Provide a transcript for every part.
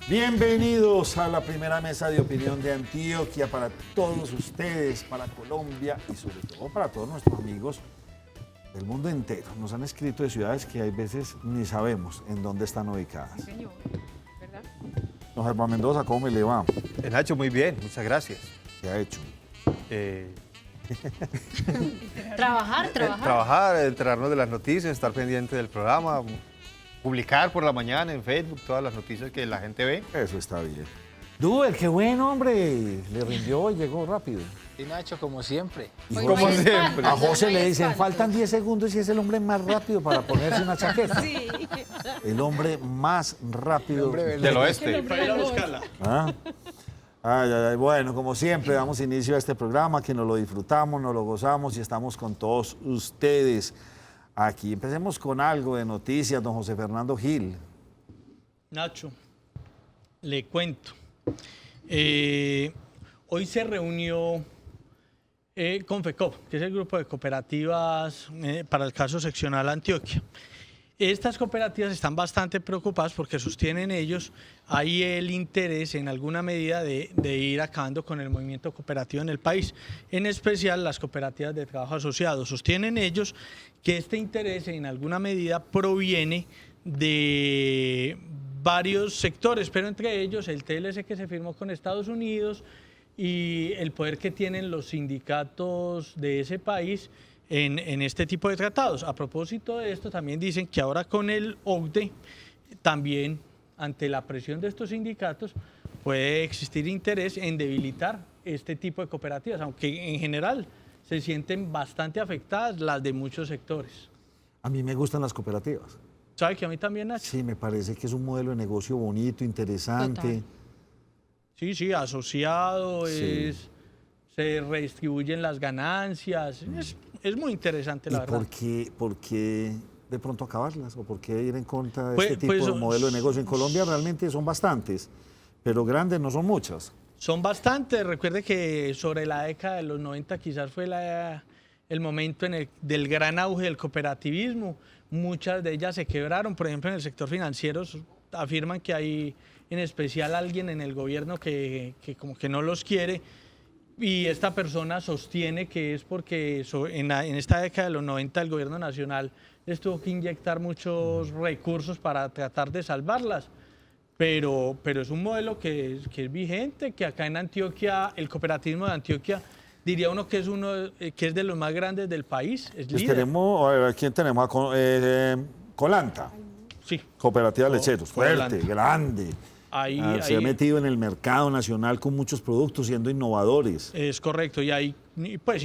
Bienvenidos a la primera mesa de opinión de Antioquia para todos ustedes, para Colombia y sobre todo para todos nuestros amigos del mundo entero. Nos han escrito de ciudades que hay veces ni sabemos en dónde están ubicadas. Sí, señor, ¿verdad? Don Germán Mendoza, ¿cómo me le va? Nacho, muy bien, muchas gracias. ¿Qué ha hecho? Trabajar. Enterarnos de las noticias, estar pendiente del programa, publicar por la mañana en Facebook todas las noticias que la gente ve. Eso está bien. Duber, qué bueno, hombre. Le rindió y llegó rápido. Y Nacho, como siempre. Y Hoy como no hay siempre. espanto, A José no hay le dicen, espanto. faltan 10 segundos y es el hombre más rápido para ponerse una chaqueta. Sí. El hombre más rápido. Del oeste. ¿Ah? Ay, ay, ay. Bueno, como siempre, damos inicio a este programa, que nos lo disfrutamos, nos lo gozamos y estamos con todos ustedes aquí. Empecemos con algo de noticias, don José Fernando Gil. Nacho, le cuento. Hoy se reunió Confecop, que es el grupo de cooperativas para el caso seccional Antioquia. Estas cooperativas están bastante preocupadas porque sostienen ellos hay el interés en alguna medida de ir acabando con el movimiento cooperativo en el país, en especial las cooperativas de trabajo asociado. Sostienen ellos que este interés en alguna medida proviene de varios sectores, pero entre ellos el TLC que se firmó con Estados Unidos y el poder que tienen los sindicatos de ese país en este tipo de tratados. A propósito de esto, también dicen que ahora con el OCDE, también ante la presión de estos sindicatos, puede existir interés en debilitar este tipo de cooperativas, aunque en general se sienten bastante afectadas las de muchos sectores. A mí me gustan las cooperativas. ¿Sabe que a mí también, Nacho? Sí, me parece que es un modelo de negocio bonito, interesante. Total. Sí, asociado, Sí. se redistribuyen las ganancias, es muy interesante la ¿Y verdad. por qué de pronto acabarlas? ¿O por qué ir en contra de Pues- este tipo pues, de modelo de negocio? En Colombia realmente son bastantes, pero grandes no son muchas. Son bastantes. Recuerde que sobre la década de los 90 quizás fue el momento del gran auge del cooperativismo. Muchas de ellas se quebraron. Por ejemplo, en el sector financiero afirman que hay en especial alguien en el gobierno que como que no los quiere. Y esta persona sostiene que es porque en esta década de los 90 el gobierno nacional les tuvo que inyectar muchos recursos para tratar de salvarlas. Pero es un modelo que es vigente, que acá en Antioquia, el cooperativismo de Antioquia, diría uno que es de los más grandes del país, es Pues líder. tenemos, a ver, ¿a quién tenemos? Colanta, Sí, cooperativa de lecheros, fuerte, Colanta. grande. ahí, Se ha ahí metido en el mercado nacional con muchos productos, siendo innovadores. es correcto. Y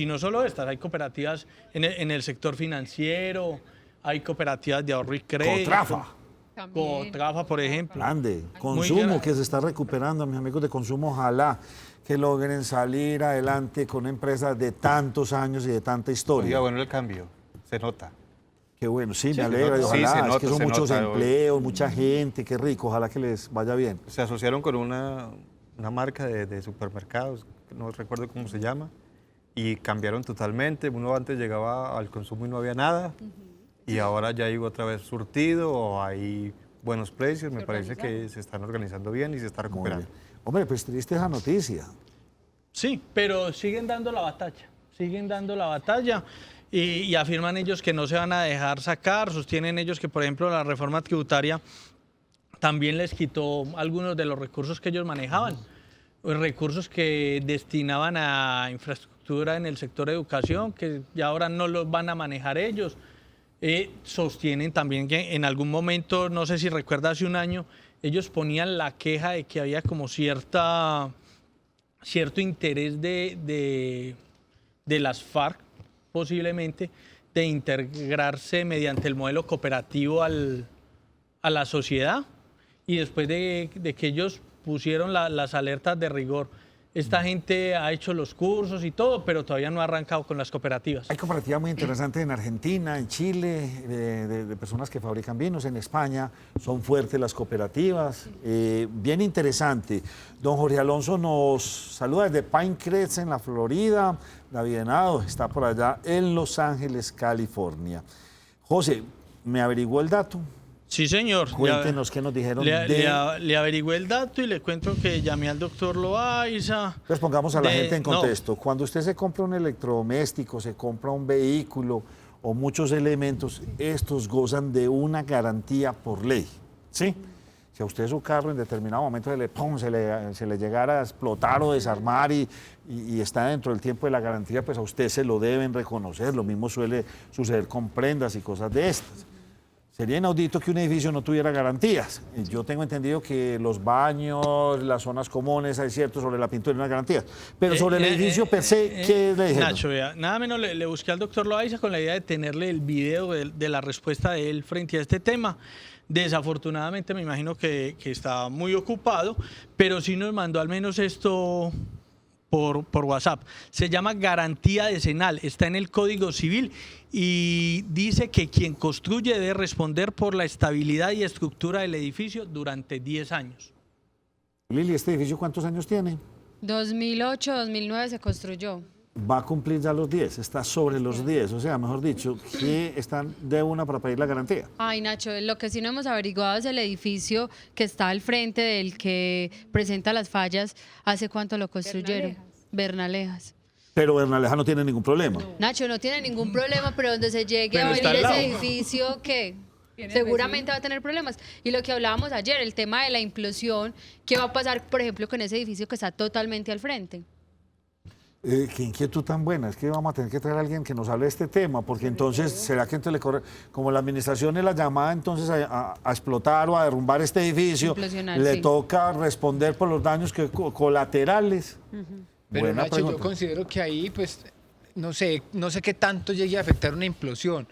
no solo estas, hay cooperativas en el sector financiero, hay cooperativas de ahorro y crédito. Cotrafa, También. Cotrafa, por ejemplo. grande. Muy Consumo, grande. que se está recuperando. A mis amigos de consumo, ojalá que logren salir adelante con empresas de tantos años y de tanta historia. Oiga, bueno, el cambio, se nota. Qué bueno, sí, me se alegra. nota. Y Sí, ojalá, se es nota, que son se muchos nota. empleos, mucha gente, qué rico. Ojalá que les vaya bien. Se asociaron con una marca de supermercados, no recuerdo cómo se llama, y cambiaron totalmente. Uno antes llegaba al consumo y no había nada, y ahora ya hay otra vez surtido, o hay buenos precios. Me parece que se están organizando bien y se está Muy recuperando. bien. Hombre, pues triste esa noticia. Sí, pero siguen dando la batalla y afirman ellos que no se van a dejar sacar, sostienen ellos que, por ejemplo, la reforma tributaria también les quitó algunos de los recursos que ellos manejaban, recursos que destinaban a infraestructura en el sector de educación, que ya ahora no los van a manejar ellos. Sostienen también que en algún momento, no sé si recuerda, hace un año, ellos ponían la queja de que había como cierto interés de las FARC, posiblemente, de integrarse mediante el modelo cooperativo a la sociedad. Y después de que ellos pusieron las alertas de rigor, esta gente ha hecho los cursos y todo, pero todavía no ha arrancado con las cooperativas. Hay cooperativas muy interesantes en Argentina, en Chile, de personas que fabrican vinos. En España son fuertes las cooperativas. Bien interesante. Don Jorge Alonso nos saluda desde Pinecrest, en la Florida. David Henao está por allá en Los Ángeles, California. José, ¿me averiguó el dato? Sí, señor. Cuéntenos qué nos dijeron Le averigüé el dato y le cuento que llamé al doctor Loaiza. Pues pongamos a la gente en contexto. Cuando usted se compra un electrodoméstico, se compra un vehículo o muchos elementos, estos gozan de una garantía por ley, ¿sí? Si a usted su carro en determinado momento se le llegara a explotar o desarmar y está dentro del tiempo de la garantía, pues a usted se lo deben reconocer. Lo mismo suele suceder con prendas y cosas de estas. Sería inaudito que un edificio no tuviera garantías. Yo tengo entendido que los baños, las zonas comunes, hay cierto sobre la pintura, no hay garantías. Pero sobre el edificio per se, ¿qué le dijeron? Nacho, vea, nada menos le busqué al doctor Loaiza con la idea de tenerle el video de la respuesta de él frente a este tema. Desafortunadamente me imagino que está muy ocupado, pero sí nos mandó al menos esto por WhatsApp. Se llama garantía decenal, está en el Código Civil y dice que quien construye debe responder por la estabilidad y estructura del edificio durante 10 años. Lili, ¿este edificio cuántos años tiene? 2008, 2009 se construyó. Va a cumplir ya los 10, está sobre los 10, o sea, mejor dicho, que están de una para pedir la garantía. Ay, Nacho, lo que sí no hemos averiguado es el edificio que está al frente del que presenta las fallas. ¿Hace cuánto lo construyeron? Bernalejas. Pero Bernaleja no tiene ningún problema. Nacho, no tiene ningún problema, pero donde se llegue Pero a está venir al ese lado. edificio, ¿qué? Seguramente va a tener problemas. Y lo que hablábamos ayer, el tema de la implosión, ¿qué va a pasar, por ejemplo, con ese edificio que está totalmente al frente? Qué inquietud tan buena, es que vamos a tener que traer a alguien que nos hable de este tema, porque entonces, ¿será que entonces le corre, como la administración es la llamada entonces a explotar o a derrumbar este edificio, Implosionar, le sí. toca responder por los daños colaterales? Pero Buena Nacho, pregunta. yo considero que ahí, pues, no sé qué tanto llegue a afectar una implosión,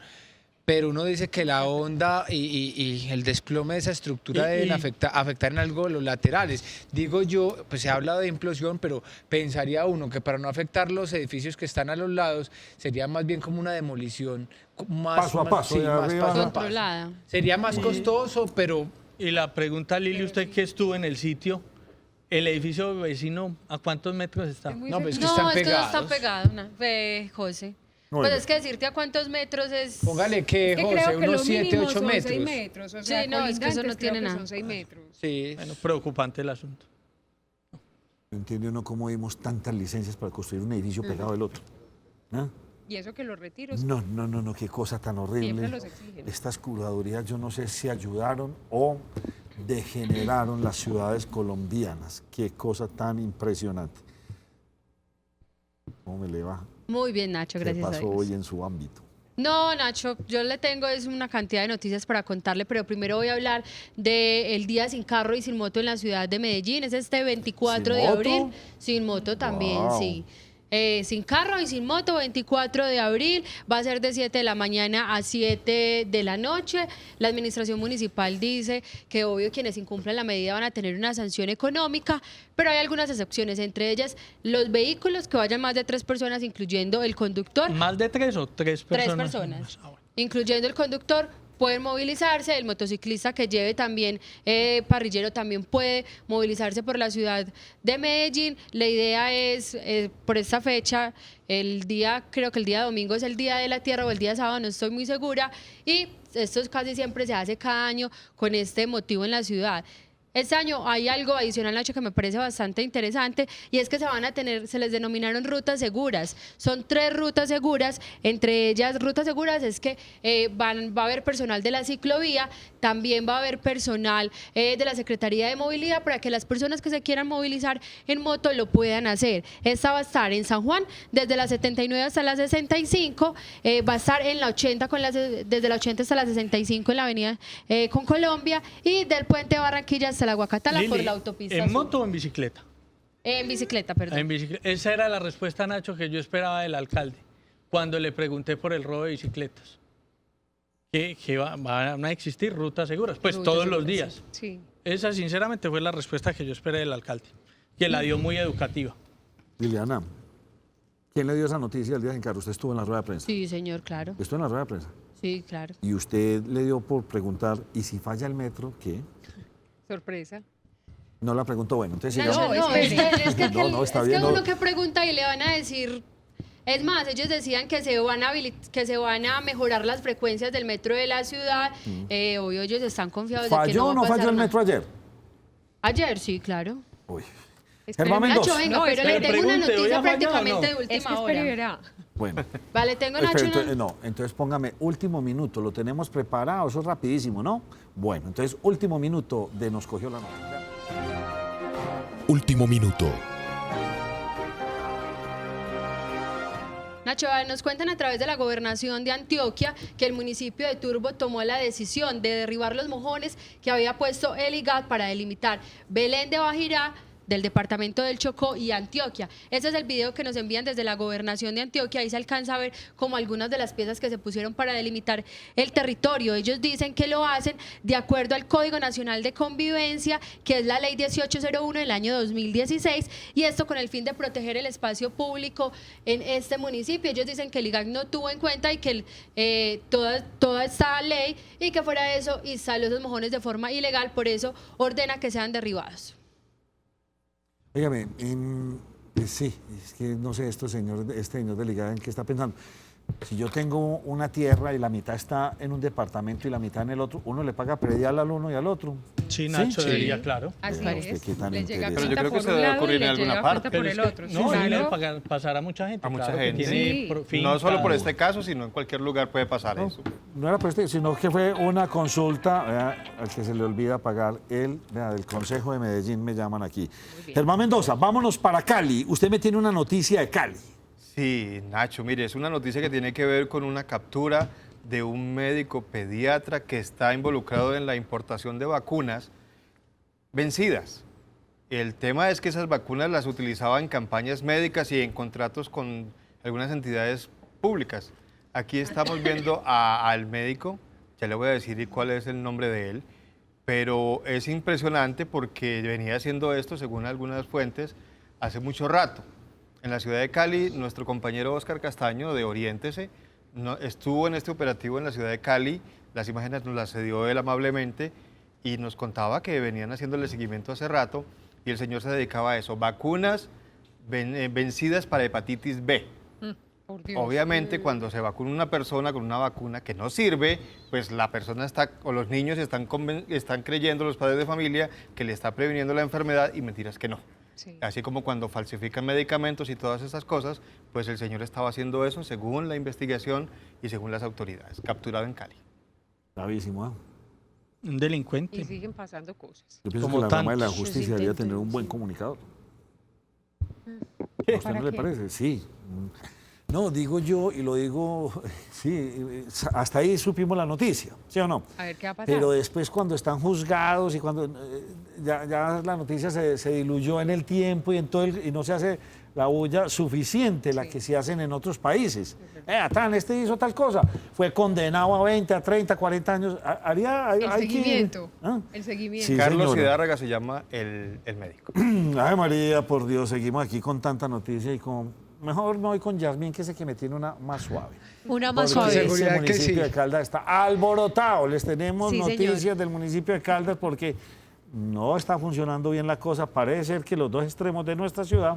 pero uno dice que la onda y el desplome de esa estructura deben afectar en algo los laterales. Digo yo, pues se ha hablado de implosión, pero pensaría uno que para no afectar los edificios que están a los lados, sería más bien como una demolición más Paso a paso, de más arriba. paso a paso. Controlada. Sería más costoso, pero Y la pregunta, Lili, usted que estuvo en el sitio, ¿el edificio vecino a cuántos metros está? no, pues que No, están es que no pegados. está pegado, José. Bueno. Pues es que decirte a cuántos metros es... Póngale que, Es que José, creo que unos lo 7, mínimo 8 son 6 metros. metros. O sea, Sí, no, es que eso no colindantes tiene creo que nada. son 6 metros. Sí. Bueno, preocupante el asunto. No entiende uno cómo dimos tantas licencias para construir un edificio pegado del otro. ¿Ah? Y eso que los retiros No, qué cosa tan horrible. siempre los exigen. Estas curadurías yo no sé si ayudaron o degeneraron las ciudades colombianas. Qué cosa tan impresionante. ¿Cómo me le va? Muy bien, Nacho, ¿Qué gracias a pasó Dios. hoy en su ámbito? No, Nacho, yo le tengo es una cantidad de noticias para contarle, pero primero voy a hablar del Día Sin Carro y Sin Moto en la ciudad de Medellín. Es este 24 ¿Sin de moto? abril. Sin moto también, Wow. sí. Sin carro y sin moto, 24 de abril, va a ser de 7 de la mañana a 7 de la noche. La administración municipal dice que obvio quienes incumplan la medida van a tener una sanción económica, pero hay algunas excepciones, entre ellas los vehículos que vayan más de 3 personas, incluyendo el conductor. ¿Más de 3 o 3 personas? 3 personas, Ah, bueno. incluyendo el conductor, pueden movilizarse. El motociclista que lleve también parrillero también puede movilizarse por la ciudad de Medellín. La idea es, por esta fecha, creo que el día domingo es el Día de la Tierra o el día sábado, no estoy muy segura, y esto casi siempre se hace cada año con este motivo en la ciudad. Este año hay algo adicional, Nacho, que me parece bastante interesante, y es que se les denominaron rutas seguras. Son 3 rutas seguras, entre ellas rutas seguras es que va a haber personal de la ciclovía, también va a haber personal de la Secretaría de Movilidad para que las personas que se quieran movilizar en moto lo puedan hacer. Esta va a estar en San Juan desde la 79 hasta la 65, va a estar en la 80 desde la 80 hasta la 65 en la avenida con Colombia, y del puente de Barranquilla hasta la Guacatala por Lili, la autopista ¿en sur. moto o en bicicleta? En bicicleta, perdón. En bicicleta. Esa era la respuesta, Nacho, que yo esperaba del alcalde cuando le pregunté por el robo de bicicletas. Que van a existir rutas seguras, pues Rutas todos los seguras, días. Sí. Esa, sinceramente, fue la respuesta que yo esperé del alcalde, que la dio muy educativa. Liliana, ¿quién le dio esa noticia el día sin carro? Usted estuvo en la rueda de prensa. Sí, señor, claro. Estuvo en la rueda de prensa. Sí, claro. Y usted le dio por preguntar, ¿y si falla el metro, qué? Sorpresa. No la preguntó, bueno, entonces Nacho, sigamos. No, no, es que No, está es bien, que no. uno que pregunta y le van a decir Es más, ellos decían que que se van a mejorar las frecuencias del metro de la ciudad. Obvio, ellos están confiados de que ¿Falló no o va a no pasar falló el nada. metro ayer? Ayer, sí, claro. Uy. Esperemos. Germán Nacho, Mendoza. venga, No, pero espere, le tengo una pregunte, ¿hoy noticia ha fallado o prácticamente no? de Es que última espere y hora. verá. Bueno. Vale, tengo Espera, Nacho. entonces, no, entonces póngame último minuto, lo tenemos preparado, eso es rapidísimo, ¿no? Bueno, entonces último minuto de Nos Cogió la Noche. Último minuto. Nacho, nos cuentan a través de la gobernación de Antioquia que el municipio de Turbo tomó la decisión de derribar los mojones que había puesto el IGAD para delimitar Belén de Bajirá del departamento del Chocó y Antioquia. Este es el video que nos envían desde la gobernación de Antioquia. Ahí se alcanza a ver como algunas de las piezas que se pusieron para delimitar el territorio. Ellos dicen que lo hacen de acuerdo al Código Nacional de Convivencia, que es la Ley 1801 del año 2016, y esto con el fin de proteger el espacio público en este municipio. Ellos dicen que el IGAC no tuvo en cuenta y que toda esta ley, y que fuera de eso instaló esos mojones de forma ilegal, por eso ordena que sean derribados. Óigame, sí, es que no sé, este señor del IGAD en qué está pensando. Si yo tengo una tierra y la mitad está en un departamento y la mitad en el otro, uno le paga predial al uno y al otro. Sí, Nacho, ¿Sí? debería, claro. Así Vea usted es. qué tan Le llega interesante. Pero yo cuenta creo que por se un debe lado y ocurrir en le alguna llega parte. cuenta por Pero el es que- otro. no, Sí, y claro. le pasará a mucha gente. A mucha claro, que gente. tiene Sí. finca. No solo por este caso, sino en cualquier lugar puede pasar No, eso. no era por este, sino que fue una consulta, vea, al que se le olvida pagar del Consejo de Medellín, me llaman aquí. Germán Mendoza, vámonos para Cali. Usted me tiene una noticia de Cali. Sí, Nacho, mire, es una noticia que tiene que ver con una captura de un médico pediatra que está involucrado en la importación de vacunas vencidas. El tema es que esas vacunas las utilizaba en campañas médicas y en contratos con algunas entidades públicas. Aquí estamos viendo al médico, ya le voy a decir cuál es el nombre de él, pero es impresionante porque venía haciendo esto, según algunas fuentes, hace mucho rato. En la ciudad de Cali, nuestro compañero Óscar Castaño, de Oriéntese, estuvo en este operativo en la ciudad de Cali, las imágenes nos las cedió él amablemente y nos contaba que venían haciéndole seguimiento hace rato y el señor se dedicaba a eso, vacunas vencidas para hepatitis B. Por Dios. Obviamente, cuando se vacuna una persona con una vacuna que no sirve, pues la persona está, o los niños están creyendo, los padres de familia, que le está previniendo la enfermedad y mentiras que no. Sí. Así como cuando falsifican medicamentos y todas esas cosas, pues el señor estaba haciendo eso según la investigación y según las autoridades. Capturado en Cali. Gravísimo, ¿eh? Un Y delincuente. siguen pasando cosas. Yo pienso Como que la rama de la tantos. justicia debería tener un buen comunicador. ¿A usted no le parece? Sí. No, digo yo, y lo digo, sí, hasta ahí supimos la noticia, ¿sí o no? A ver qué va a pasar. Pero después cuando están juzgados y cuando ya la noticia se diluyó en el tiempo y, y no se hace la bulla suficiente, la que se hacen en otros países. Tan, este hizo tal cosa, fue condenado a 20, a 30, 40 años. el hay que- seguimiento. ¿Ah? El seguimiento. Sí, Carlos señora. Hidárraga se llama el médico. Ay, María, por Dios, seguimos aquí con tanta noticia y mejor me voy con Yasmín, que sé que me tiene una más suave. Una más Porque suave. ese Seguridad que municipio sí. de Caldas está alborotado. Les tenemos Sí, noticias señor. del municipio de Caldas porque no está funcionando bien la cosa. Parece ser que los dos extremos de nuestra ciudad,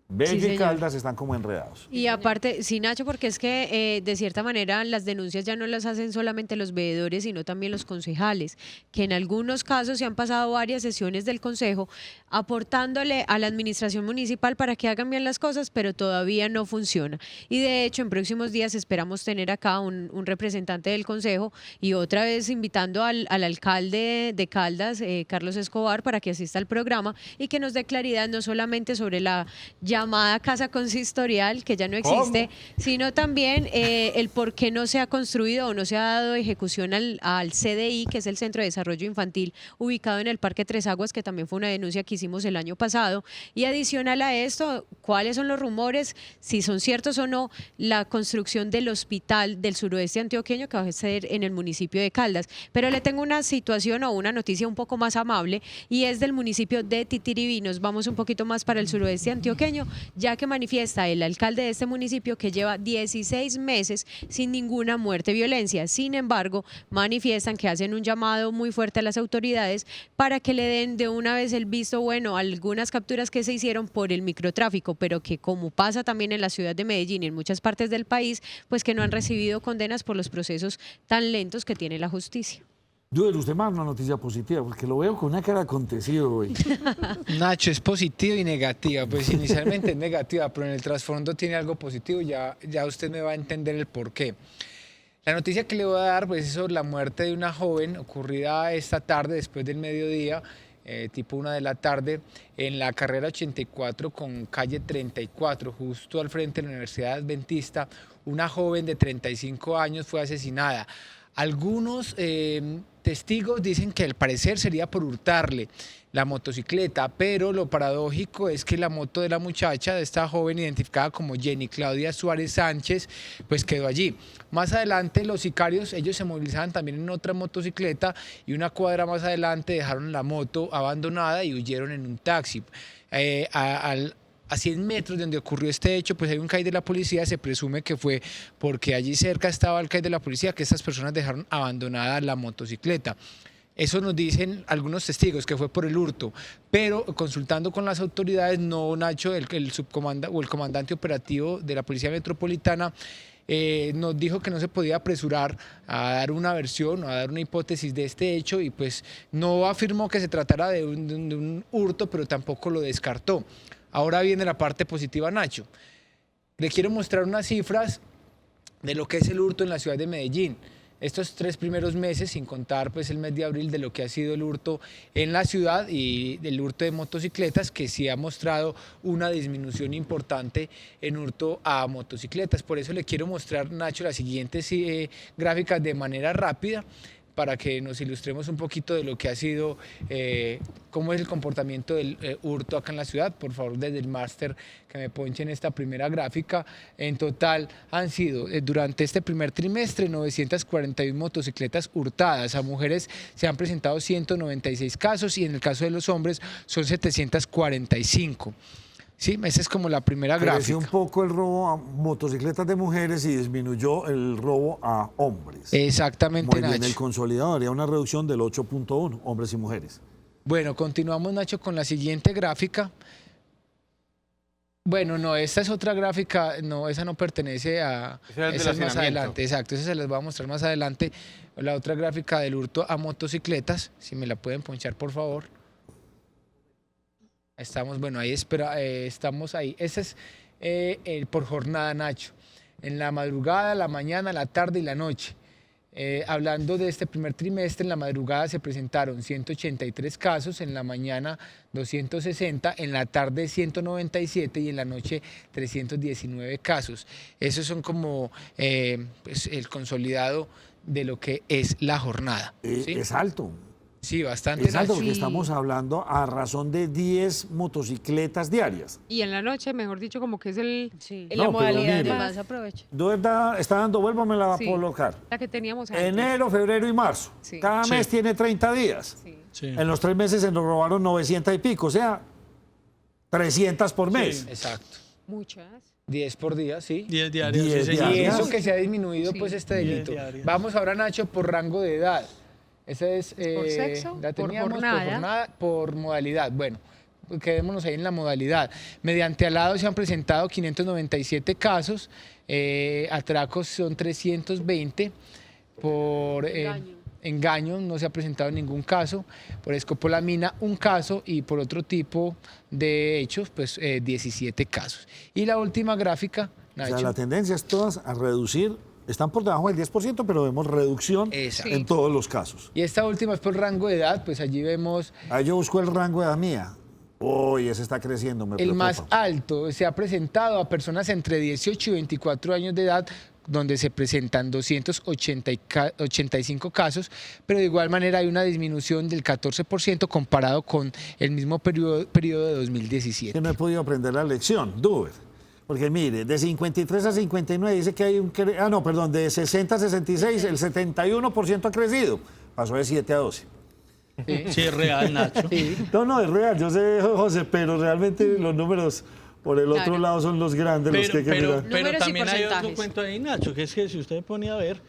Bello Sí, y señor. Caldas, están como enredados. Y aparte, sí, Nacho, porque es que de cierta manera las denuncias ya no las hacen solamente los veedores, sino también los concejales, que en algunos casos se han pasado varias sesiones del consejo aportándole a la administración municipal para que hagan bien las cosas, pero todavía no funciona. Y de hecho, en próximos días esperamos tener acá un representante del consejo y otra vez invitando al alcalde de Caldas, Carlos Escobar, para que asista al programa y que nos dé claridad no solamente sobre la llamada casa consistorial, que ya no existe, sino también el por qué no se ha construido o no se ha dado ejecución al CDI, que es el Centro de Desarrollo Infantil, ubicado en el Parque Tres Aguas, que también fue una denuncia que hicimos el año pasado. Y adicional a esto, ¿cuáles son los rumores? Si son ciertos o no, la construcción del hospital del suroeste antioqueño, que va a ser en el municipio de Caldas. Pero le tengo una situación o una noticia un poco más amable, y es del municipio de Titiribí. Nos vamos un poquito más para el suroeste antioqueño, municipio, ya que manifiesta el alcalde de este municipio que lleva 16 meses sin ninguna muerte violencia. Sin embargo, manifiestan que hacen un llamado muy fuerte a las autoridades para que le den de una vez el visto bueno a algunas capturas que se hicieron por el microtráfico, pero que, como pasa también en la ciudad de Medellín y en muchas partes del país, pues que no han recibido condenas por los procesos tan lentos que tiene la justicia. Duder, usted más una noticia positiva, porque lo veo con una cara acontecido hoy. Nacho, es positiva y negativa. Pues inicialmente es negativa, pero en el trasfondo tiene algo positivo. Ya usted me va a entender el por qué. La noticia que le voy a dar pues, es sobre la muerte de una joven ocurrida esta tarde, después del mediodía, tipo 1 de la tarde, en la carrera 84 con calle 34, justo al frente de la Universidad Adventista. Una joven de 35 años fue asesinada. Algunos testigos dicen que al parecer sería por hurtarle la motocicleta, pero lo paradójico es que la moto de la muchacha, de esta joven identificada como Jenny Claudia Suárez Sánchez, pues quedó allí. Más adelante los sicarios, ellos se movilizaban también en otra motocicleta y una cuadra más adelante dejaron la moto abandonada y huyeron en un taxi. A 100 metros de donde ocurrió este hecho, pues hay un CAI de la policía. Se presume que fue porque allí cerca estaba el CAI de la policía que estas personas dejaron abandonada la motocicleta. Eso nos dicen algunos testigos, que fue por el hurto, pero consultando con las autoridades, no, Nacho, el subcomandante o el comandante operativo de la Policía Metropolitana, nos dijo que no se podía apresurar a dar una versión o a dar una hipótesis de este hecho y pues no afirmó que se tratara de un hurto, pero tampoco lo descartó. Ahora viene la parte positiva, Nacho. Le quiero mostrar unas cifras de lo que es el hurto en la ciudad de Medellín. Estos 3 primeros meses, sin contar pues el mes de abril, de lo que ha sido el hurto en la ciudad y el hurto de motocicletas, que sí ha mostrado una disminución importante en hurto a motocicletas. Por eso le quiero mostrar, Nacho, las siguientes gráficas de manera rápida, para que nos ilustremos un poquito de lo que ha sido, cómo es el comportamiento del hurto acá en la ciudad. Por favor, desde el máster, que me ponchen esta primera gráfica. En total han sido, durante este primer trimestre, 941 motocicletas hurtadas. A mujeres se han presentado 196 casos y en el caso de los hombres son 745. Sí, esa es como la primera gráfica. Creció un poco el robo a motocicletas de mujeres y disminuyó el robo a hombres. Exactamente, Muy bien, Nacho. el consolidado haría una reducción del 8.1, hombres y mujeres. Bueno, continuamos, Nacho, con la siguiente gráfica. Bueno, no, esta es otra gráfica, no, esa no pertenece a... Esa es esa del es más hacinamiento. adelante, exacto, esa se las voy a mostrar más adelante. La otra gráfica del hurto a motocicletas, si me la pueden ponchar, por favor. Estamos, bueno, ahí estamos ahí. Ese es por jornada, Nacho. En la madrugada, la mañana, la tarde y la noche. Hablando de este primer trimestre, en la madrugada se presentaron 183 casos, en la mañana 260, en la tarde 197 y en la noche 319 casos. Esos son como pues, el consolidado de lo que es la jornada. ¿sí? Es alto. Sí, bastante. Es alto Nacho. porque estamos hablando a razón de 10 motocicletas diarias. Y en la noche, mejor dicho, como que es Sí. la No, pero modalidad mire. Más aprovecho. Está dando, vuélvame a Sí. colocar. la que teníamos antes. Enero, febrero y marzo. Sí. Cada Sí. mes tiene 30 días. Sí. Sí. En los 3 meses se nos robaron 900 y pico, o sea, 300 por mes. Exacto. Muchas. 10 por día, sí. 10 diarios. 10 sí, señor. Y diarias. eso que se ha disminuido, Sí. pues, este 10 delito. diarios. Vamos ahora, Nacho, por rango de edad. Esa es... ¿Por sexo? La ¿Por teníamos jornada? por modalidad. Bueno, quedémonos ahí en la modalidad. Mediante alado se han presentado 597 casos, atracos son 320, por... engaño no se ha presentado ningún caso, por escopolamina un caso y por otro tipo de hechos, pues 17 casos. Y la última gráfica, O sea, Nacho. la tendencia es todas a reducir, están por debajo del 10%, pero vemos reducción Exacto. en todos los casos. Y esta última es por rango de edad, pues allí vemos Ahí yo busco el rango de edad mía. Uy, ese está creciendo, me el preocupa. más alto. Se ha presentado a personas entre 18 y 24 años de edad, donde se presentan 285 casos, pero de igual manera hay una disminución del 14% comparado con el mismo periodo de 2017. Que no he podido aprender la lección, Duber. Porque mire, de 53 a 59 dice que hay un... de 60 a 66, el 71% ha crecido. Pasó de 7 a 12. ¿Sí? Sí, es real, Nacho. Sí. No, es real, yo sé, José, pero realmente los números Por el otro Claro. lado son los grandes los que hay que mirar. Pero Números y también hay otro porcentajes. cuento ahí, Nacho, que es que si usted ponía a ver,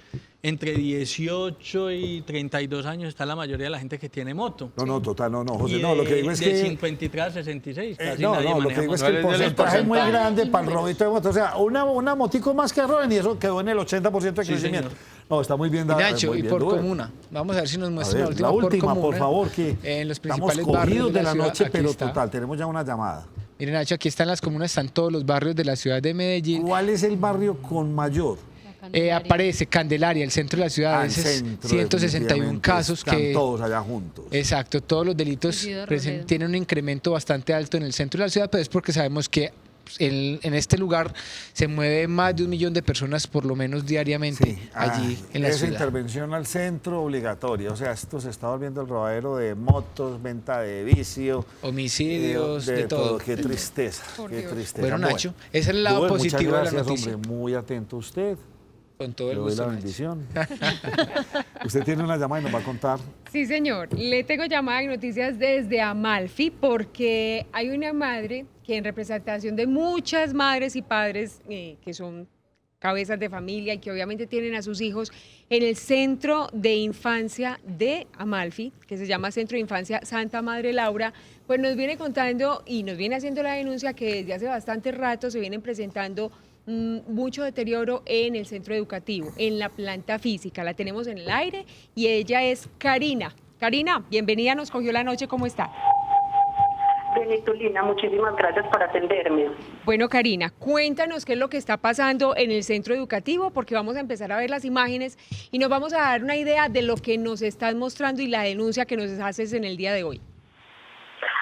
entre 18 y 32 años está la mayoría de la gente que tiene moto. No, total, no, José, Y no, lo que digo es de que... 53 a 66, casi no, nadie lo maneja que digo es moto. que el No, es de los porcentaje es muy porcentajes. grande para el robito de motos. O sea, una motico más que roben y eso quedó en el 80% de Sí, crecimiento. señor. No, está muy bien Y dado. Nacho, muy y bien, por Dube. comuna. Vamos a ver si nos A muestra ver, la última, por comuna. favor, que En los estamos principales barrios cogidos de la ciudad. noche, Aquí pero está. total, tenemos ya una llamada. Miren, Nacho, aquí están las comunas, están todos los barrios de la ciudad de Medellín. ¿Cuál es el barrio con mayor? Aparece Candelaria, el centro de la ciudad, Al ese es centro, 161 definitivamente, casos están que... todos allá juntos. Exacto, todos los delitos Ejido Robledo. tienen un incremento bastante alto en el centro de la ciudad, pero es porque sabemos que en este lugar se mueve más de 1 millón de personas por lo menos diariamente allí en la esa ciudad. intervención al centro obligatoria. O sea, esto se está volviendo el robadero de motos, venta de vicio. Homicidios, de todo. Qué tristeza, qué tristeza. Bueno, Nacho, ese es el lado Dube, positivo de la muchas gracias, noticia. hombre, muy atento usted. Con todo Le el doy gusto, la Nacho. bendición. Usted tiene una llamada y nos va a contar. Sí, señor. Le tengo llamada y noticias desde Amalfi porque hay una madre que en representación de muchas madres y padres que son cabezas de familia y que obviamente tienen a sus hijos en el centro de infancia de Amalfi, que se llama Centro de Infancia Santa Madre Laura, pues nos viene contando y nos viene haciendo la denuncia que desde hace bastante rato se vienen presentando mucho deterioro en el centro educativo, en la planta física. La tenemos en el aire y ella es Karina. Karina, bienvenida, nos cogió la noche, ¿cómo está? Benitulina, muchísimas gracias por atenderme. Bueno, Karina, cuéntanos qué es lo que está pasando en el centro educativo, porque vamos a empezar a ver las imágenes y nos vamos a dar una idea de lo que nos estás mostrando y la denuncia que nos haces en el día de hoy.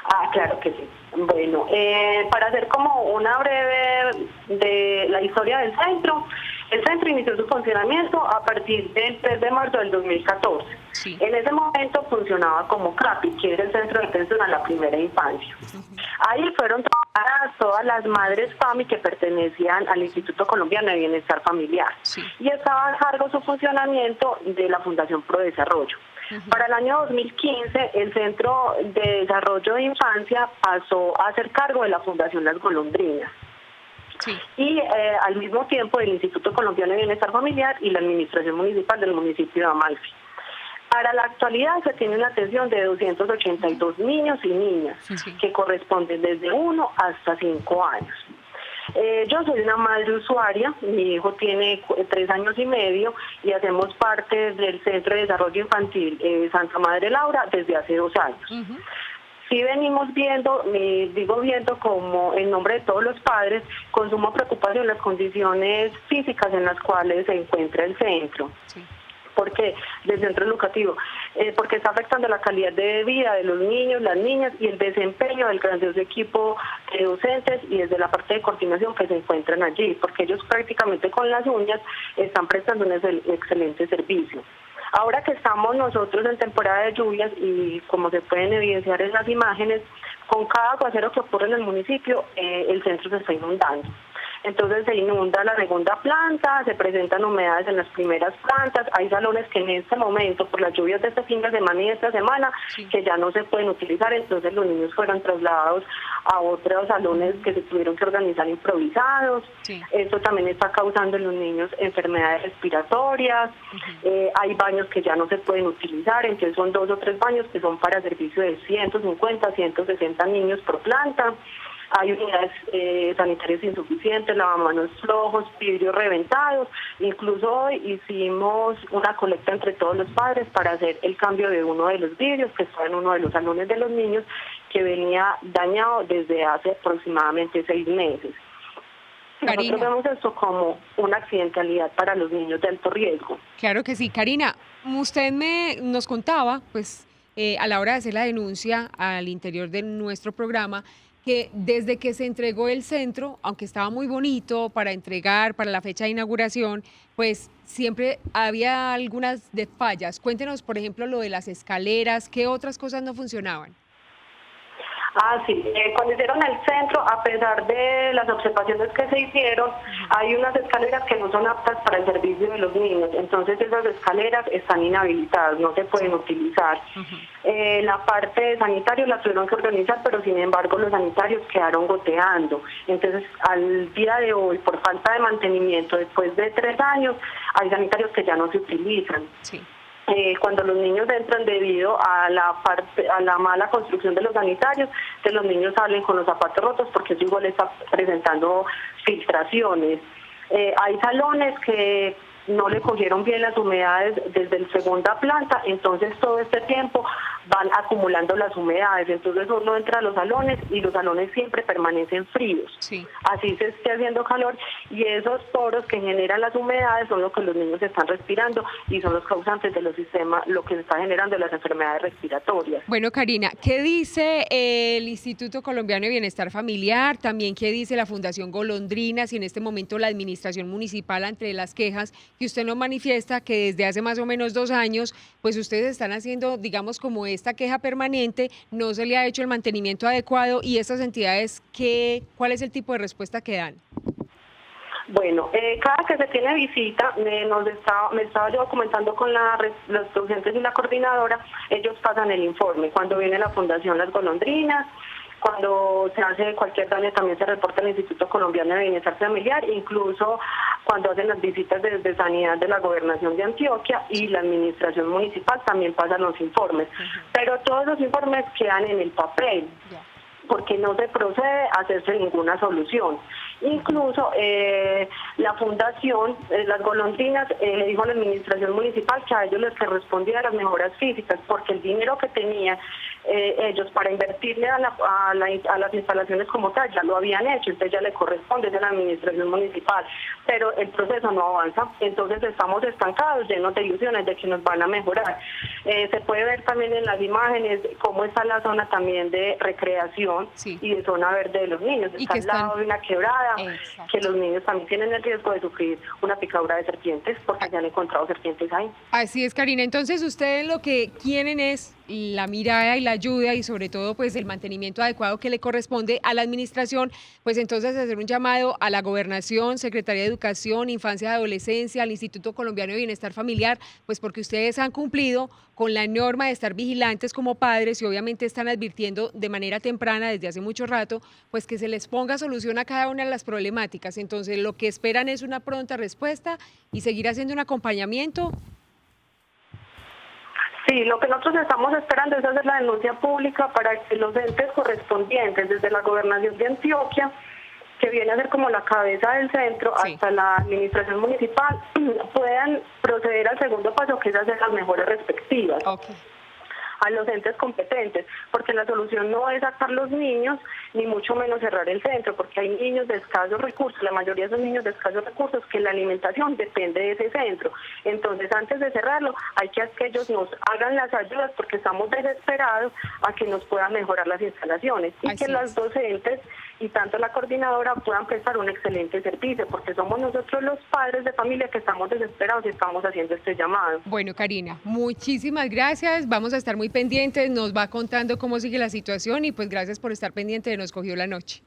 Ah, claro que sí. Bueno, para hacer como una breve de la historia del centro, el centro inició su funcionamiento a partir del 3 de marzo del 2014. Sí. En ese momento funcionaba como CAPI, que era el Centro de Atención a la Primera Infancia. Ahí fueron trabajadas todas las madres FAMI que pertenecían al Instituto Colombiano de Bienestar Familiar. Sí. Y estaba a cargo su funcionamiento de la Fundación Pro Desarrollo. Para el año 2015, el Centro de Desarrollo de Infancia pasó a ser cargo de la Fundación Las Golondrinas. Sí. Y al mismo tiempo el Instituto Colombiano de Bienestar Familiar y la Administración Municipal del municipio de Amalfi. Para la actualidad se tiene una atención de 282 niños y niñas Sí. que corresponden desde 1 hasta 5 años. Yo soy una madre usuaria, mi hijo tiene 3 años y medio y hacemos parte del Centro de Desarrollo Infantil Santa Madre Laura desde hace 2 años. Sí venimos viendo, digo viendo como en nombre de todos los padres, con suma preocupación las condiciones físicas en las cuales se encuentra el centro. Sí. Porque del centro educativo, porque está afectando la calidad de vida de los niños, las niñas y el desempeño del grandioso equipo de docentes y desde la parte de coordinación que se encuentran allí, porque ellos prácticamente con las uñas están prestando un excelente servicio. Ahora que estamos nosotros en temporada de lluvias y como se pueden evidenciar en las imágenes, con cada aguacero que ocurre en el municipio, el centro se está inundando. Entonces se inunda la segunda planta, se presentan humedades en las primeras plantas, hay salones que en este momento, por las lluvias de este fin de semana y de esta semana, que ya no se pueden utilizar, entonces los niños fueron trasladados a otros salones que se tuvieron que organizar improvisados. Sí. Esto también está causando en los niños enfermedades respiratorias, hay baños que ya no se pueden utilizar, entonces son 2 o 3 baños que son para servicio de 150, 160 niños por planta. Hay unidades sanitarias insuficientes, lavamanos flojos, vidrios reventados. Incluso hoy hicimos una colecta entre todos los padres para hacer el cambio de uno de los vidrios que está en uno de los salones de los niños que venía dañado desde hace aproximadamente 6 meses. Karina. Nosotros vemos esto como una accidentalidad para los niños de alto riesgo. Claro que sí. Karina, usted nos contaba, pues, a la hora de hacer la denuncia al interior de nuestro programa, que desde que se entregó el centro, aunque estaba muy bonito para entregar, para la fecha de inauguración, pues siempre había algunas de fallas. Cuéntenos, por ejemplo, lo de las escaleras, ¿qué otras cosas no funcionaban? Sí. Cuando hicieron el centro, a pesar de las observaciones que se hicieron, hay unas escaleras que no son aptas para el servicio de los niños. Entonces esas escaleras están inhabilitadas, no se pueden utilizar. La parte de sanitarios la tuvieron que organizar, pero sin embargo los sanitarios quedaron goteando. Entonces al día de hoy, por falta de mantenimiento, después de 3 años, hay sanitarios que ya no se utilizan. Sí. Cuando los niños entran debido a la mala construcción de los sanitarios, que los niños salen con los zapatos rotos porque eso igual está presentando filtraciones. Hay salones que no le cogieron bien las humedades desde la segunda planta, entonces todo este tiempo van acumulando las humedades, entonces uno entra a los salones y los salones siempre permanecen fríos, Sí. así se esté haciendo calor, y esos poros que generan las humedades son lo que los niños están respirando y son los causantes de los sistemas, lo que se está generando las enfermedades respiratorias. Bueno, Karina, ¿qué dice el Instituto Colombiano de Bienestar Familiar? También, ¿qué dice la Fundación Golondrinas y en este momento la administración municipal ante las quejas que usted nos manifiesta que desde hace más o menos 2 años, pues ustedes están haciendo, digamos, como esta queja permanente, no se le ha hecho el mantenimiento adecuado y estas entidades, ¿cuál es el tipo de respuesta que dan? Bueno, cada que se tiene visita, me estaba yo comentando con los docentes y la coordinadora, ellos pasan el informe. Cuando viene la Fundación Las Golondrinas, cuando se hace cualquier daño también se reporta al Instituto Colombiano de Bienestar Familiar, incluso cuando hacen las visitas desde Sanidad de la Gobernación de Antioquia y la Administración Municipal también pasan los informes. Pero todos los informes quedan en el papel, porque no se procede a hacerse ninguna solución. Incluso la Fundación Las Golondrinas le dijo a la Administración Municipal que a ellos les correspondía las mejoras físicas, porque el dinero que tenían ellos para invertirle a las instalaciones como tal ya lo habían hecho, entonces ya le corresponde a la Administración Municipal, pero el proceso no avanza, entonces estamos estancados, llenos de ilusiones de que nos van a mejorar. Se puede ver también en las imágenes cómo está la zona también de recreación y de zona verde de los niños, está al lado de una quebrada, que los niños también tienen el riesgo de sufrir una picadura de serpientes porque ya han encontrado serpientes ahí. Así es, Karina. Entonces ustedes lo que quieren es la mirada y la ayuda y sobre todo pues el mantenimiento adecuado que le corresponde a la administración, pues entonces hacer un llamado a la Gobernación, Secretaría de Educación, Infancia y Adolescencia, al Instituto Colombiano de Bienestar Familiar, pues porque ustedes han cumplido con la norma de estar vigilantes como padres y obviamente están advirtiendo de manera temprana desde hace mucho rato, pues que se les ponga solución a cada una de las problemáticas. Entonces lo que esperan es una pronta respuesta y seguir haciendo un acompañamiento. Sí, lo que nosotros estamos esperando es hacer la denuncia pública para que los entes correspondientes, desde la Gobernación de Antioquia, que viene a ser como la cabeza del centro, hasta la administración municipal, puedan proceder al segundo paso, que es hacer las mejores respectivas. A los entes competentes, porque la solución no es sacar los niños, ni mucho menos cerrar el centro, porque hay niños de escasos recursos, la mayoría son niños de escasos recursos, que la alimentación depende de ese centro. Entonces, antes de cerrarlo, hay que ellos nos hagan las ayudas, porque estamos desesperados a que nos puedan mejorar las instalaciones, y que las docentes y tanto la coordinadora puedan prestar un excelente servicio, porque somos nosotros los padres de familia que estamos desesperados y estamos haciendo este llamado. Bueno, Karina, muchísimas gracias, vamos a estar muy pendientes, nos va contando cómo sigue la situación y pues gracias por estar pendiente de Nos Cogió la Noche.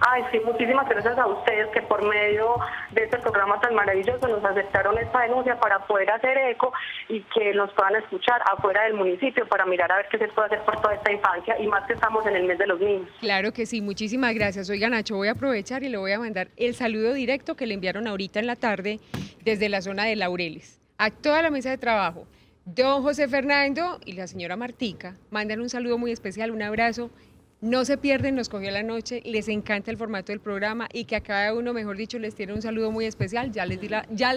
Ay, sí, muchísimas gracias a ustedes que por medio de este programa tan maravilloso nos aceptaron esta denuncia para poder hacer eco y que nos puedan escuchar afuera del municipio para mirar a ver qué se puede hacer por toda esta infancia y más que estamos en el mes de los niños. Claro que sí, muchísimas gracias. Oiga, Nacho, voy a aprovechar y le voy a mandar el saludo directo que le enviaron ahorita en la tarde desde la zona de Laureles a toda la mesa de trabajo. Don José Fernando y la señora Martica mandan un saludo muy especial, un abrazo. No se pierden, Nos Cogió la Noche, les encanta el formato del programa y que a cada uno, mejor dicho, les tiene un saludo muy especial. Ya le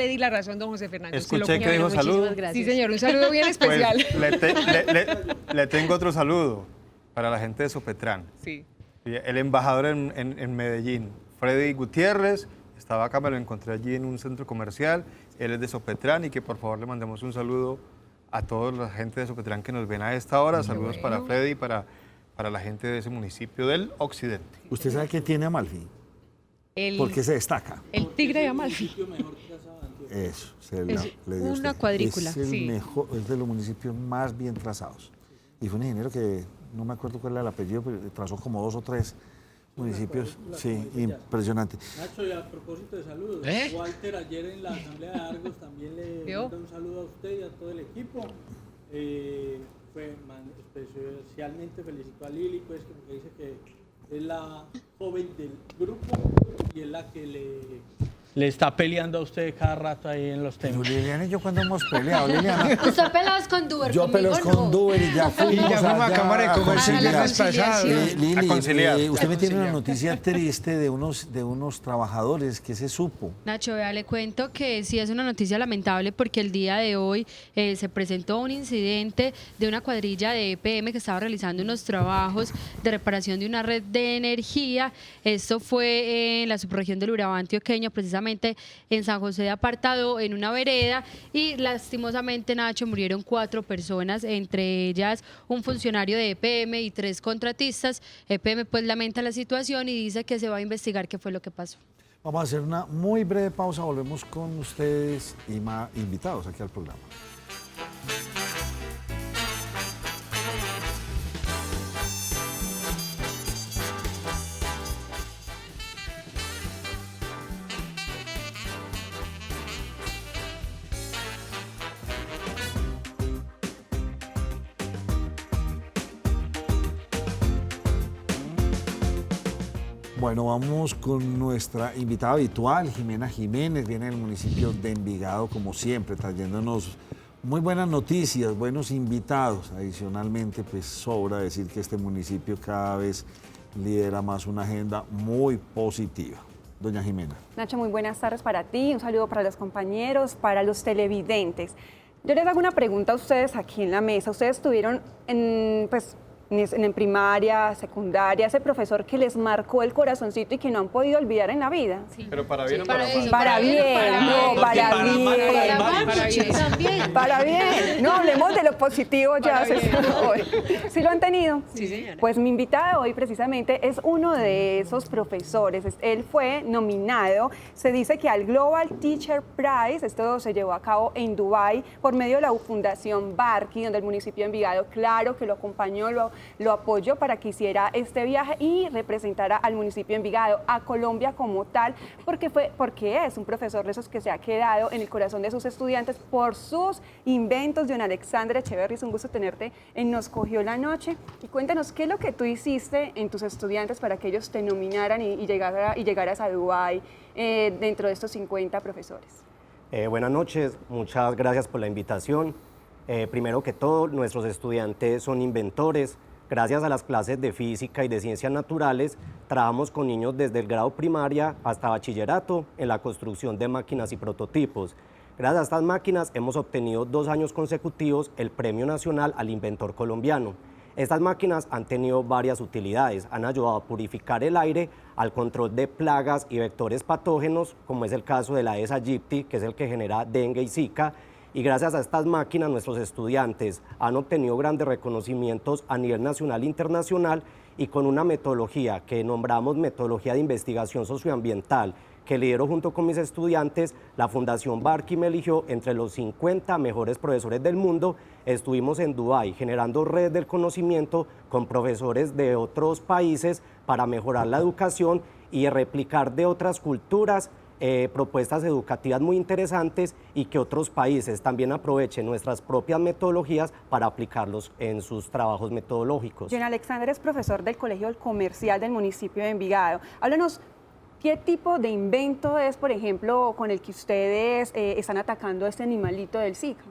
di la razón, don José Fernando. Escuché que dijo saludo. Sí, señor, un saludo bien especial. Pues, le tengo otro saludo para la gente de Sopetrán. Sí. El embajador en Medellín, Freddy Gutiérrez, estaba acá, me lo encontré allí en un centro comercial. Él es de Sopetrán y que por favor le mandemos un saludo a toda la gente de Sopetrán que nos ven a esta hora. Saludos para Freddy y para la gente de ese municipio del occidente. ¿Usted sabe qué tiene Amalfi? ¿Por qué se destaca? El Tigre de Amalfi. Eso, una cuadrícula. Es el mejor, es de los municipios más bien trazados. Y fue un ingeniero que no me acuerdo cuál era el apellido, pero trazó como 2 o 3 municipios. Sí, impresionante. Nacho, y a propósito de saludos, Walter ayer en la Asamblea de Argos también le manda un saludo a usted y a todo el equipo. Especialmente felicitó a Lili, pues, porque dice que es la joven del grupo y es la que le está peleando a usted cada rato ahí en los temas. Pero Liliana y yo cuando hemos peleado, Liliana. ¿Usted peleas con Duber? Yo peleo con Duber y ya fuimos a Cámara de Comercio el viernes pasado. Lili, usted me tiene una noticia triste de unos trabajadores que se supo. Nacho, vea, le cuento que sí es una noticia lamentable porque el día de hoy se presentó un incidente de una cuadrilla de EPM que estaba realizando unos trabajos de reparación de una red de energía. Esto fue en la subregión del Urabá antioqueño, precisamente en San José de Apartado, en una vereda, y lastimosamente, Nacho, murieron 4 personas, entre ellas un funcionario de EPM y 3 contratistas. EPM pues lamenta la situación y dice que se va a investigar qué fue lo que pasó. Vamos a hacer una muy breve pausa, volvemos con ustedes y más invitados aquí al programa. Bueno, vamos con nuestra invitada habitual, Jimena Jiménez, viene del municipio de Envigado, como siempre, trayéndonos muy buenas noticias, buenos invitados. Adicionalmente, pues sobra decir que este municipio cada vez lidera más una agenda muy positiva. Doña Jimena. Nacho, muy buenas tardes para ti, un saludo para los compañeros, para los televidentes. Yo les hago una pregunta a ustedes aquí en la mesa. Ustedes tuvieron en primaria, secundaria, ese profesor que les marcó el corazoncito y que no han podido olvidar en la vida. Sí. ¿Pero para bien o para mal? Para bien. Para bien. No, hablemos de lo positivo ya. ¿Sí lo han tenido? Sí, señora. Pues mi invitada de hoy precisamente es uno de esos profesores. Él fue nominado, se dice que al Global Teacher Prize. Esto se llevó a cabo en Dubái por medio de la Fundación Barky, donde el municipio de Envigado, claro que lo acompañó, lo apoyó para que hiciera este viaje y representara al municipio de Envigado, a Colombia como tal, porque es un profesor de esos que se ha quedado en el corazón de sus estudiantes por sus inventos. Don Alexander Echeverry, es un gusto tenerte en Nos Cogió la Noche. Y cuéntanos, ¿qué es lo que tú hiciste en tus estudiantes para que ellos te nominaran y llegaras a Dubái dentro de estos 50 profesores? Buenas noches, muchas gracias por la invitación. Primero que todo, nuestros estudiantes son inventores. Gracias a las clases de física y de ciencias naturales, trabajamos con niños desde el grado primaria hasta bachillerato en la construcción de máquinas y prototipos. Gracias a estas máquinas hemos obtenido 2 años consecutivos el Premio Nacional al Inventor Colombiano. Estas máquinas han tenido varias utilidades, han ayudado a purificar el aire, al control de plagas y vectores patógenos, como es el caso de la Aedes aegypti, que es el que genera dengue y zika. Y gracias a estas máquinas nuestros estudiantes han obtenido grandes reconocimientos a nivel nacional e internacional, y con una metodología que nombramos Metodología de Investigación Socioambiental, que lidero junto con mis estudiantes, la Fundación Barky me eligió entre los 50 mejores profesores del mundo. Estuvimos en Dubái generando redes del conocimiento con profesores de otros países para mejorar la educación y replicar de otras culturas propuestas educativas muy interesantes, y que otros países también aprovechen nuestras propias metodologías para aplicarlos en sus trabajos metodológicos. Don Alexander es profesor del Colegio Comercial del municipio de Envigado. Háblanos, ¿qué tipo de invento es, por ejemplo, con el que ustedes están atacando a este animalito del Zika?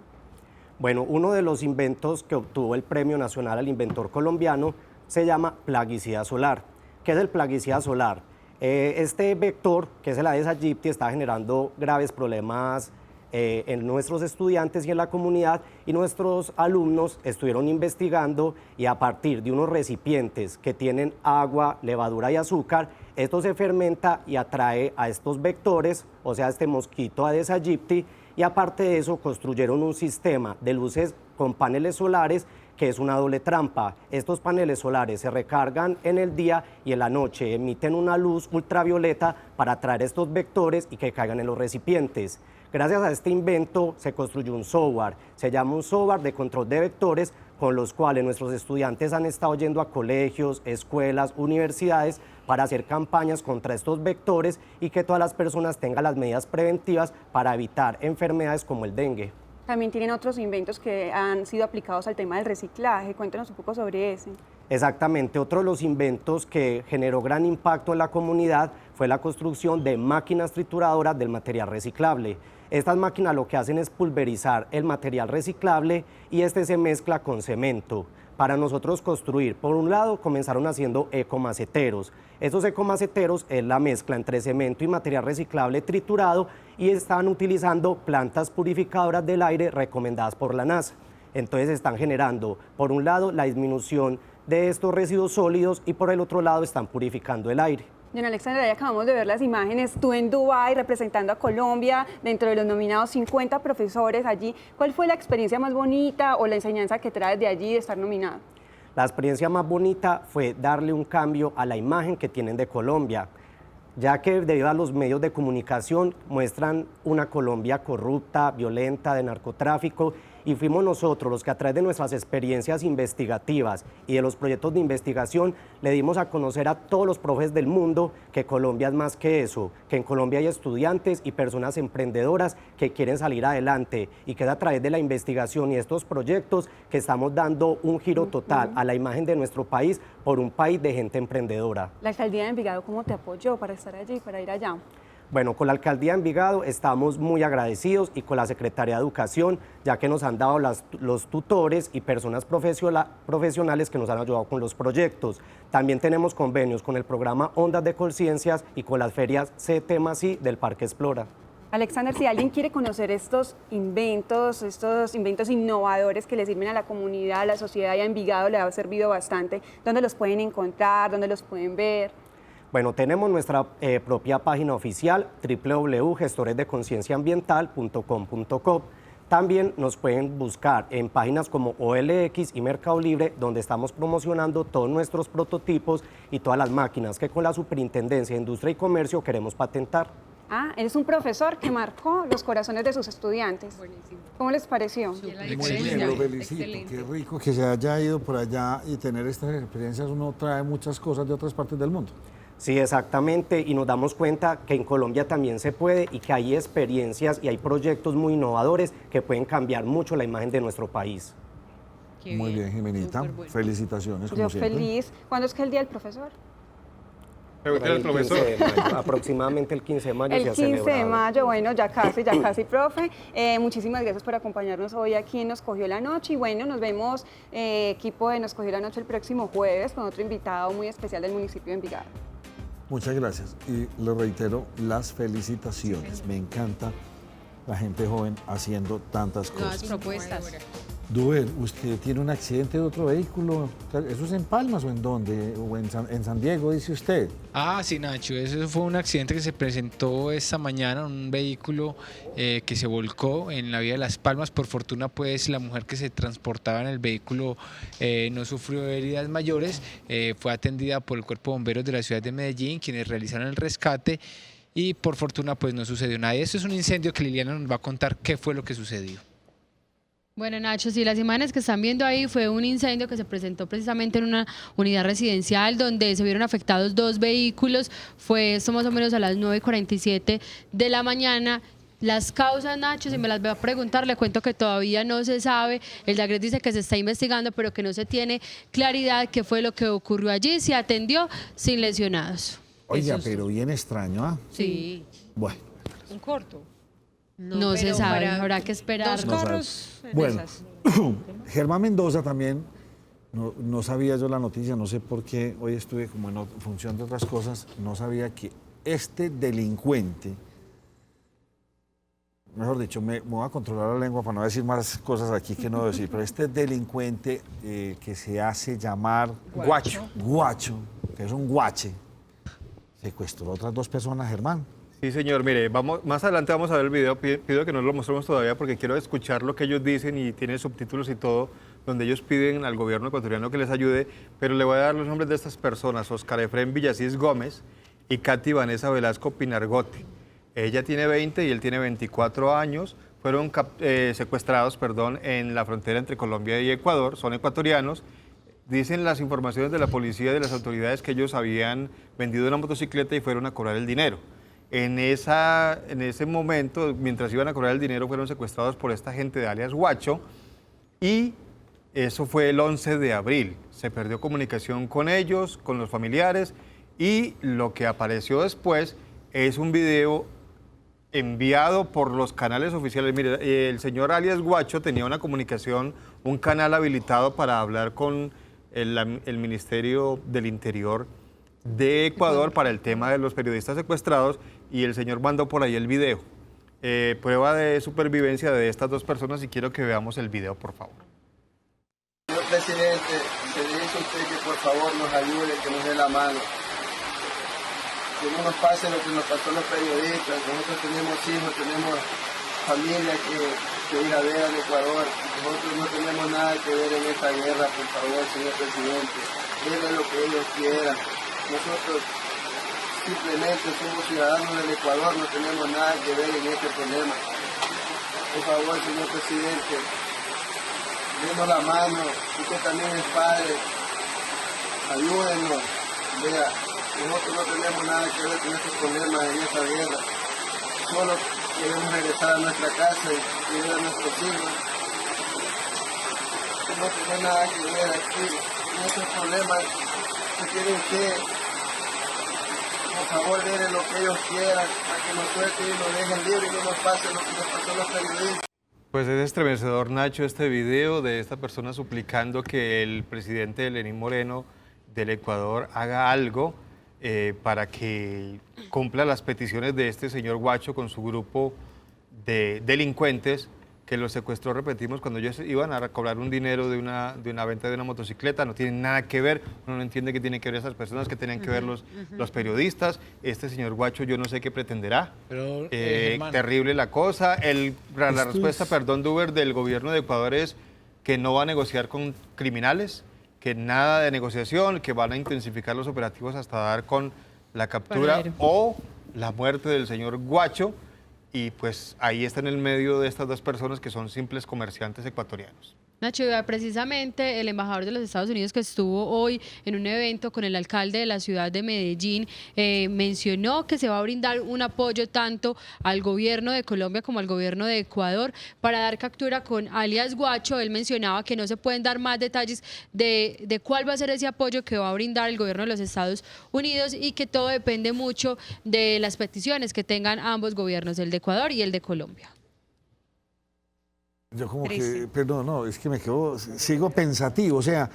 Bueno, uno de los inventos que obtuvo el Premio Nacional al Inventor Colombiano se llama plaguicida solar. ¿Qué es el plaguicida solar? Este vector, que es el Aedes aegypti, está generando graves problemas en nuestros estudiantes y en la comunidad, y nuestros alumnos estuvieron investigando, y a partir de unos recipientes que tienen agua, levadura y azúcar, esto se fermenta y atrae a estos vectores, o sea, este mosquito Aedes aegypti, y aparte de eso construyeron un sistema de luces con paneles solares que es una doble trampa. Estos paneles solares se recargan en el día y en la noche emiten una luz ultravioleta para atraer estos vectores y que caigan en los recipientes. Gracias a este invento se construyó un software, se llama un software de control de vectores, con los cuales nuestros estudiantes han estado yendo a colegios, escuelas, universidades para hacer campañas contra estos vectores y que todas las personas tengan las medidas preventivas para evitar enfermedades como el dengue. También tienen otros inventos que han sido aplicados al tema del reciclaje. Cuéntanos un poco sobre ese. Exactamente, otro de los inventos que generó gran impacto en la comunidad fue la construcción de máquinas trituradoras del material reciclable. Estas máquinas lo que hacen es pulverizar el material reciclable y este se mezcla con cemento. Para nosotros construir, por un lado, comenzaron haciendo ecomaceteros. Esos ecomaceteros es la mezcla entre cemento y material reciclable triturado y están utilizando plantas purificadoras del aire recomendadas por la NASA. Entonces están generando, por un lado, la disminución de estos residuos sólidos y por el otro lado están purificando el aire. Don Alexander, ya acabamos de ver las imágenes, tú en Dubái representando a Colombia, dentro de los nominados 50 profesores allí. ¿Cuál fue la experiencia más bonita o la enseñanza que traes de allí de estar nominado? La experiencia más bonita fue darle un cambio a la imagen que tienen de Colombia, ya que debido a los medios de comunicación muestran una Colombia corrupta, violenta, de narcotráfico, y fuimos nosotros los que a través de nuestras experiencias investigativas y de los proyectos de investigación le dimos a conocer a todos los profes del mundo que Colombia es más que eso, que en Colombia hay estudiantes y personas emprendedoras que quieren salir adelante y que es a través de la investigación y estos proyectos que estamos dando un giro total a la imagen de nuestro país por un país de gente emprendedora. La alcaldía de Envigado, ¿cómo te apoyó para estar allí, para ir allá? Bueno, con la Alcaldía de Envigado estamos muy agradecidos y con la Secretaría de Educación, ya que nos han dado los tutores y personas profesionales que nos han ayudado con los proyectos. También tenemos convenios con el programa Ondas de Conciencias y con las ferias CT+I del Parque Explora. Alexander, si alguien quiere conocer estos inventos innovadores que le sirven a la comunidad, a la sociedad y a Envigado le ha servido bastante, ¿dónde los pueden encontrar? ¿Dónde los pueden ver? Bueno, tenemos nuestra propia página oficial www.gestoresdeconcienciaambiental.com.co. También nos pueden buscar en páginas como OLX y Mercado Libre, donde estamos promocionando todos nuestros prototipos y todas las máquinas que con la Superintendencia de Industria y Comercio queremos patentar. Ah, eres un profesor que marcó los corazones de sus estudiantes. Buenísimo. ¿Cómo les pareció? Muy bien, lo felicito. Qué rico que se haya ido por allá y tener estas experiencias. Uno trae muchas cosas de otras partes del mundo. Sí, exactamente, y nos damos cuenta que en Colombia también se puede y que hay experiencias y hay proyectos muy innovadores que pueden cambiar mucho la imagen de nuestro país. Muy bien, Jimenita. Bueno. Felicitaciones, como Yo siempre. Feliz. ¿Cuándo es que es el día del profesor? Aproximadamente el 15 de mayo. El 15 de mayo, bueno, ya casi, profe. Muchísimas gracias por acompañarnos hoy aquí en Nos Cogió la Noche. Y bueno, nos vemos, equipo de Nos Cogió la Noche, el próximo jueves con otro invitado muy especial del municipio de Envigado. Muchas gracias y le reitero las felicitaciones. Me encanta la gente joven haciendo tantas cosas. Nuevas propuestas. Duber, ¿usted tiene un accidente de otro vehículo? ¿Eso es en Palmas o en dónde? ¿O en San Diego, dice usted? Ah, sí, Nacho, eso fue un accidente que se presentó esta mañana, un vehículo que se volcó en la vía de Las Palmas. Por fortuna, pues, la mujer que se transportaba en el vehículo no sufrió heridas mayores, fue atendida por el Cuerpo de Bomberos de la ciudad de Medellín, quienes realizaron el rescate y por fortuna, pues, no sucedió nada. Esto es un incendio que Liliana nos va a contar qué fue lo que sucedió. Bueno, Nacho, sí, las imágenes que están viendo ahí fue un incendio que se presentó precisamente en una unidad residencial donde se vieron afectados 2 vehículos. Fue esto más o menos a las 9:47 de la mañana. Las causas, Nacho, si me las voy a preguntar, le cuento que todavía no se sabe. El DAGRES dice que se está investigando, pero que no se tiene claridad qué fue lo que ocurrió allí. Se atendió sin lesionados. Oiga, pero bien extraño, ¿ah? Sí. Bueno. Un corto. No se sabe, habrá que esperar. Dos carros. Bueno, Germán Mendoza también, no sabía yo la noticia, no sé por qué, hoy estuve como en función de otras cosas, no sabía que este delincuente, mejor dicho, me voy a controlar la lengua para no decir más cosas aquí que no debo decir, pero este delincuente que se hace llamar guacho, que es un guache, secuestró a otras 2 personas, Germán. Sí, señor, mire, más adelante vamos a ver el video, pido que no lo mostremos todavía porque quiero escuchar lo que ellos dicen y tiene subtítulos y todo, donde ellos piden al gobierno ecuatoriano que les ayude, pero le voy a dar los nombres de estas personas: Oscar Efrén Villasís Gómez y Katy Vanessa Velasco Pinargote. Ella tiene 20 y él tiene 24 años, fueron secuestrados, en la frontera entre Colombia y Ecuador, son ecuatorianos. Dicen las informaciones de la policía y de las autoridades que ellos habían vendido una motocicleta y fueron a cobrar el dinero. En ese momento, mientras iban a cobrar el dinero, fueron secuestrados por esta gente de alias Guacho y eso fue el 11 de abril. Se perdió comunicación con ellos, con los familiares y lo que apareció después es un video enviado por los canales oficiales. Mire, el señor alias Guacho tenía una comunicación, un canal habilitado para hablar con el Ministerio del Interior de Ecuador para el tema de los periodistas secuestrados y el señor mandó por ahí el video. Prueba de supervivencia de estas dos personas y quiero que veamos el video, por favor. Señor presidente, le dice a usted que por favor nos ayude, que nos dé la mano. Que no nos pase lo que nos pasó a los periodistas. Nosotros tenemos hijos, tenemos familia que ir a ver al Ecuador. Nosotros no tenemos nada que ver en esta guerra, por favor, señor presidente. Denle lo que ellos quieran. Nosotros simplemente somos ciudadanos del Ecuador, no tenemos nada que ver en este problema. Por favor, señor presidente, denos la mano, usted también es padre, ayúdenos. Vea, nosotros no tenemos nada que ver con estos problemas en esta guerra. Solo queremos regresar a nuestra casa y ver a nuestros hijos. No tenemos nada que ver aquí en estos problemas que tienen que, por favor, denle lo que ellos quieran, a que nos suelten y nos dejen libres y no nos pase lo que nos pasó a los periodistas. Pues es estremecedor, Nacho, este video de esta persona suplicando que el presidente Lenín Moreno del Ecuador haga algo para que cumpla las peticiones de este señor Guacho con su grupo de delincuentes que los secuestró, repetimos, cuando ellos iban a cobrar un dinero de una venta de una motocicleta. No tienen nada que ver, uno no entiende qué tienen que ver esas personas, que tenían que ver los periodistas. Este señor Guacho yo no sé qué pretenderá. Pero, terrible la cosa. La respuesta, perdón, Duber, del gobierno de Ecuador es que no va a negociar con criminales, que nada de negociación, que van a intensificar los operativos hasta dar con la captura o la muerte del señor Guacho. Y pues ahí está en el medio de estas dos personas que son simples comerciantes ecuatorianos. Nacho, precisamente el embajador de los Estados Unidos que estuvo hoy en un evento con el alcalde de la ciudad de Medellín mencionó que se va a brindar un apoyo tanto al gobierno de Colombia como al gobierno de Ecuador para dar captura con alias Guacho. Él mencionaba que no se pueden dar más detalles de cuál va a ser ese apoyo que va a brindar el gobierno de los Estados Unidos y que todo depende mucho de las peticiones que tengan ambos gobiernos, el de Ecuador y el de Colombia. Yo como que, perdón, no, es que sigo pensativo, o sea,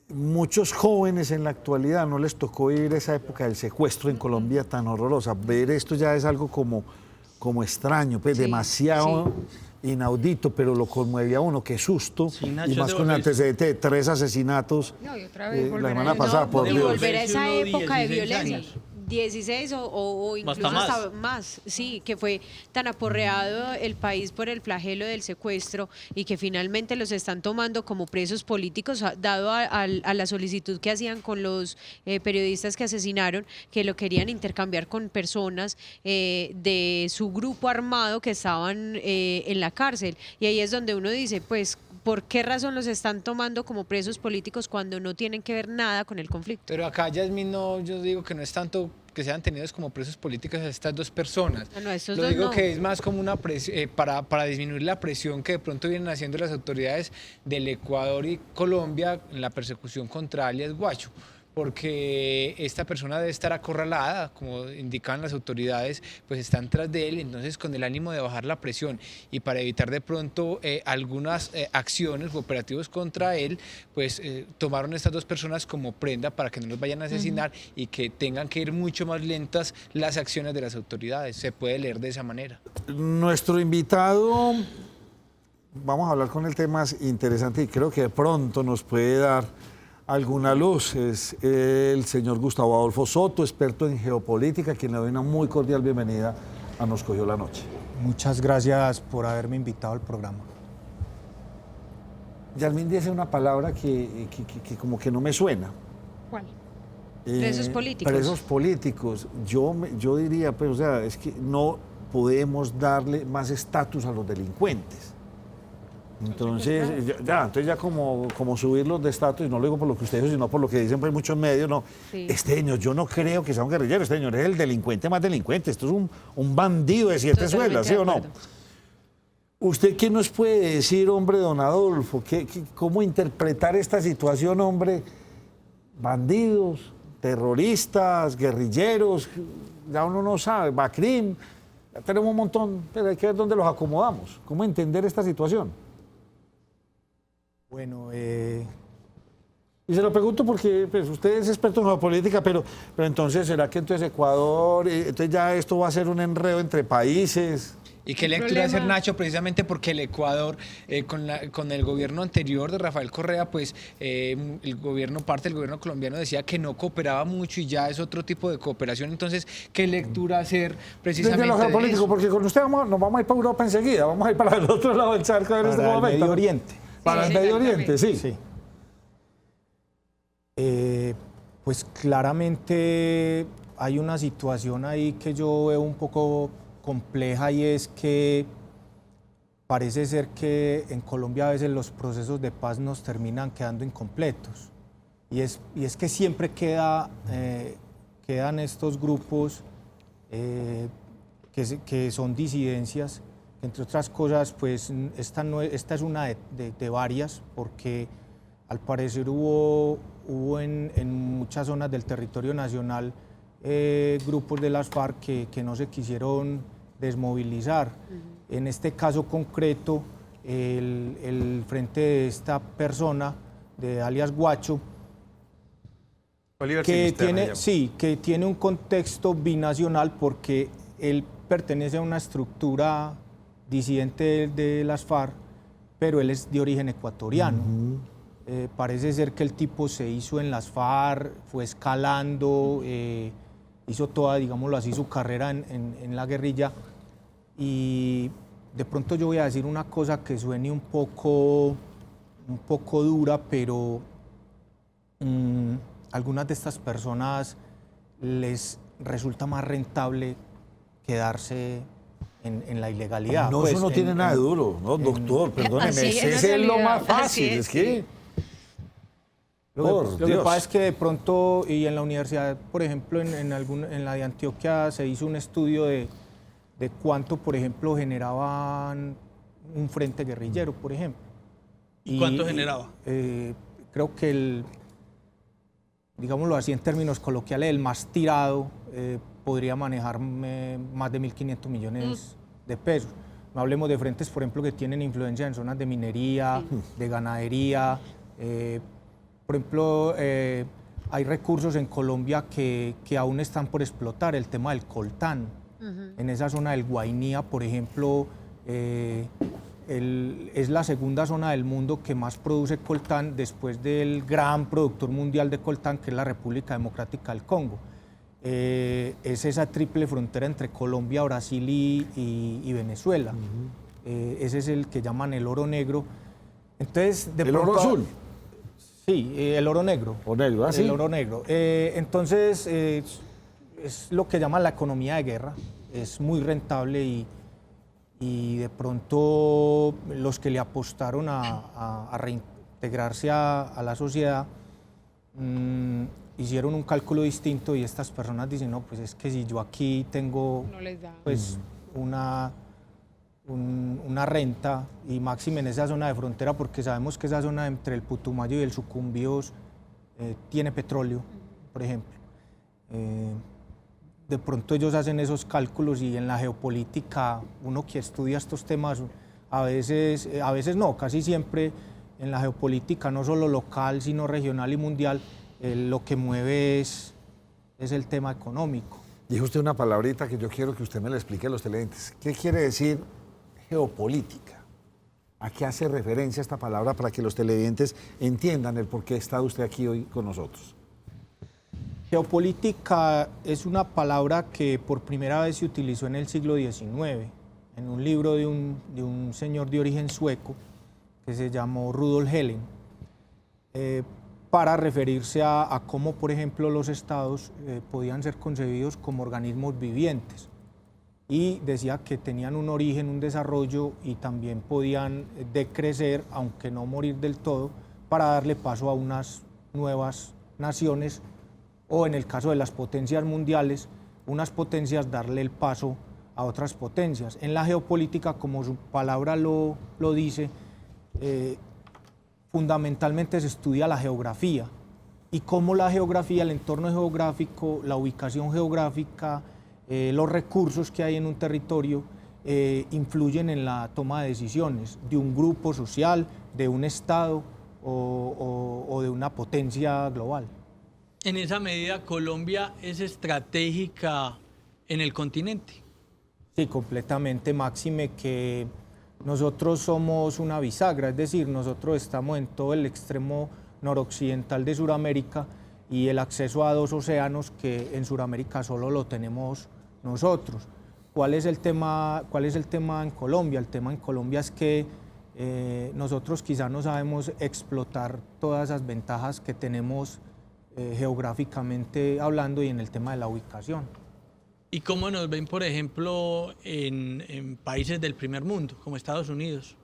muchos jóvenes en la actualidad no les tocó vivir esa época del secuestro en Colombia tan horrorosa. Ver esto ya es algo como extraño, pues demasiado inaudito, pero lo conmueve a uno, qué susto, y más con el antecedente de 3 asesinatos la semana pasada, por Dios. Y volver a esa época de violencia. 16 o incluso hasta más, sí, que fue tan aporreado el país por el flagelo del secuestro y que finalmente los están tomando como presos políticos, dado a la solicitud que hacían con los periodistas que asesinaron, que lo querían intercambiar con personas de su grupo armado que estaban en la cárcel. Y ahí es donde uno dice, pues, ¿por qué razón los están tomando como presos políticos cuando no tienen que ver nada con el conflicto? Pero acá, Yasmín, yo digo que no es tanto que sean tenidos como presos políticos a estas dos personas. Lo digo que es más como una para disminuir la presión que de pronto vienen haciendo las autoridades del Ecuador y Colombia en la persecución contra alias Guacho, porque esta persona debe estar acorralada, como indican las autoridades, pues están tras de él, entonces con el ánimo de bajar la presión y para evitar de pronto algunas acciones o operativos contra él, pues tomaron estas dos personas como prenda para que no los vayan a asesinar y que tengan que ir mucho más lentas las acciones de las autoridades. Se puede leer de esa manera. Nuestro invitado, vamos a hablar con el tema interesante y creo que de pronto nos puede dar alguna luz, es el señor Gustavo Adolfo Soto, experto en geopolítica, quien le doy una muy cordial bienvenida a Nos Cogió la Noche. Muchas gracias por haberme invitado al programa. Yasmín dice una palabra que como que no me suena. ¿Cuál? Presos políticos. Presos políticos. Yo diría, pues, o sea, es que no, podemos darle más estatus a los delincuentes. Entonces, entonces ya como subirlos de estatus, y no lo digo por lo que ustedes, sino por lo que dicen pues, muchos medios, no, Sí. este señor, yo no creo que sea un guerrillero, este señor es el delincuente más delincuente, esto es un bandido de 7 Totalmente suelas, ¿sí de o no? acuerdo. ¿Usted qué nos puede decir, hombre, don Adolfo? ¿Cómo interpretar esta situación, hombre? Bandidos, terroristas, guerrilleros, ya uno no sabe, Bacrim, ya tenemos un montón, pero hay que ver dónde los acomodamos. ¿Cómo entender esta situación? Bueno, Y se lo pregunto porque pues, usted es experto en geopolítica, pero entonces, ¿será que entonces Ecuador, entonces ya esto va a ser un enredo entre países? ¿Y qué lectura hacer, Nacho? Precisamente porque el Ecuador, con el gobierno anterior de Rafael Correa, pues parte del gobierno colombiano decía que no cooperaba mucho y ya es otro tipo de cooperación. Entonces, ¿qué lectura hacer precisamente Desde lo de geopolítico, eso? porque con usted nos vamos a ir para Europa enseguida, vamos a ir para el otro lado del charco en este para el momento. Medio Oriente. Para el Medio Oriente, sí. Sí. Pues claramente hay una situación ahí que yo veo un poco compleja y es que parece ser que en Colombia a veces los procesos de paz nos terminan quedando incompletos. Y es que siempre quedan estos grupos que son disidencias, que entre otras cosas, pues esta es una de varias, porque al parecer hubo en muchas zonas del territorio nacional grupos de las FARC que no se quisieron desmovilizar. En este caso concreto, el frente de esta persona, de alias Guacho, que tiene un contexto binacional porque él pertenece a una estructura disidente de las FARC, pero él es de origen ecuatoriano. Parece ser que el tipo se hizo en las FARC, fue escalando, hizo toda, digámoslo así, su carrera en la guerrilla. Y de pronto yo voy a decir una cosa que suene un poco dura, pero algunas de estas personas les resulta más rentable quedarse en la ilegalidad. No, pues, eso no tiene nada de duro, no, doctor, perdóneme, ese es lo más fácil, es que... Lo que pasa es que de pronto, y en la universidad, por ejemplo, en la de Antioquia se hizo un estudio de cuánto, por ejemplo, generaban un frente guerrillero, por ejemplo. ¿Y cuánto generaba? Creo que digámoslo así en términos coloquiales, el más tirado podría manejar más de 1.500 millones de pesos. No hablemos de frentes, por ejemplo, que tienen influencia en zonas de minería, de ganadería. Por ejemplo, hay recursos en Colombia que aún están por explotar, el tema del coltán. En esa zona del Guainía, por ejemplo, es la segunda zona del mundo que más produce coltán después del gran productor mundial de coltán, que es la República Democrática del Congo. Es esa triple frontera entre Colombia, Brasil y Venezuela. Ese es el que llaman el oro negro. Entonces, ¿El oro azul? Sí, el oro negro. ¿O negro? El oro negro. Entonces, es lo que llaman la economía de guerra. Es muy rentable y de pronto los que le apostaron a reintegrarse a la sociedad hicieron un cálculo distinto y estas personas dicen, no, pues es que si yo aquí tengo pues una renta y máxime en esa zona de frontera, porque sabemos que esa zona entre el Putumayo y el Sucumbíos tiene petróleo, por ejemplo. De pronto ellos hacen esos cálculos y en la geopolítica, uno que estudia estos temas, a veces no, casi siempre en la geopolítica, no solo local, sino regional y mundial, lo que mueve es el tema económico. Dijo usted una palabrita que yo quiero que usted me la explique a los televidentes. ¿Qué quiere decir geopolítica? ¿A qué hace referencia esta palabra para que los televidentes entiendan el por qué está usted aquí hoy con nosotros? Geopolítica es una palabra que por primera vez se utilizó en el siglo XIX, en un libro de un señor de origen sueco que se llamó Rudolf Helen, para referirse a cómo, por ejemplo, los estados podían ser concebidos como organismos vivientes. y decía que tenían un origen, un desarrollo y también podían decrecer, aunque no morir del todo, para darle paso a unas nuevas naciones o en el caso de las potencias mundiales, unas potencias darle el paso a otras potencias. En la geopolítica, como su palabra lo dice, fundamentalmente se estudia la geografía y cómo la geografía, el entorno geográfico, la ubicación geográfica, los recursos que hay en un territorio influyen en la toma de decisiones de un grupo social, de un Estado o de una potencia global. En esa medida, Colombia es estratégica en el continente. Sí, completamente, máxime que nosotros somos una bisagra, es decir, nosotros estamos en todo el extremo noroccidental de Sudamérica y el acceso a 2 océanos que en Sudamérica solo lo tenemos nosotros. ¿Cuál es el tema en Colombia? El tema en Colombia es que nosotros quizá no sabemos explotar todas esas ventajas que tenemos geográficamente hablando y en el tema de la ubicación. ¿Y cómo nos ven, por ejemplo, en países del primer mundo, como Estados Unidos,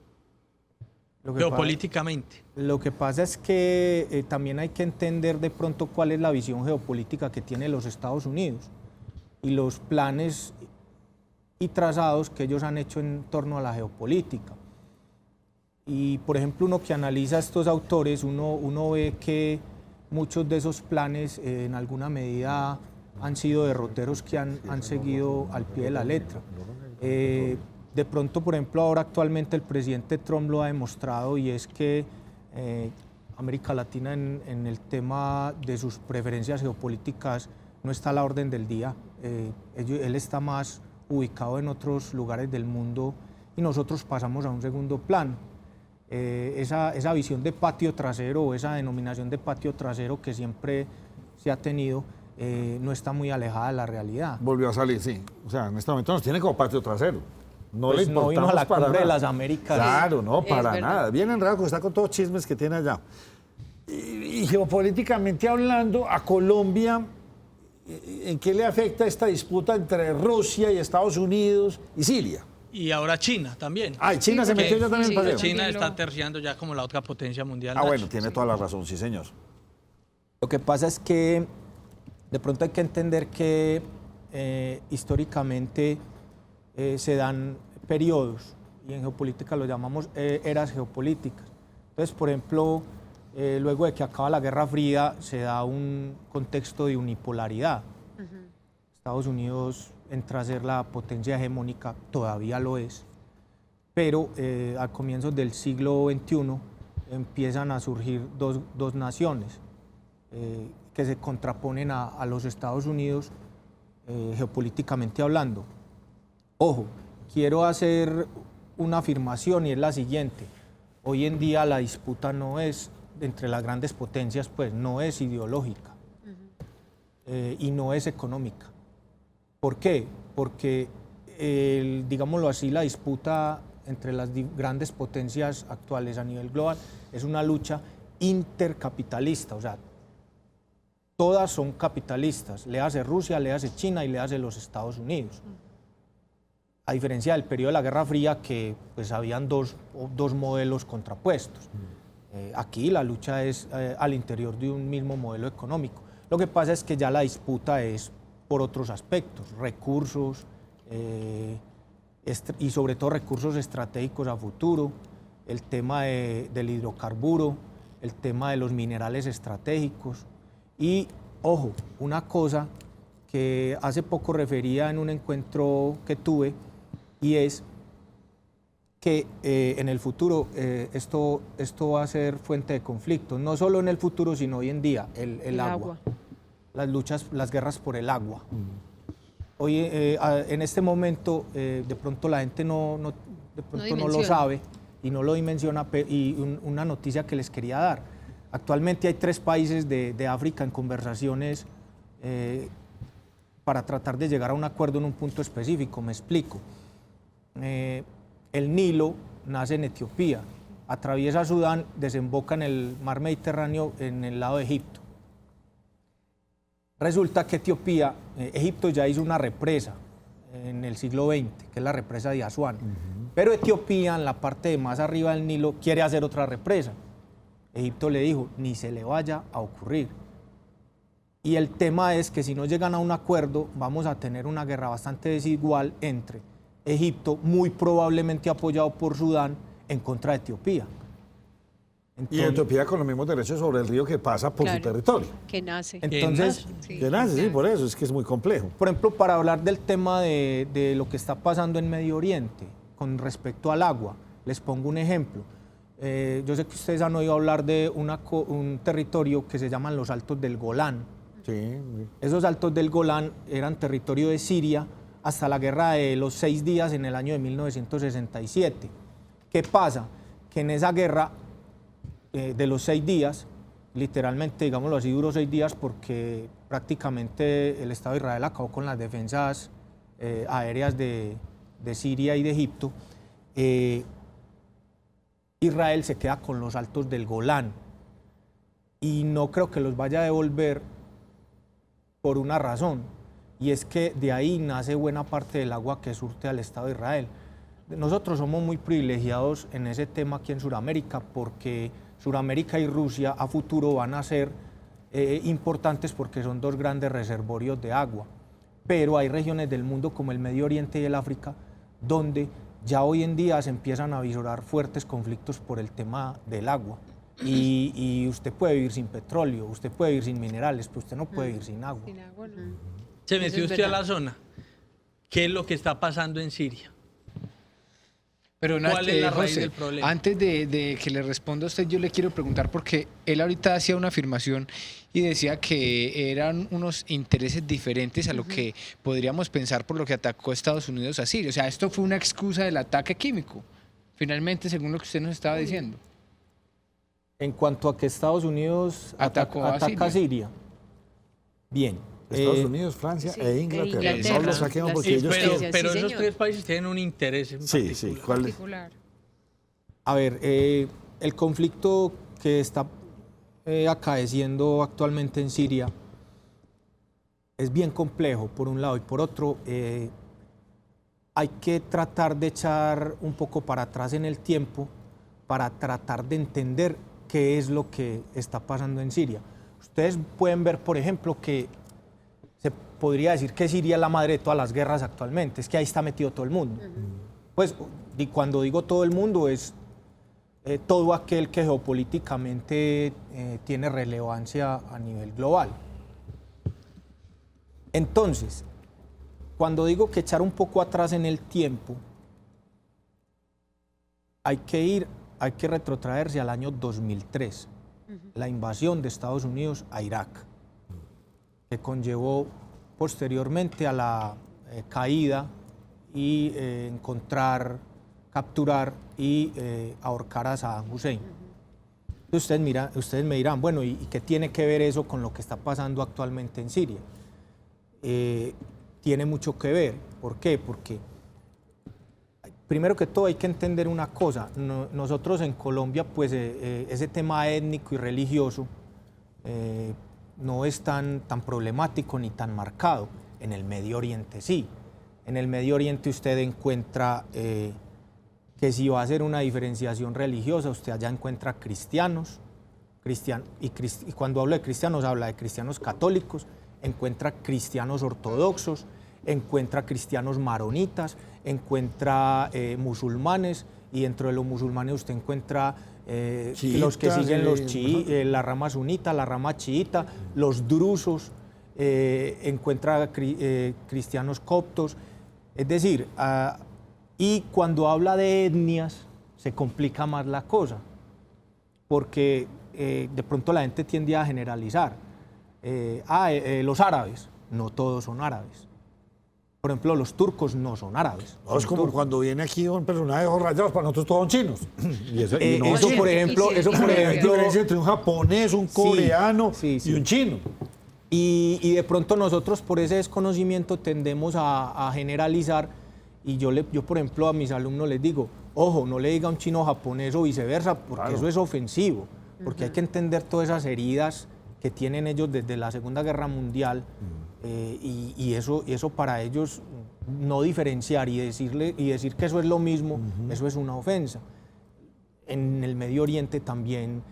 geopolíticamente? Lo que pasa es que también hay que entender de pronto cuál es la visión geopolítica que tiene los Estados Unidos y los planes y trazados que ellos han hecho en torno a la geopolítica. Y, por ejemplo, uno que analiza a estos autores, uno ve que muchos de esos planes en alguna medida han sido derroteros que han seguido al pie de la letra. De pronto, por ejemplo, ahora actualmente el presidente Trump lo ha demostrado y es que América Latina en el tema de sus preferencias geopolíticas no está a la orden del día. Él está más ubicado en otros lugares del mundo y nosotros pasamos a un segundo plano. Esa visión de patio trasero o esa denominación de patio trasero que siempre se ha tenido no está muy alejada de la realidad. Volvió a salir, sí. O sea, en este momento nos tiene como patio trasero. No pues le no vino a la para cumbre de nada. las Américas. Claro, no, para verdad. nada. Bien enredado, está con todos los chismes que tiene allá. Y geopolíticamente hablando, a Colombia, ¿en qué le afecta esta disputa entre Rusia y Estados Unidos y Siria? Y ahora China también. Ah, y China se metió ya también en el paseo. China está terciando ya como la otra potencia mundial. Ah, Nacho. bueno, tiene toda la razón, sí, señor. Lo que pasa es que de pronto hay que entender que históricamente se dan periodos, y en geopolítica lo llamamos eras geopolíticas. Entonces, por ejemplo, luego de que acaba la Guerra Fría, se da un contexto de unipolaridad. Estados Unidos entra a ser la potencia hegemónica, todavía lo es, pero a comienzos del siglo XXI empiezan a surgir dos naciones que se contraponen a los Estados Unidos geopolíticamente hablando. Ojo, quiero hacer una afirmación y es la siguiente. Hoy en día la disputa no es entre las grandes potencias, pues no es ideológica y no es económica. ¿Por qué? Porque, digámoslo así, la disputa entre las grandes potencias actuales a nivel global es una lucha intercapitalista, o sea, todas son capitalistas, le hace Rusia, le hace China y le hace los Estados Unidos. A diferencia del periodo de la Guerra Fría, que pues habían dos modelos contrapuestos. Aquí la lucha es al interior de un mismo modelo económico. Lo que pasa es que ya la disputa es por otros aspectos, recursos y sobre todo recursos estratégicos a futuro, el tema del hidrocarburo, el tema de los minerales estratégicos y, ojo, una cosa que hace poco refería en un encuentro que tuve y es que en el futuro esto va a ser fuente de conflicto, no solo en el futuro, sino hoy en día, el agua. Las luchas, las guerras por el agua. Hoy, en este momento, de pronto la gente no lo sabe y no lo dimensiona, y una noticia que les quería dar. Actualmente hay 3 países de África en conversaciones para tratar de llegar a un acuerdo en un punto específico, me explico. El Nilo nace en Etiopía, atraviesa Sudán, desemboca en el mar Mediterráneo en el lado de Egipto. Resulta que Egipto ya hizo una represa en el siglo XX, que es la represa de Asuán. Pero Etiopía, en la parte de más arriba del Nilo, quiere hacer otra represa. Egipto le dijo, ni se le vaya a ocurrir. Y el tema es que si no llegan a un acuerdo, vamos a tener una guerra bastante desigual entre Egipto, muy probablemente apoyado por Sudán, en contra de Etiopía. Y Etiopía con los mismos derechos sobre el río que pasa por su territorio. Que nace. Entonces, Que nace, sí, por eso, es que es muy complejo. por ejemplo, para hablar del tema de lo que está pasando en Medio Oriente con respecto al agua, les pongo un ejemplo. Yo sé que ustedes han oído hablar de un territorio que se llaman los Altos del Golán. Sí. Esos Altos del Golán eran territorio de Siria hasta la guerra de los 6 días en el año de 1967. ¿Qué pasa? Que en esa guerra de los 6 días, literalmente, digámoslo así, duró 6 días porque prácticamente el Estado de Israel acabó con las defensas aéreas de Siria y de Egipto. Israel se queda con los Altos del Golán y no creo que los vaya a devolver por una razón, y es que de ahí nace buena parte del agua que surte al Estado de Israel. Nosotros somos muy privilegiados en ese tema aquí en Sudamérica porque Sudamérica y Rusia a futuro van a ser importantes porque son dos grandes reservorios de agua, pero hay regiones del mundo como el Medio Oriente y el África donde ya hoy en día se empiezan a visorar fuertes conflictos por el tema del agua. Y usted puede vivir sin petróleo, usted puede vivir sin minerales, pero usted no puede vivir sin agua. Sin agua, no. Se Eso metió es usted a verdad. la zona. ¿Qué es lo que está pasando en Siria? Pero ¿Cuál es la raíz José, del problema? antes de que le responda a usted, yo le quiero preguntar, porque él ahorita hacía una afirmación y decía que eran unos intereses diferentes a lo que podríamos pensar por lo que atacó Estados Unidos a Siria. O sea, esto fue una excusa del ataque químico, finalmente, según lo que usted nos estaba diciendo. En cuanto a que Estados Unidos Atacó a ataca a Siria. Bien. Estados Unidos, Francia e Inglaterra. Inglaterra. No lo saquemos porque ellos pero quieren. pero Sí, esos señor. 3 países tienen un interés en Sí, particular. sí. ¿Cuál es? Particular. A ver, el conflicto que está acaeciendo actualmente en Siria es bien complejo, por un lado, y por otro, hay que tratar de echar un poco para atrás en el tiempo para tratar de entender qué es lo que está pasando en Siria. Ustedes pueden ver, por ejemplo, que se podría decir que Siria es la madre de todas las guerras actualmente, es que ahí está metido todo el mundo. Pues, y cuando digo todo el mundo es todo aquel que geopolíticamente tiene relevancia a nivel global. Entonces, cuando digo que echar un poco atrás en el tiempo, hay que retrotraerse al año 2003, la invasión de Estados Unidos a Irak, que conllevó posteriormente a la caída y capturar y ahorcar a Saddam Hussein. Ustedes me dirán, bueno, ¿y qué tiene que ver eso con lo que está pasando actualmente en Siria? Tiene mucho que ver. ¿Por qué? Porque primero que todo hay que entender una cosa. Nosotros en Colombia, pues ese tema étnico y religioso no es tan problemático ni tan marcado. En el Medio Oriente sí. En el Medio Oriente usted encuentra que si va a hacer una diferenciación religiosa, usted allá encuentra cristianos, y cuando hablo de cristianos, habla de cristianos católicos, encuentra cristianos ortodoxos, encuentra cristianos maronitas, encuentra musulmanes, y dentro de los musulmanes usted encuentra los que siguen la rama sunita, la rama chiita, los drusos, encuentra cristianos coptos, es decir, y cuando habla de etnias se complica más la cosa, porque de pronto la gente tiende a generalizar. Los árabes, no todos son árabes. Por ejemplo, los turcos no son árabes. No, es como cuando viene aquí un personaje de ojos rayados, para nosotros todos son chinos. Y eso, por ejemplo, hay diferencia entre un japonés, un coreano y un chino. Y de pronto nosotros por ese desconocimiento tendemos a generalizar, y yo por ejemplo a mis alumnos les digo, ojo, no le diga a un chino japonés o viceversa, porque eso es ofensivo, porque hay que entender todas esas heridas que tienen ellos desde la Segunda Guerra Mundial, y eso para ellos no diferenciar y decir que eso es lo mismo, eso es una ofensa. En el Medio Oriente también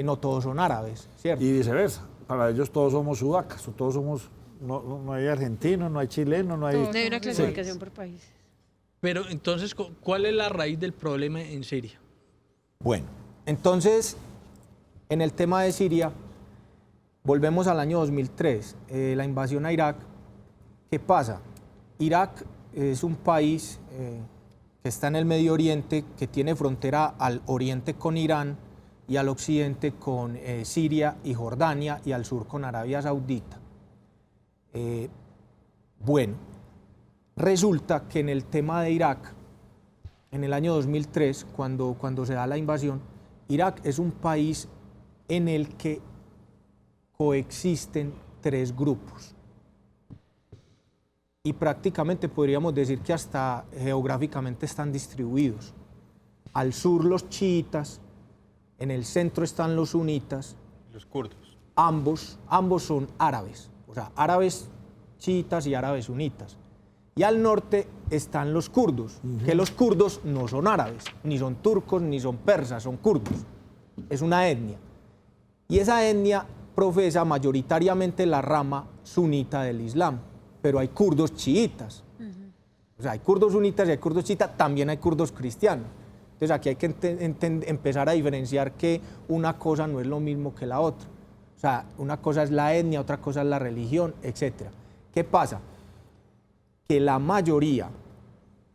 no todos son árabes, ¿cierto? Y viceversa, para ellos todos somos sudacas, todos somos, no hay argentinos, no hay chilenos, no hay... No hay una clasificación por país. Pero entonces, ¿cuál es la raíz del problema en Siria? Bueno, entonces, en el tema de Siria, volvemos al año 2003, la invasión a Irak. ¿Qué pasa? Irak es un país que está en el Medio Oriente, que tiene frontera al oriente con Irán y al occidente con Siria y Jordania y al sur con Arabia Saudita. Bueno, resulta que en el tema de Irak, en el año 2003, cuando se da la invasión, Irak es un país en el que coexisten 3 grupos. Y prácticamente podríamos decir que hasta geográficamente están distribuidos. Al sur los chiitas, en el centro están los sunitas. Los kurdos. Ambos son árabes, o sea, árabes chiitas y árabes sunitas. Y al norte están los kurdos, que los kurdos no son árabes, ni son turcos, ni son persas, son kurdos. Es una etnia. Y esa etnia profesa mayoritariamente la rama sunita del Islam, pero hay kurdos chiitas. O sea, hay kurdos sunitas y hay kurdos chiitas, también hay kurdos cristianos. Entonces aquí hay que empezar a diferenciar que una cosa no es lo mismo que la otra. O sea, una cosa es la etnia, otra cosa es la religión, etc. ¿Qué pasa? Que la mayoría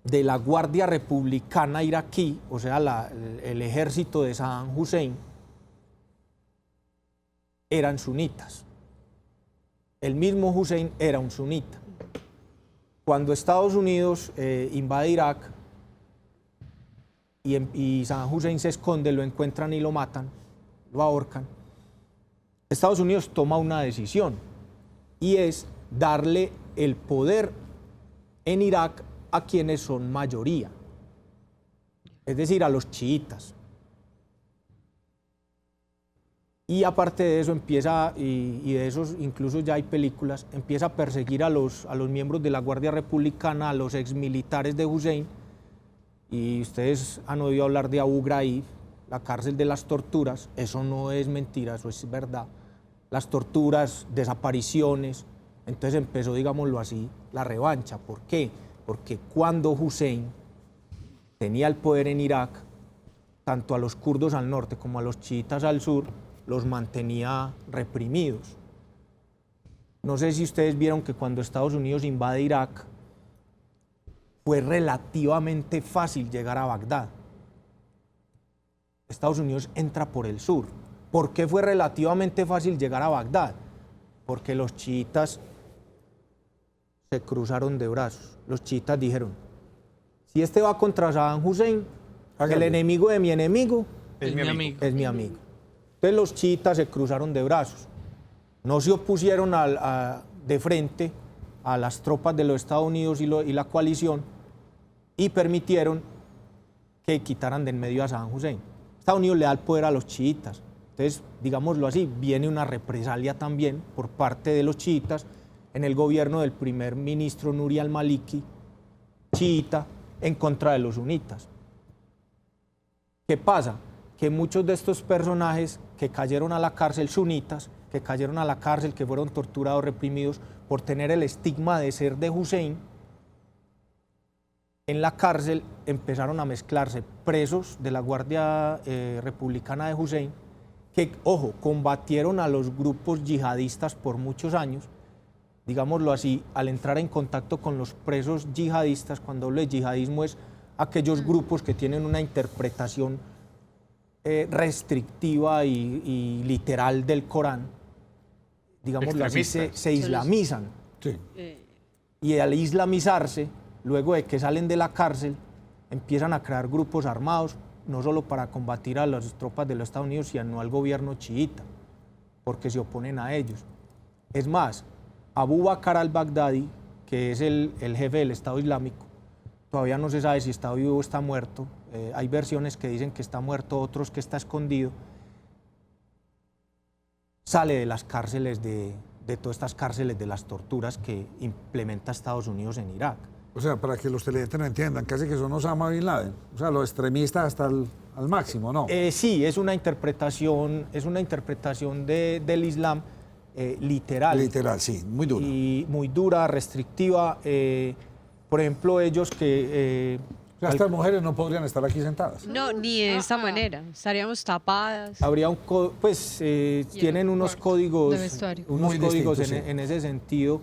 de la Guardia Republicana iraquí, o sea, el ejército de Saddam Hussein, eran sunitas. El mismo Hussein era un sunita. Cuando Estados Unidos invade Irak y Saddam Hussein se esconde, lo encuentran y lo matan, lo ahorcan, Estados Unidos toma una decisión y es darle el poder en Irak a quienes son mayoría, es decir, a los chiitas. Y aparte de eso empieza, y de esos incluso ya hay películas, empieza a perseguir a los miembros de la Guardia Republicana, a los exmilitares de Hussein. Y ustedes han oído hablar de Abu Ghraib, la cárcel de las torturas. Eso no es mentira, eso es verdad. Las torturas, desapariciones. Entonces empezó, digámoslo así, la revancha. ¿Por qué? Porque cuando Hussein tenía el poder en Irak, tanto a los kurdos al norte como a los chiitas al sur, los mantenía reprimidos. No sé si ustedes vieron que cuando Estados Unidos invade Irak, fue relativamente fácil llegar a Bagdad. Estados Unidos entra por el sur. ¿Por qué fue relativamente fácil llegar a Bagdad? Porque los chiitas se cruzaron de brazos. Los chiitas dijeron, si este va contra Saddam Hussein, el enemigo de mi enemigo es mi amigo. Entonces los chiitas se cruzaron de brazos, no se opusieron de frente a las tropas de los Estados Unidos y la coalición y permitieron que quitaran de en medio a Saddam Hussein. Estados Unidos le da el poder a los chiitas, entonces, digámoslo así, viene una represalia también por parte de los chiitas en el gobierno del primer ministro Nuri al-Maliki, chiita, en contra de los sunitas. ¿Qué pasa? Que muchos de estos personajes que cayeron a la cárcel, sunitas, que cayeron a la cárcel, que fueron torturados, reprimidos por tener el estigma de ser de Hussein, en la cárcel empezaron a mezclarse presos de la Guardia Republicana de Hussein, que, ojo, combatieron a los grupos yihadistas por muchos años, digámoslo así, al entrar en contacto con los presos yihadistas, cuando hablo de yihadismo es aquellos grupos que tienen una interpretación restrictiva y literal del Corán, digámoslo así, se islamizan. Sí. Y al islamizarse, luego de que salen de la cárcel, empiezan a crear grupos armados, no solo para combatir a las tropas de los Estados Unidos, sino al gobierno chiita, porque se oponen a ellos. Es más, Abu Bakr al-Baghdadi, que es el jefe del Estado Islámico, todavía no se sabe si está vivo o está muerto. Hay versiones que dicen que está muerto, otros que está escondido. Sale de las cárceles, de todas estas cárceles de las torturas que implementa Estados Unidos en Irak. O sea, para que los televidentes no entiendan, casi que son Osama Bin Laden. O sea, los extremistas hasta al máximo, ¿no? Sí, es una interpretación del Islam literal. Literal, sí, muy dura. Y muy dura, restrictiva. Por ejemplo, ellos que... O sea, estas mujeres no podrían estar aquí sentadas. No, ni de esta manera. Estaríamos tapadas. Habría tienen unos códigos, de vestuario. unos Muy códigos distintos, en ese sentido.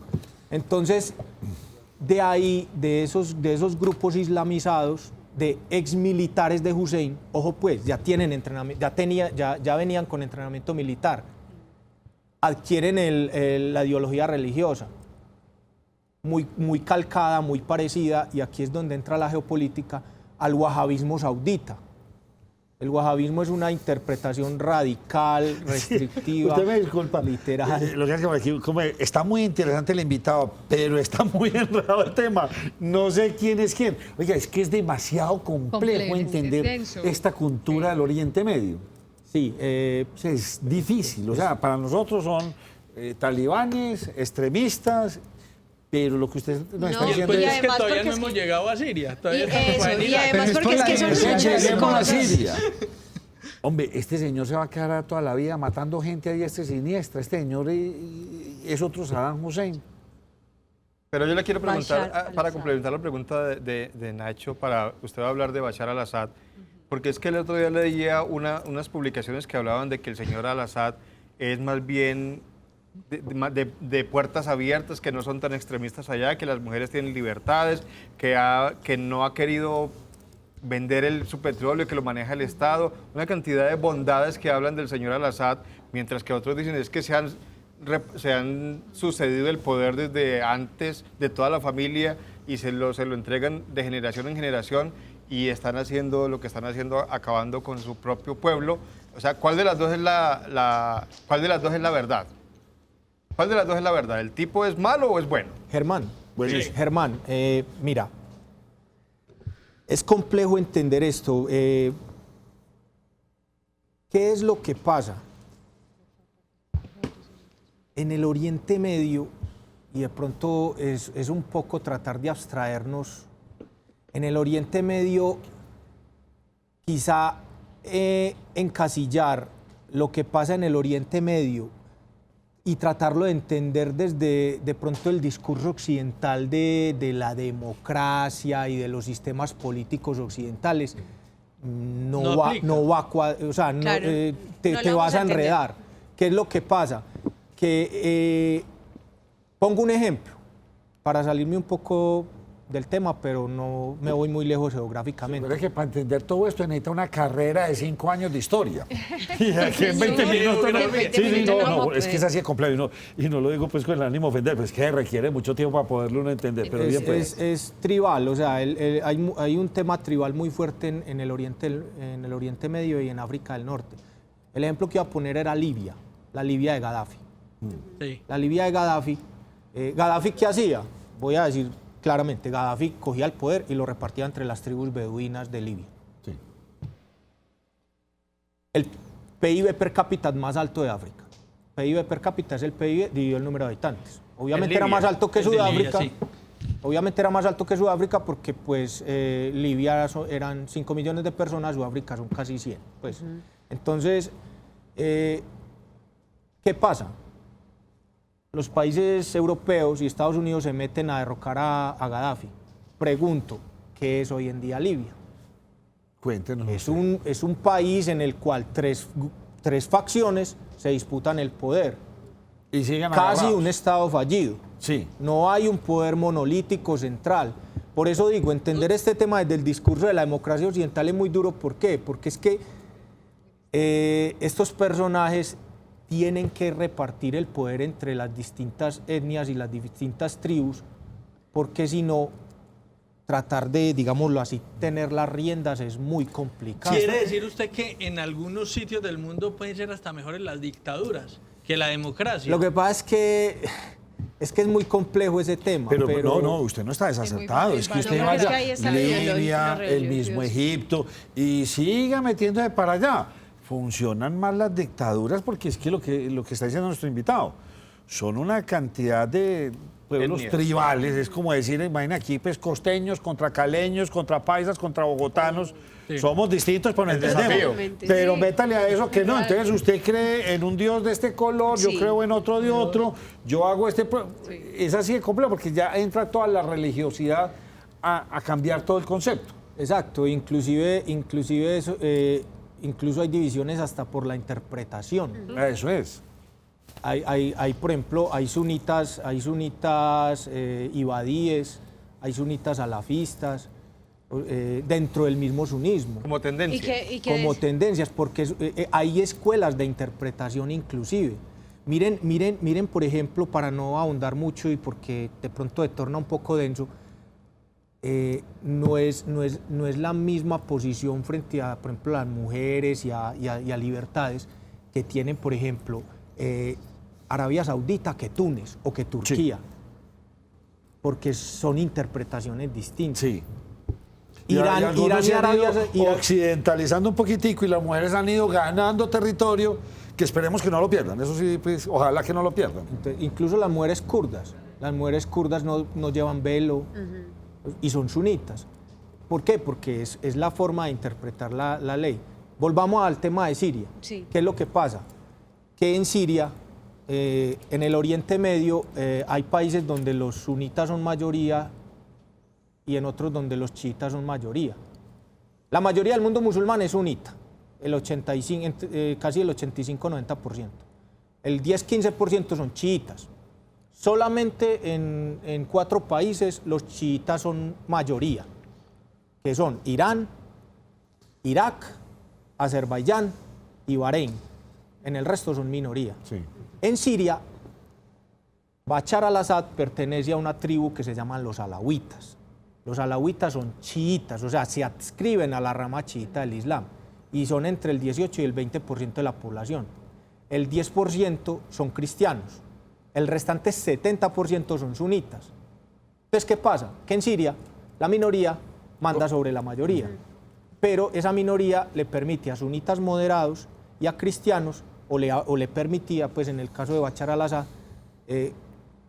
Entonces, de ahí, de esos grupos islamizados, de exmilitares de Hussein, ojo pues, ya tienen entrenamiento, ya venían con entrenamiento militar, adquieren la ideología religiosa, muy calcada, muy parecida, y aquí es donde entra la geopolítica, al wahabismo saudita. El wahabismo es una interpretación radical, restrictiva, usted me disculpa, literal. Lo que hace aquí, está muy interesante el invitado, pero está muy enredado el tema. No sé quién es quién. Oiga, es que es demasiado complejo entender esta cultura del Oriente Medio. Sí, es difícil. O sea, para nosotros son talibanes, extremistas, pero lo que usted nos está diciendo pues es que todavía no hemos llegado a Siria. Todavía Y además porque es que son muchas cosas. Hombre, este señor se va a quedar toda la vida matando gente a diestra y siniestra. Este señor es otro Saddam Hussein. Pero yo le quiero preguntar, Bashar para al-Assad. complementar la pregunta de Nacho, usted va a hablar de Bashar al-Assad, porque es que el otro día leía unas publicaciones que hablaban de que el señor al-Assad es más bien de puertas abiertas, que no son tan extremistas allá, que las mujeres tienen libertades, que no ha querido vender su petróleo, que lo maneja el Estado, una cantidad de bondades que hablan del señor al-Assad, mientras que otros dicen es que se han sucedido el poder desde antes de toda la familia y se lo entregan de generación en generación y están haciendo lo que están haciendo, acabando con su propio pueblo. O sea, ¿cuál de las dos es cuál de las dos es la verdad? ¿Cuál de las dos es la verdad? ¿El tipo es malo o es bueno? Germán, Sí. Germán, mira, es complejo entender esto. ¿Qué es lo que pasa? En el Oriente Medio, y de pronto es un poco tratar de abstraernos, en el Oriente Medio quizá encasillar lo que pasa en el Oriente Medio y tratarlo de entender desde de pronto el discurso occidental de la democracia y de los sistemas políticos occidentales, no va o sea, Claro, te no lo vas vamos a a entender. enredar. ¿Qué es lo que pasa? Que pongo un ejemplo para salirme un poco del tema, pero no me voy muy lejos geográficamente. Pero es que para entender todo esto necesita una carrera de 5 años de historia. Y aquí en 20 minutos no. Sí, no, es que es así de complejo. Y no lo digo pues con el ánimo de ofender, pues que requiere mucho tiempo para poderlo uno entender. Pero bien, pues. Es tribal, o sea, hay un tema tribal muy fuerte en el Oriente Medio y en África del Norte. El ejemplo que iba a poner era Libia, la Libia de Gaddafi. Sí. La Libia de Gaddafi. ¿Gaddafi qué hacía? Voy a decir claramente, Gaddafi cogía el poder y lo repartía entre las tribus beduinas de Libia. Sí. El PIB per cápita más alto de África. PIB per cápita es el PIB dividido el número de habitantes. Obviamente era más alto que Sudáfrica. Sí. Obviamente era más alto que Sudáfrica porque pues Libia eran 5 millones de personas, Sudáfrica son casi 100. Pues. Entonces, ¿qué pasa? Los países europeos y Estados Unidos se meten a derrocar a Gaddafi. Pregunto, ¿qué es hoy en día Libia? Cuéntenos. Es un país en el cual tres facciones se disputan el poder. Y siguen Casi agarrados. un Estado fallido. Sí. No hay un poder monolítico central. Por eso digo, entender este tema desde el discurso de la democracia occidental es muy duro. ¿Por qué? Porque es que estos personajes tienen que repartir el poder entre las distintas etnias y las distintas tribus, porque si no, tratar de, digámoslo así, tener las riendas es muy complicado. ¿Quiere decir usted que en algunos sitios del mundo pueden ser hasta mejores las dictaduras que la democracia? Lo que pasa es que es muy complejo ese tema. Pero no, usted no está desacertado. Es que usted vaya a Libia, el mismo Egipto, y siga metiéndose para allá. Funcionan más las dictaduras porque es que lo que está diciendo nuestro invitado son una cantidad de pueblos etnias. tribales, es como decir, imagina aquí, pues costeños contra caleños, contra paisas, contra bogotanos. Sí. Somos distintos, pero nos El entendemos. desafío. Pero Sí. métale a eso que no. Entonces usted cree en un Dios de este color, yo Sí. creo en otro de otro, yo hago este. Es así de complejo, porque ya entra toda la religiosidad a cambiar todo el concepto. Exacto, inclusive eso, incluso hay divisiones hasta por la interpretación. Eso es. Hay, por ejemplo, hay sunitas ibadíes, hay sunitas salafistas, dentro del mismo sunismo. Como tendencia. Como tendencias, porque hay escuelas de interpretación inclusive. Miren, por ejemplo, para no ahondar mucho y porque de pronto se torna un poco denso, no es la misma posición frente a, por ejemplo, las mujeres y a libertades que tienen, por ejemplo, Arabia Saudita que Túnez o que Turquía, sí. Porque son interpretaciones distintas. Sí. Irán y Arabia Saudita occidentalizando un poquitico y las mujeres han ido ganando territorio que esperemos que no lo pierdan. Eso sí, pues, ojalá que no lo pierdan. Entonces, incluso las mujeres kurdas no llevan velo y son sunitas. ¿Por qué? Porque es la forma de interpretar la ley. Volvamos al tema de Siria. Sí. ¿Qué es lo que pasa? Que en Siria, en el Oriente Medio, hay países donde los sunitas son mayoría y en otros donde los chiitas son mayoría. La mayoría del mundo musulmán es sunita, casi el 85-90%. El 10-15% son chiitas. Solamente en 4 países los chiitas son mayoría, que son Irán, Irak, Azerbaiyán y Bahrein. En el resto son minoría. Sí. En Siria, Bachar al-Assad pertenece a una tribu que se llaman los alawitas. Los alawitas son chiitas, o sea, se adscriben a la rama chiita del Islam y son entre el 18 y el 20% de la población. El 10% son cristianos, el restante 70% son sunitas. Entonces, ¿qué pasa? Que en Siria la minoría manda sobre la mayoría, pero esa minoría le permite a sunitas moderados y a cristianos, o le permitía, pues en el caso de Bachar al-Assad,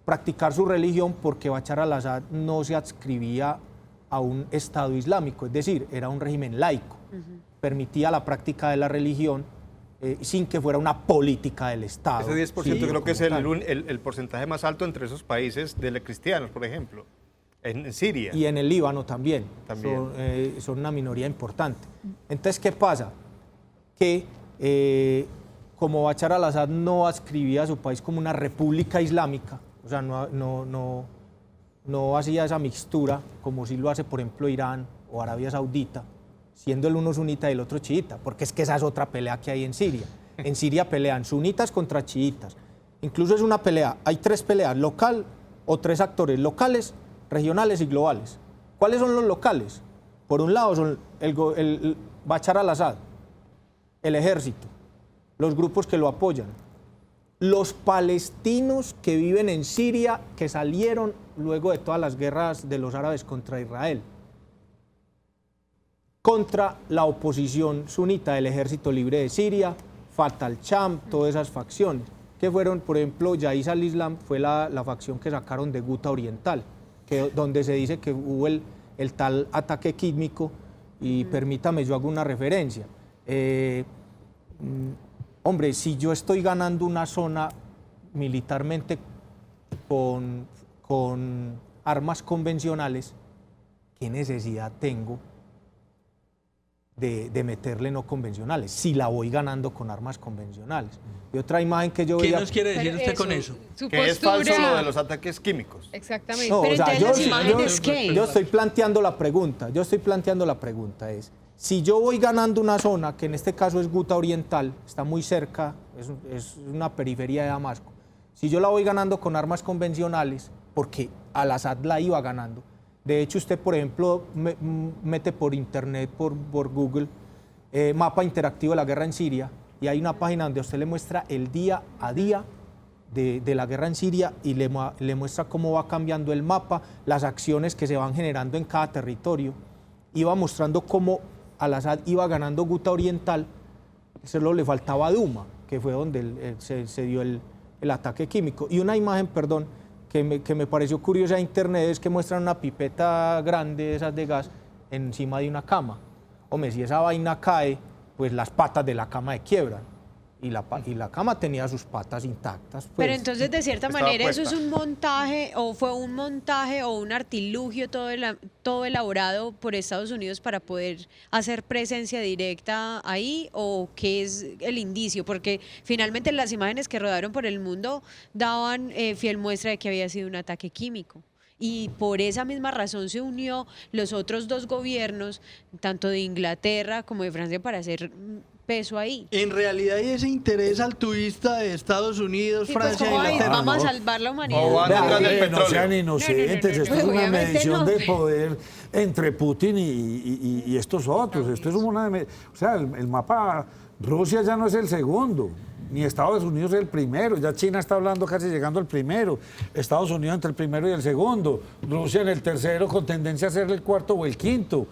practicar su religión porque Bachar al-Assad no se adscribía a un Estado islámico, es decir, era un régimen laico, permitía la práctica de la religión sin que fuera una política del Estado. Ese 10% creo que es el porcentaje más alto entre esos países de cristianos, por ejemplo, en Siria. Y en el Líbano también. Son una minoría importante. Entonces, ¿qué pasa? Que como Bachar al-Assad no adscribía a su país como una república islámica, o sea, no hacía esa mixtura como si lo hace, por ejemplo, Irán o Arabia Saudita, siendo el uno sunita y el otro chiita, porque es que esa es otra pelea que hay en Siria. En Siria pelean sunitas contra chiitas. Incluso es una pelea, hay 3 peleas, local o 3 actores locales, regionales y globales. ¿Cuáles son los locales? Por un lado son el Bachar al-Assad, el ejército, los grupos que lo apoyan, los palestinos que viven en Siria, que salieron luego de todas las guerras de los árabes contra Israel, contra la oposición sunita del Ejército Libre de Siria, Fatah al-Sham, todas esas facciones, que fueron, por ejemplo, Jaish al-Islam fue la facción que sacaron de Ghouta Oriental, donde se dice que hubo el tal ataque químico, y permítame, yo hago una referencia. Hombre, si yo estoy ganando una zona militarmente con armas convencionales, ¿qué necesidad tengo de meterle no convencionales si la voy ganando con armas convencionales? Y otra imagen que yo ¿Qué veía... nos quiere decir usted con eso? Que es falso lo de los ataques químicos. Exactamente. No, Pero o sea, entonces las imágenes, ¿qué? yo estoy planteando la pregunta, es, si yo voy ganando una zona, que en este caso es Ghouta Oriental, está muy cerca, es una periferia de Damasco, si yo la voy ganando con armas convencionales, porque al-Assad la iba ganando, de hecho usted, por ejemplo, mete por internet, por Google, mapa interactivo de la guerra en Siria, y hay una página donde a usted le muestra el día a día de la guerra en Siria y le muestra cómo va cambiando el mapa, las acciones que se van generando en cada territorio, iba mostrando cómo al-Assad iba ganando Ghouta Oriental, solo le faltaba Duma, que fue donde se dio el ataque químico. Y una imagen, perdón, que me pareció curiosa de internet es que muestran una pipeta grande de esas de gas encima de una cama. Hombre, si esa vaina cae, pues las patas de la cama se quiebran. Y la cama tenía sus patas intactas. Pues. Pero entonces, de cierta Estaba manera, ¿eso puesta. es un montaje o fue un montaje o un artilugio todo elaborado por Estados Unidos para poder hacer presencia directa ahí? ¿O qué es el indicio? Porque finalmente las imágenes que rodaron por el mundo daban fiel muestra de que había sido un ataque químico. Y por esa misma razón se unió los otros dos gobiernos, tanto de Inglaterra como de Francia, para hacer peso ahí. En realidad hay ese interés altruista de Estados Unidos, Sí, pues, Francia e como, "Ay, Inglaterra. vamos a salvar la humanidad". No sean inocentes, esto es una Obviamente medición no. de poder entre Putin y estos otros. Esto es una... O sea, el mapa, Rusia ya no es el segundo, ni Estados Unidos es el primero, ya China está hablando casi llegando al primero, Estados Unidos entre el primero y el segundo, Rusia en el tercero con tendencia a ser el cuarto o el quinto.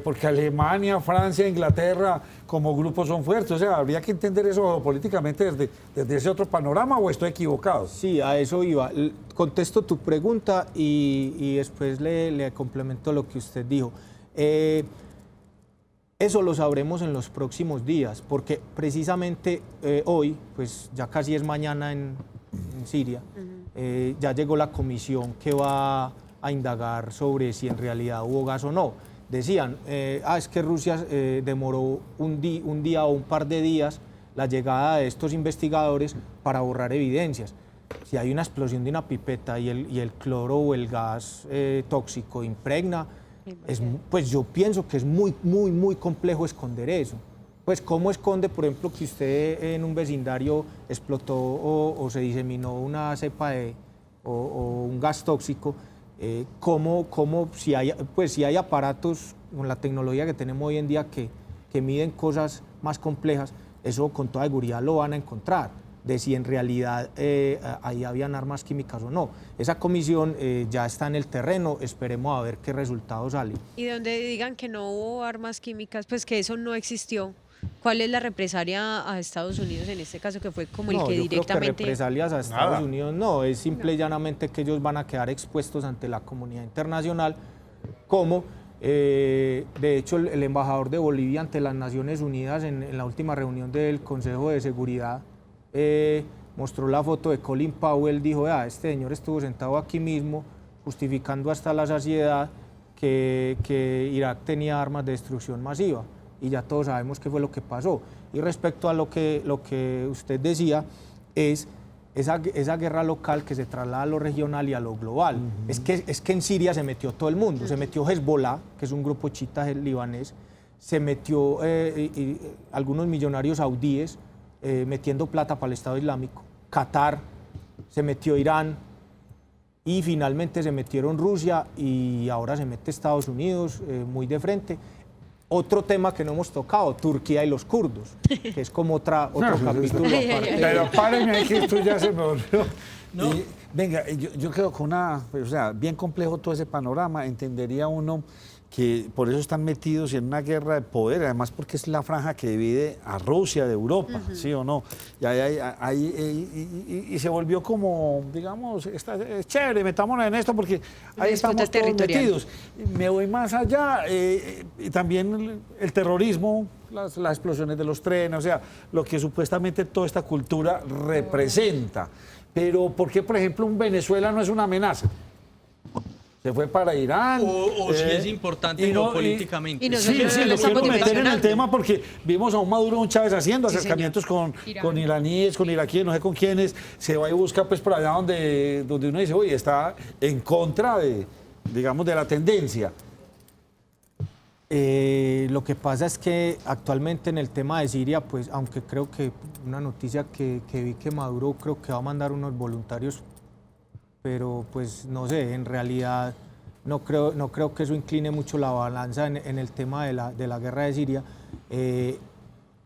Porque Alemania, Francia, Inglaterra como grupo son fuertes. O sea, habría que entender eso políticamente desde ese otro panorama, ¿o estoy equivocado? Sí, a eso iba. Contesto tu pregunta y después le complemento lo que usted dijo. Eso lo sabremos en los próximos días, porque precisamente hoy, pues ya casi es mañana en Siria, ya llegó la comisión que va a indagar sobre si en realidad hubo gas o no. Decían, es que Rusia demoró un día o un par de días la llegada de estos investigadores para borrar evidencias. Si hay una explosión de una pipeta y el cloro o el gas tóxico impregna, pues yo pienso que es muy, muy, muy complejo esconder eso. Pues ¿cómo esconde, por ejemplo, que usted en un vecindario explotó o se diseminó una cepa o un gas tóxico? ¿Cómo si hay aparatos con la tecnología que tenemos hoy en día que miden cosas más complejas, eso con toda seguridad lo van a encontrar, de si en realidad ahí habían armas químicas o no. Esa comisión ya está en el terreno, esperemos a ver qué resultados salen. Y donde digan que no hubo armas químicas, pues que eso no existió. ¿Cuál es la represalia a Estados Unidos en este caso, que fue como el que yo directamente... creo que represalias a Estados Unidos no, es simple y llanamente que ellos van a quedar expuestos ante la comunidad internacional, como de hecho el embajador de Bolivia ante las Naciones Unidas en la última reunión del Consejo de Seguridad mostró la foto de Colin Powell, dijo, este señor estuvo sentado aquí mismo justificando hasta la saciedad que Irak tenía armas de destrucción masiva. Y ya todos sabemos qué fue lo que pasó. Y respecto a lo que usted decía, es esa guerra local que se traslada a lo regional y a lo global. Es que en Siria se metió todo el mundo, se metió Hezbollah, que es un grupo chiita libanés, se metió algunos millonarios saudíes metiendo plata para el Estado Islámico, Qatar, se metió Irán, y finalmente se metieron Rusia y ahora se mete Estados Unidos muy de frente. Otro tema que no hemos tocado, Turquía y los kurdos, que es como otro capítulo aparte. Pero párenme aquí, esto ya se me volvió. No. Venga, yo creo que bien complejo todo ese panorama, entendería uno que por eso están metidos en una guerra de poder, además porque es la franja que divide a Rusia de Europa, ¿sí o no? Y se volvió como, digamos, es chévere, metámonos en esto porque ahí estamos todos metidos. Me voy más allá, y también el terrorismo, las explosiones de los trenes, o sea, lo que supuestamente toda esta cultura representa. Pero ¿por qué, por ejemplo, un Venezuela no es una amenaza? Se fue para Irán. O si es importante políticamente. Sí, lo quiero meter en el tema porque vimos a un Maduro, a un Chávez haciendo acercamientos con iraníes, con iraquíes, no sé con quiénes. Se va y busca pues por allá donde uno dice, oye, está en contra de la tendencia. Lo que pasa es que actualmente en el tema de Siria, pues aunque creo que una noticia que vi que Maduro creo que va a mandar unos voluntarios, pero pues no sé, en realidad no creo que eso incline mucho la balanza en el tema de la guerra de Siria.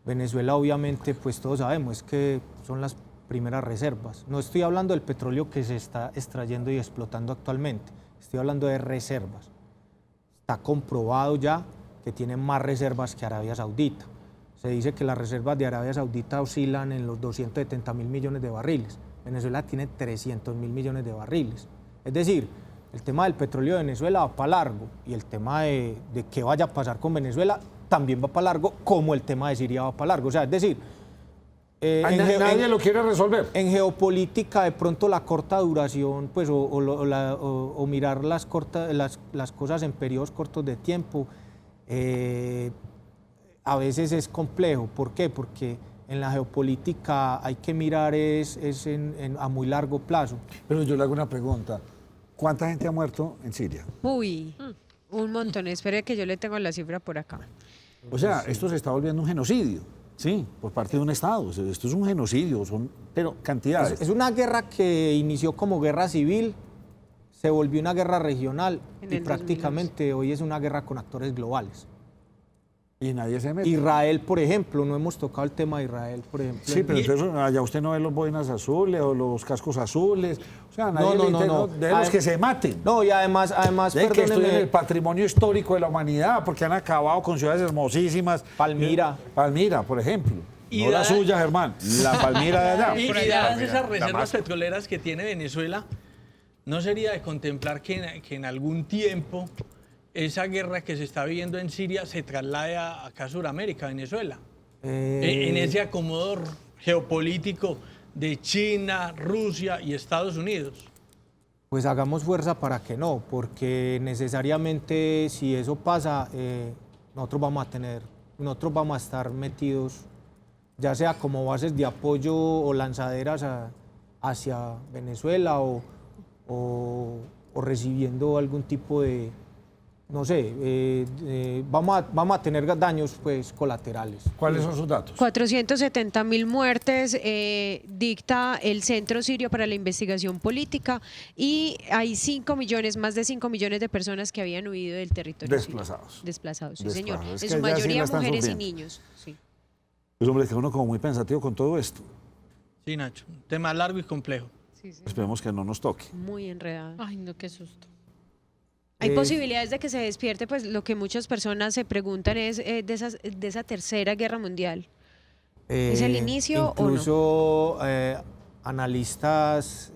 Venezuela obviamente, pues todos sabemos que son las primeras reservas. No estoy hablando del petróleo que se está extrayendo y explotando actualmente, estoy hablando de reservas. Está comprobado ya que tienen más reservas que Arabia Saudita. Se dice que las reservas de Arabia Saudita oscilan en los 270.000 millones de barriles. Venezuela tiene 300.000 millones de barriles. Es decir, el tema del petróleo de Venezuela va para largo y el tema de qué vaya a pasar con Venezuela también va para largo, como el tema de Siria va para largo. O sea, es decir, nadie lo quiere resolver. En geopolítica, de pronto la corta duración, pues, o mirar las cosas en periodos cortos de tiempo, a veces es complejo. ¿Por qué? Porque en la geopolítica hay que mirar a muy largo plazo. Pero yo le hago una pregunta. ¿Cuánta gente ha muerto en Siria? Uy, un montón. Espere que yo le tengo la cifra por acá. O sea, esto se está volviendo un genocidio, ¿sí? Por parte de un Estado. Esto es un genocidio, pero cantidades. Es una guerra que inició como guerra civil, se volvió una guerra regional y prácticamente hoy es una guerra con actores globales. Y nadie se mete. Israel, por ejemplo, no hemos tocado el tema de Israel, por ejemplo. Sí, pero entonces allá usted no ve los boinas azules o los cascos azules. O sea, nadie no. De los que se maten. No, y además de que estudien el patrimonio histórico de la humanidad, porque han acabado con ciudades hermosísimas. Palmira. Palmira, por ejemplo. No la suya, Germán. La Palmira de allá. Y dadas esas reservas petroleras que tiene Venezuela, ¿no sería de contemplar que en algún tiempo esa guerra que se está viviendo en Siria se traslade acá a Sudamérica, Venezuela? En ese acomodo geopolítico de China, Rusia y Estados Unidos. Pues hagamos fuerza para que no, porque necesariamente si eso pasa, nosotros vamos a estar metidos, ya sea como bases de apoyo o lanzaderas hacia Venezuela o recibiendo algún tipo de, no sé, vamos a tener daños pues colaterales. ¿Cuáles son sus datos? 470.000 muertes dicta el Centro Sirio para la Investigación Política y hay 5 millones, más de 5 millones de personas que habían huido del territorio desplazados. sirio. Desplazados, sí, Desplazados. señor. Es En que su mayoría sí la mujeres y sufriendo. niños. Sí. Pues hombre, que uno como muy pensativo con todo esto. Sí, Nacho, un tema largo y complejo. Esperemos que no nos toque. Muy enredado. Ay, no, qué susto. Hay posibilidades de que se despierte, pues lo que muchas personas se preguntan es de esa tercera guerra mundial. ¿Es el inicio o no? Incluso analistas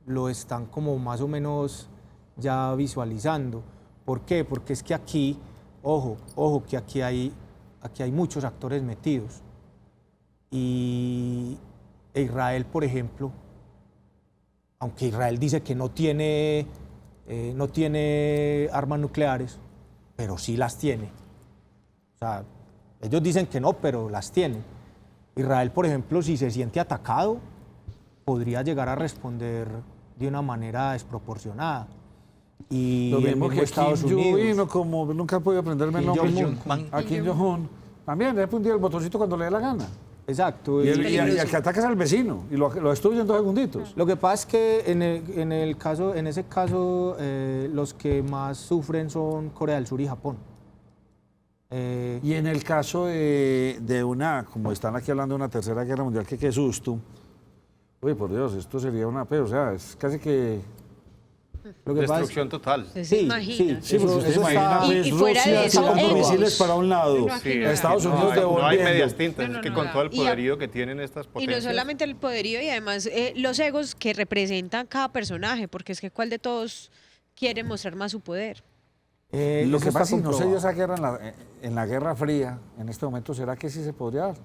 lo están como más o menos ya visualizando. ¿Por qué? Porque es que aquí, ojo, que aquí hay muchos actores metidos. Y Israel, por ejemplo, aunque Israel dice que no tiene armas nucleares, pero sí las tiene. O sea, ellos dicen que no, pero las tienen. Israel, por ejemplo, si se siente atacado, podría llegar a responder de una manera desproporcionada. Y lo mismo que Estados Kim Unidos. Jong-un, como nunca he podido aprenderme el nombre. A Kim Jong-un. También le pone el botoncito cuando le dé la gana. Exacto. Y el que ataca es al vecino y lo destruye en 2 segunditos. Lo que pasa es que en ese caso, los que más sufren son Corea del Sur y Japón. Y en el caso de una, como están aquí hablando de una tercera guerra mundial, que qué susto. Uy, por Dios, esto sería una... Pero, o sea, es casi que... Destrucción total. Se imagina. Sí, porque usted imagina, pues, y fuera Rusia de eso, tirando misiles para un lado, Estados Unidos devolviendo. No hay medias tintas, es que con todo el poderío que tienen estas Y potencias. no solamente el poderío y además los egos que representan cada personaje, porque es que cuál de todos quiere mostrar más su poder. Lo que pasa es que no se dio esa guerra en la Guerra Fría, en este momento, ¿será que sí se podría dar?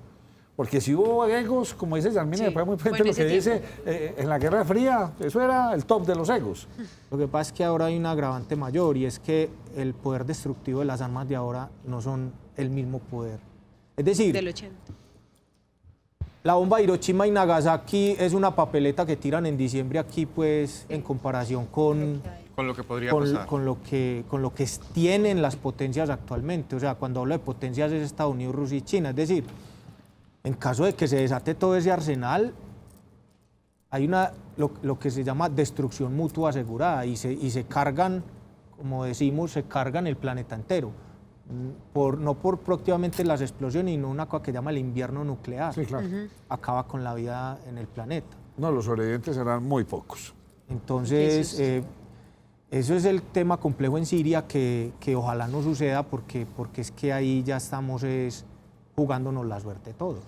Porque si hubo egos, como dice Yasmina, después muy frente lo que dice, en la Guerra Fría, eso era el top de los egos. Lo que pasa es que ahora hay un agravante mayor y es que el poder destructivo de las armas de ahora no son el mismo poder. Es decir, Del 80. la bomba de Hiroshima y Nagasaki es una papeleta que tiran en diciembre aquí, pues, en comparación con lo que podría pasar. Con lo que tienen las potencias actualmente. O sea, cuando hablo de potencias es Estados Unidos, Rusia y China. Es decir, en caso de que se desate todo ese arsenal, hay lo que se llama destrucción mutua asegurada y se cargan, como decimos, se cargan el planeta entero. No por proactivamente las explosiones, sino una cosa que llama el invierno nuclear. Sí, claro. Acaba con la vida en el planeta. No, los sobrevivientes serán muy pocos. Entonces, eso es el tema complejo en Siria que ojalá no suceda porque es que ahí ya estamos jugándonos la suerte todos.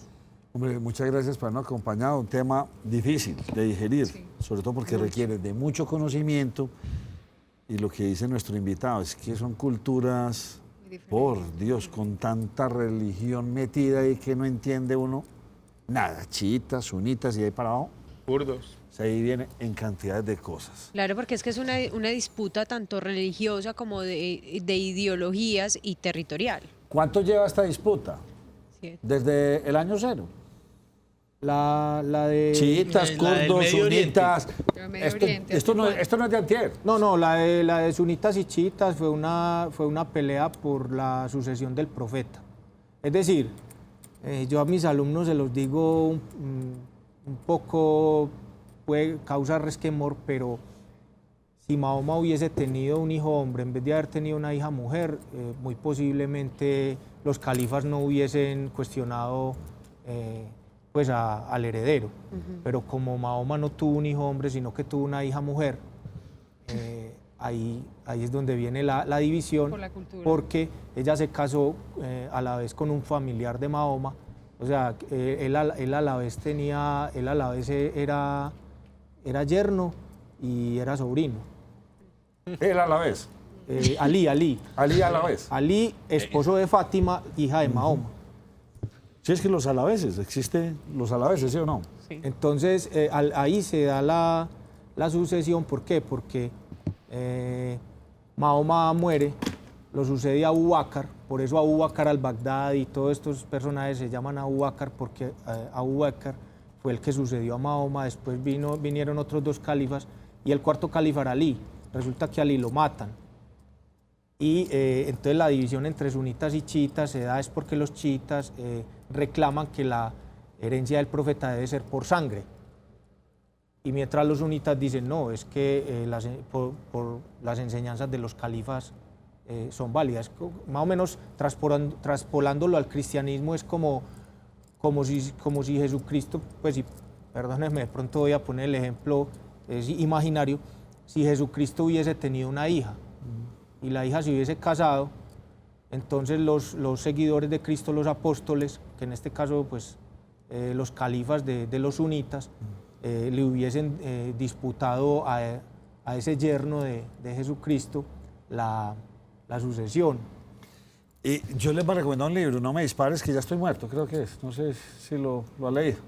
Hombre, muchas gracias por habernos acompañado. Un tema difícil de digerir, sobre todo porque requiere de mucho conocimiento. Y lo que dice nuestro invitado es que son culturas, por Dios, con tanta religión metida ahí que no entiende uno nada. Chiitas, sunitas y ahí para abajo. Kurdos. Se dividen en cantidades de cosas. Claro, porque es que es una disputa tanto religiosa como de ideologías y territorial. ¿Cuánto lleva esta disputa? Sí. Desde el año 0. La de... Chiitas, La del kurdos, Medio Oriente. sunitas. Medio Oriente, Esto no es de antier. No, la de sunitas y chiitas fue una pelea por la sucesión del profeta. Es decir, yo a mis alumnos se los digo un poco, puede causar resquemor, pero si Mahoma hubiese tenido un hijo hombre en vez de haber tenido una hija mujer, muy posiblemente los califas no hubiesen cuestionado pues al heredero. Pero como Mahoma no tuvo un hijo hombre, sino que tuvo una hija mujer, ahí es donde viene la división, Por la cultura. porque ella se casó a la vez con un familiar de Mahoma. O sea, él a la vez era yerno y era sobrino. Él a la vez. Ali a la vez. Ali, esposo de Fátima, hija de Mahoma. Sí, es que los alaveses, existen los alaveses, ¿sí o no? Sí. Entonces, ahí se da la sucesión. ¿Por qué? Porque Mahoma muere, lo sucede a Abu Bakr, por eso Abu Bakr al-Baghdad y todos estos personajes se llaman Abu Bakr, porque Abu Bakr fue el que sucedió a Mahoma. Después vinieron otros 2 califas y el cuarto califa era Ali. Resulta que a Ali lo matan. Y entonces la división entre sunitas y chiitas se da es porque los chiitas reclaman que la herencia del profeta debe ser por sangre. Y mientras los sunitas dicen, no, es que por las enseñanzas de los califas son válidas. Más o menos traspolándolo al cristianismo es como si Jesucristo, pues perdónenme, de pronto voy a poner el ejemplo, es imaginario, si Jesucristo hubiese tenido una hija y la hija se hubiese casado, entonces los seguidores de Cristo, los apóstoles, que en este caso pues los califas de los sunitas, le hubiesen disputado a ese yerno de Jesucristo la sucesión. Y yo les voy a recomendar un libro, No me dispares, que ya estoy muerto, creo que es, no sé si lo ha leído.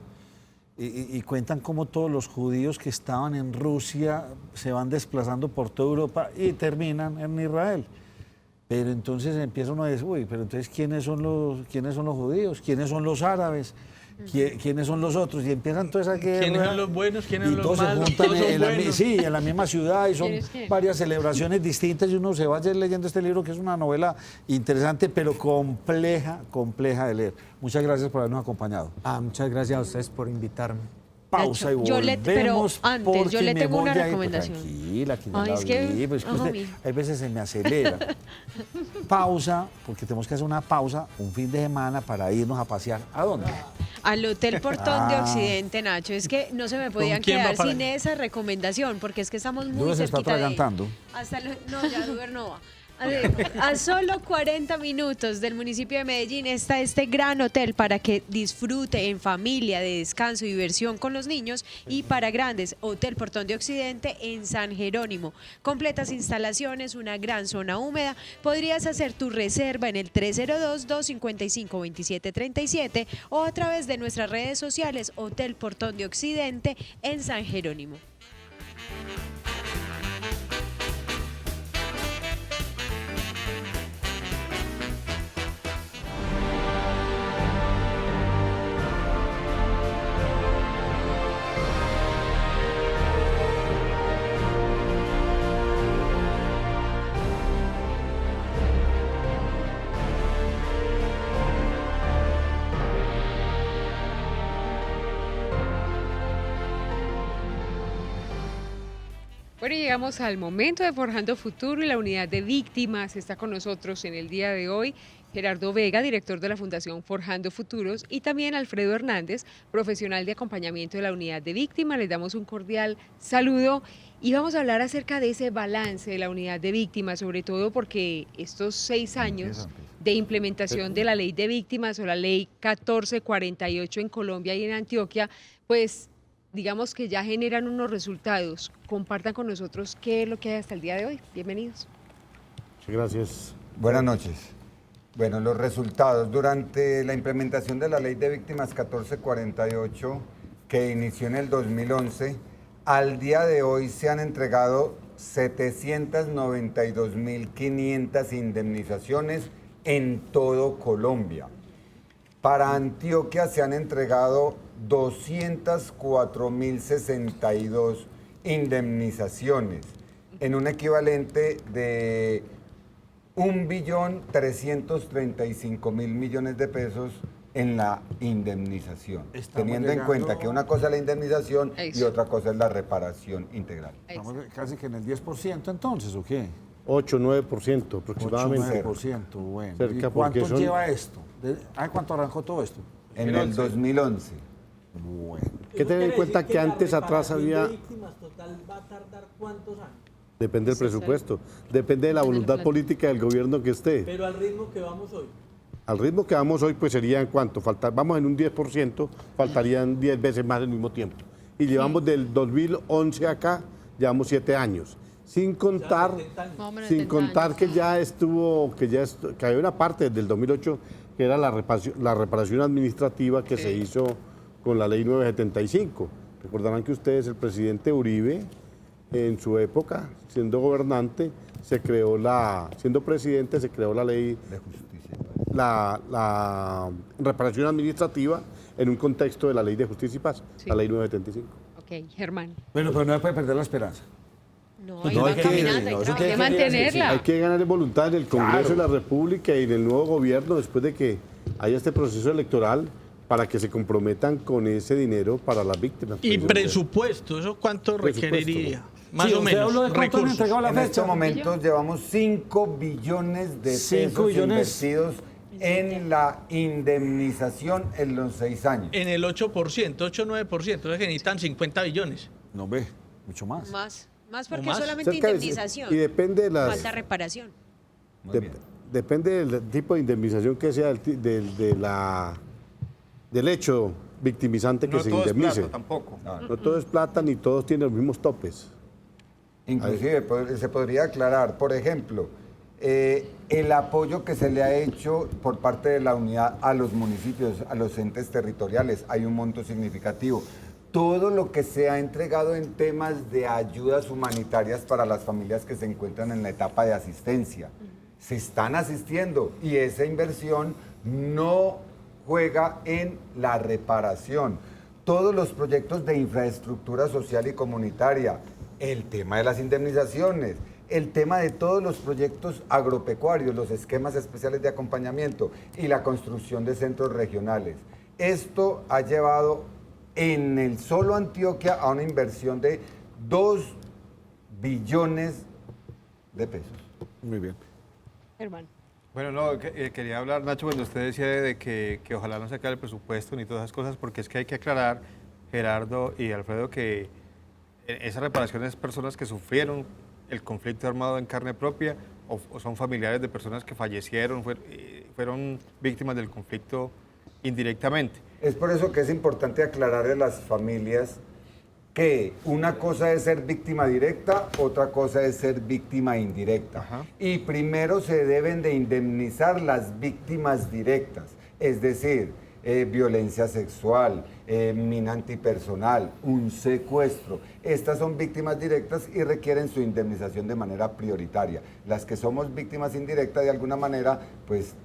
Y cuentan cómo todos los judíos que estaban en Rusia se van desplazando por toda Europa y terminan en Israel. Pero entonces empieza uno a decir, uy, pero entonces ¿quiénes son los judíos? ¿Quiénes son los árabes? ¿Quiénes son los otros? Y empiezan toda esa guerra. ¿Quiénes son los buenos? ¿Quiénes son los malos? Y todos se juntan en la misma ciudad y son varias celebraciones distintas y uno se va leyendo este libro, que es una novela interesante pero compleja de leer. Muchas gracias por habernos acompañado. Muchas gracias a ustedes por invitarme. Pausa y volvemos. Pero antes, yo le tengo una porque recomendación. Tranquila, que ya Ay, la es que- vi, pues, Ajá, hay veces se me acelera. Pausa, porque tenemos que hacer una pausa, un fin de semana para irnos a pasear. ¿A dónde? Al Hotel Portón de Occidente, Nacho. Es que no se me podían quién va quedar para sin allá? esa recomendación, porque es que estamos muy Duro se está cerquita de... atragantando. No, ya Duber no va. A solo 40 minutos del municipio de Medellín está este gran hotel para que disfrute en familia de descanso y diversión con los niños, y para grandes, Hotel Portón de Occidente en San Jerónimo. Completas instalaciones, una gran zona húmeda. Podrías hacer tu reserva en el 302-255-2737 o a través de nuestras redes sociales Hotel Portón de Occidente en San Jerónimo. Bueno, y llegamos al momento de Forjando Futuro y la unidad de víctimas. Está con nosotros en el día de hoy Gerardo Vega, director de la Fundación Forjando Futuros, y también Alfredo Hernández, profesional de acompañamiento de la unidad de víctimas. Les damos un cordial saludo y vamos a hablar acerca de ese balance de la unidad de víctimas, sobre todo porque estos 6 años de implementación de la ley de víctimas o la ley 1448 en Colombia y en Antioquia, pues digamos que ya generan unos resultados. Compartan con nosotros qué es lo que hay hasta el día de hoy. Bienvenidos. Muchas gracias. Buenas noches. Bueno, los resultados. Durante la implementación de la ley de víctimas 1448, que inició en el 2011, al día de hoy se han entregado 792.500 indemnizaciones en todo Colombia. Para Antioquia se han entregado 204.062 indemnizaciones, en un equivalente de 1.335.000 millones de pesos en la indemnización, teniendo en cuenta que una cosa es la indemnización y otra cosa es la reparación integral. Estamos casi que en el 10% entonces, ¿o qué? 8-9% aproximadamente. 8-9%, bueno. Cerca, ¿Y cuánto porque lleva esto? ¿Cuánto arrancó todo esto? En el 2011. Bueno. Hay que tener en cuenta que antes atrás había... ¿La reparación de víctimas total va a tardar cuántos años? Depende del presupuesto, depende de la voluntad política del gobierno que esté. Pero al ritmo que vamos hoy. Al ritmo que vamos hoy, pues sería en cuánto, vamos en un 10%, faltarían 10 veces más al mismo tiempo. Y llevamos del 2011 acá, llevamos 7 años. Sin contar que ya estuvo, que había una parte del 2008 que era la reparación administrativa que se hizo con la ley 975. Recordarán que ustedes, el presidente Uribe, en su época, siendo gobernante, siendo presidente, se creó la ley de justicia, la reparación administrativa en un contexto de la ley de justicia y paz, la ley 975. Ok, Germán. Bueno, pero no se puede perder la esperanza. No, Pues hay que mantenerla. Hay que ganar voluntad en el Congreso de la República y en el nuevo gobierno después de que haya este proceso electoral para que se comprometan con ese dinero para las víctimas. Y presupuesto, ¿eso cuánto requeriría? Más o menos. Recursos. En estos momentos llevamos 5 billones de pesos invertidos en la indemnización en los 6 años. En el 8%, 8-9%, o sea que necesitan 50 billones. No ve, mucho más. Más porque más. solamente indemnización. Y depende de las... Falta reparación. Depende del tipo de indemnización que sea del hecho victimizante que se indemnice. No todo es plata tampoco. No todo es plata ni todos tienen los mismos topes. Inclusive se podría aclarar, por ejemplo, el apoyo que se le ha hecho por parte de la unidad a los municipios, a los entes territoriales, hay un monto significativo. Todo lo que se ha entregado en temas de ayudas humanitarias para las familias que se encuentran en la etapa de asistencia, se están asistiendo y esa inversión no juega en la reparación. Todos los proyectos de infraestructura social y comunitaria, el tema de las indemnizaciones, el tema de todos los proyectos agropecuarios, los esquemas especiales de acompañamiento y la construcción de centros regionales. Esto ha llevado en el solo Antioquia a una inversión de 2 billones de pesos. Muy bien. Hermano. Bueno, no, quería hablar, Nacho, cuando usted decía de que ojalá no se acabe el presupuesto ni todas esas cosas, porque es que hay que aclarar, Gerardo y Alfredo, que esa reparación es personas que sufrieron el conflicto armado en carne propia o son familiares de personas que fallecieron, fueron víctimas del conflicto indirectamente. Es por eso que es importante aclararle a las familias que una cosa es ser víctima directa, otra cosa es ser víctima indirecta. Ajá. Y primero se deben de indemnizar las víctimas directas, es decir, violencia sexual, mina antipersonal, un secuestro. Estas son víctimas directas y requieren su indemnización de manera prioritaria. Las que somos víctimas indirectas, de alguna manera, pues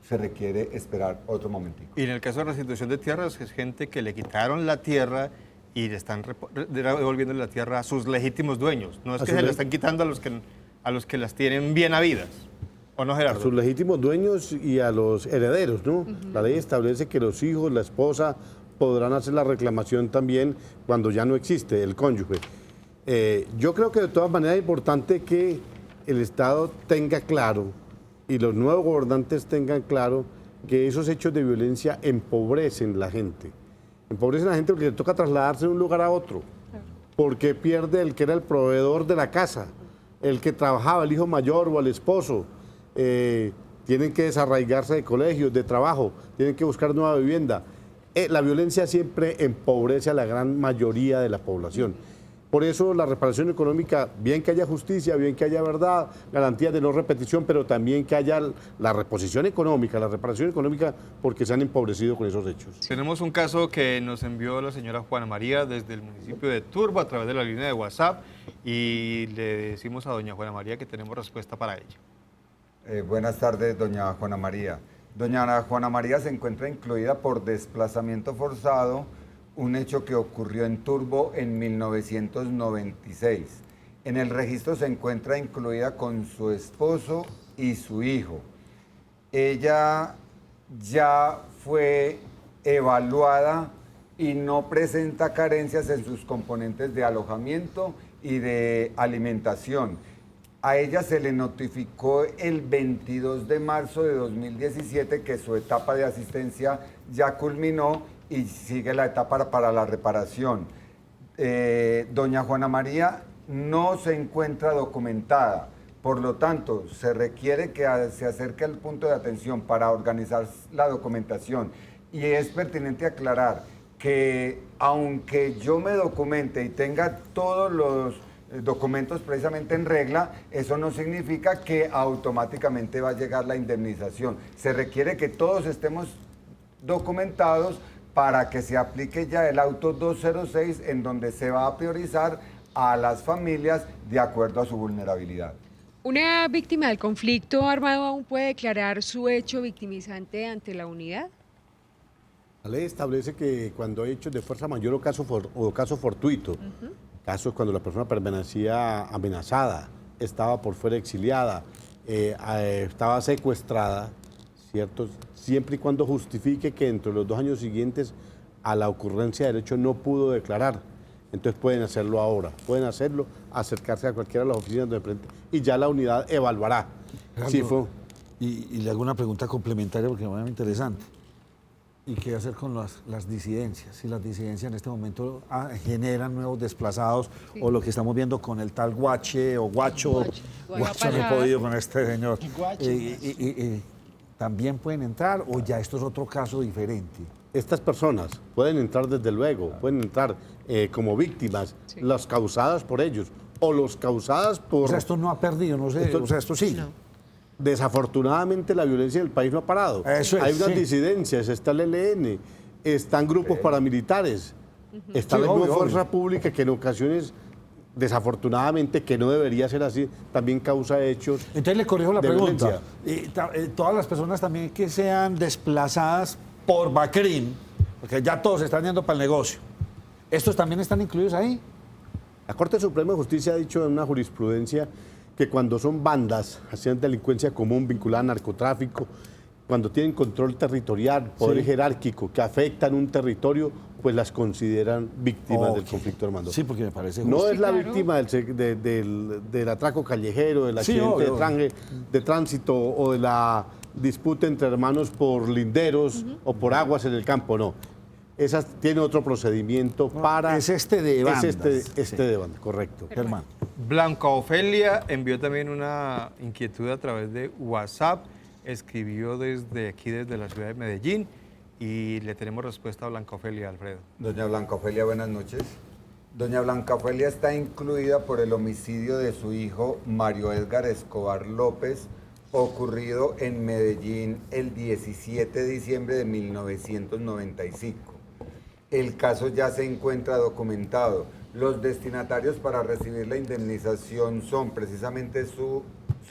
se requiere esperar otro momentito. Y en el caso de restitución de tierras, es gente que le quitaron la tierra y le están devolviendo la tierra a sus legítimos dueños. No es que se la están quitando a los que las tienen bien habidas. ¿O no, Gerardo? A sus legítimos dueños y a los herederos, ¿no? La ley establece que los hijos, la esposa, podrán hacer la reclamación también cuando ya no existe el cónyuge. Yo creo que de todas maneras es importante que el Estado tenga claro y los nuevos gobernantes tengan claro que esos hechos de violencia empobrecen la gente. Empobrecen a la gente porque le toca trasladarse de un lugar a otro, porque pierde el que era el proveedor de la casa, el que trabajaba, el hijo mayor o el esposo. tienen que desarraigarse de colegios, de trabajo, tienen que buscar nueva vivienda. La violencia siempre empobrece a la gran mayoría de la población. Por eso la reparación económica, bien que haya justicia, bien que haya verdad, garantías de no repetición, pero también que haya la reposición económica, la reparación económica, porque se han empobrecido con esos hechos. Tenemos un caso que nos envió la señora Juana María desde el municipio de Turbo a través de la línea de WhatsApp y le decimos a doña Juana María que tenemos respuesta para ella. Buenas tardes, doña Juana María. Doña Juana María se encuentra incluida por desplazamiento forzado, un hecho que ocurrió en Turbo en 1996. En el registro se encuentra incluida con su esposo y su hijo. Ella ya fue evaluada y no presenta carencias en sus componentes de alojamiento y de alimentación. A ella se le notificó el 22 de marzo de 2017 que su etapa de asistencia ya culminó y sigue la etapa para la reparación. Doña Juana María no se encuentra documentada, por lo tanto, se requiere que se acerque al punto de atención para organizar la documentación. Y es pertinente aclarar que aunque yo me documente y tenga todos los documentos precisamente en regla, eso no significa que automáticamente va a llegar la indemnización. Se requiere que todos estemos documentados para que se aplique ya el auto 206 en donde se va a priorizar a las familias de acuerdo a su vulnerabilidad. ¿Una víctima del conflicto armado aún puede declarar su hecho victimizante ante la unidad? La ley establece que cuando hay hechos de fuerza mayor o caso fortuito, casos cuando la persona permanecía amenazada, estaba por fuera exiliada, estaba secuestrada, ¿cierto? Siempre y cuando justifique que dentro de los 2 años siguientes a la ocurrencia del hecho no pudo declarar. Entonces pueden hacerlo ahora, pueden hacerlo, acercarse a cualquiera de las oficinas de frente y ya la unidad evaluará. Si fue. Y le hago una pregunta complementaria porque me parece interesante. ¿Y qué hacer con las disidencias? Si las disidencias en este momento generan nuevos desplazados, sí, o lo que estamos viendo con el tal Guache o Guacho no he podido con este señor. ¿También pueden entrar o ya esto es otro caso diferente? Estas personas pueden entrar desde luego, pueden entrar como víctimas, sí, las causadas por ellos o los causadas por... O sea, esto no ha perdido, no sé, o sea, esto sí. No. Desafortunadamente la violencia en el país no ha parado. Eso es, hay unas disidencias, está el ELN, están grupos paramilitares, está la fuerza pública que en ocasiones, desafortunadamente, que no debería ser así, también causa hechos. Entonces le corrijo la pregunta. Todas las personas también que sean desplazadas por Bacrim, porque ya todos están yendo para el negocio, ¿estos también están incluidos ahí? La Corte Suprema de Justicia ha dicho en una jurisprudencia que cuando son bandas, hacían delincuencia común vinculada a narcotráfico, cuando tienen control territorial, poder jerárquico, que afectan un territorio, pues las consideran víctimas del conflicto armado. Sí, porque me parece justo. No es la víctima del atraco callejero, del accidente de tránsito o de la disputa entre hermanos por linderos o por aguas en el campo, no. Esas tiene otro procedimiento para... Es de banda. Es de banda, correcto. Germán. Blanca Ofelia envió también una inquietud a través de WhatsApp, escribió desde aquí, desde la ciudad de Medellín, y le tenemos respuesta a Blanca Ofelia, Alfredo. Doña Blanca Ofelia, buenas noches. Doña Blanca Ofelia está incluida por el homicidio de su hijo Mario Edgar Escobar López, ocurrido en Medellín el 17 de diciembre de 1995. El caso ya se encuentra documentado. Los destinatarios para recibir la indemnización son precisamente su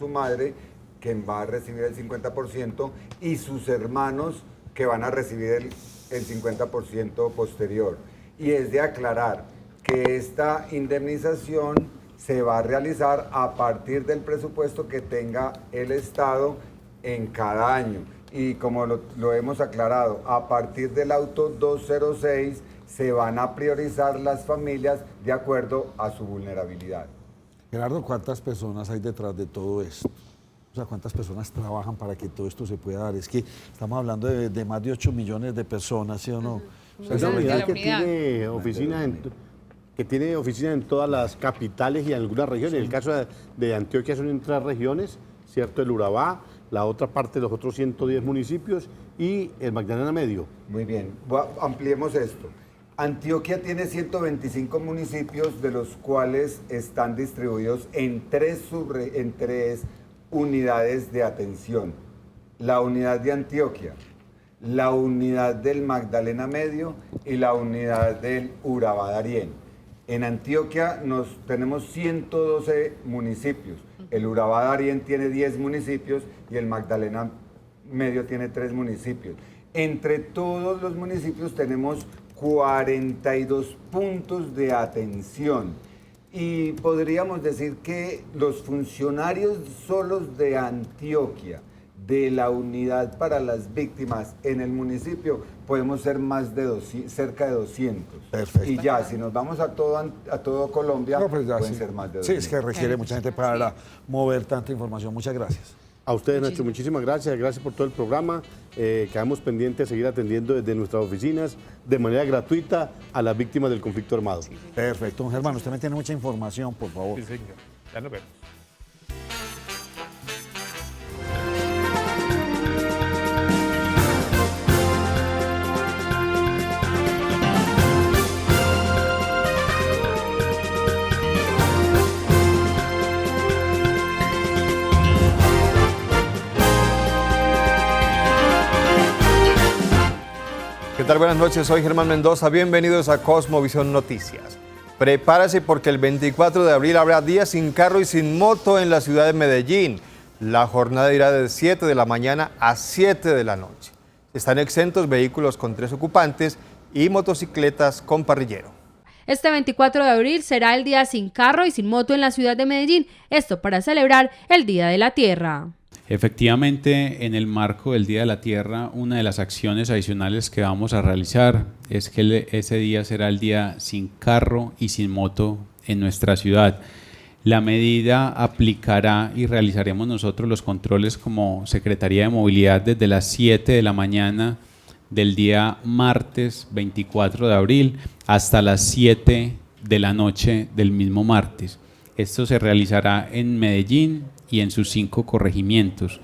madre, quien va a recibir el 50%, y sus hermanos, que van a recibir el 50% posterior. Y es de aclarar que esta indemnización se va a realizar a partir del presupuesto que tenga el Estado en cada año. Y como lo hemos aclarado, a partir del auto 206 se van a priorizar las familias de acuerdo a su vulnerabilidad. Gerardo, ¿cuántas personas hay detrás de todo esto? O sea, ¿cuántas personas trabajan para que todo esto se pueda dar? Es que estamos hablando de más de 8 millones de personas, ¿sí o no? O sea, es una unidad que tiene oficinas en todas las capitales y en algunas regiones. En el caso de Antioquia son en 3 regiones, ¿cierto? El Urabá, la otra parte de los otros 110 municipios y el Magdalena Medio. Muy bien, ampliemos esto. Antioquia tiene 125 municipios, de los cuales están distribuidos en tres unidades de atención. La unidad de Antioquia, la unidad del Magdalena Medio y la unidad del Urabá Darién. En Antioquia tenemos 112 municipios. El Urabá Darién tiene 10 municipios y el Magdalena Medio tiene 3 municipios. Entre todos los municipios tenemos 42 puntos de atención. Y podríamos decir que los funcionarios solos de Antioquia, de la unidad para las víctimas en el municipio, podemos ser cerca de 200. Perfecto. Y ya, si nos vamos a todo Colombia, pues ya, pueden sí. ser más de 200. Sí, es que requiere mucha gente para mover tanta información. Muchas gracias. A ustedes, Nacho, muchísimas gracias. Gracias por todo el programa. Quedamos pendientes de seguir atendiendo desde nuestras oficinas de manera gratuita a las víctimas del conflicto armado. Perfecto. Germán, usted me tiene mucha información, por favor. Sí, señor. Ya nos vemos. ¿Qué tal? Buenas noches, soy Germán Mendoza, bienvenidos a Cosmovisión Noticias. Prepárese porque el 24 de abril habrá día sin carro y sin moto en la ciudad de Medellín. La jornada irá de 7 de la mañana a 7 de la noche. Están exentos vehículos con 3 ocupantes y motocicletas con parrillero. Este 24 de abril será el día sin carro y sin moto en la ciudad de Medellín, esto para celebrar el Día de la Tierra. Efectivamente, en el marco del Día de la Tierra, una de las acciones adicionales que vamos a realizar es que ese día será el día sin carro y sin moto en nuestra ciudad. La medida aplicará y realizaremos nosotros los controles como Secretaría de Movilidad desde las 7 de la mañana del día martes 24 de abril hasta las 7 de la noche del mismo martes. Esto se realizará en Medellín y en sus 5 corregimientos.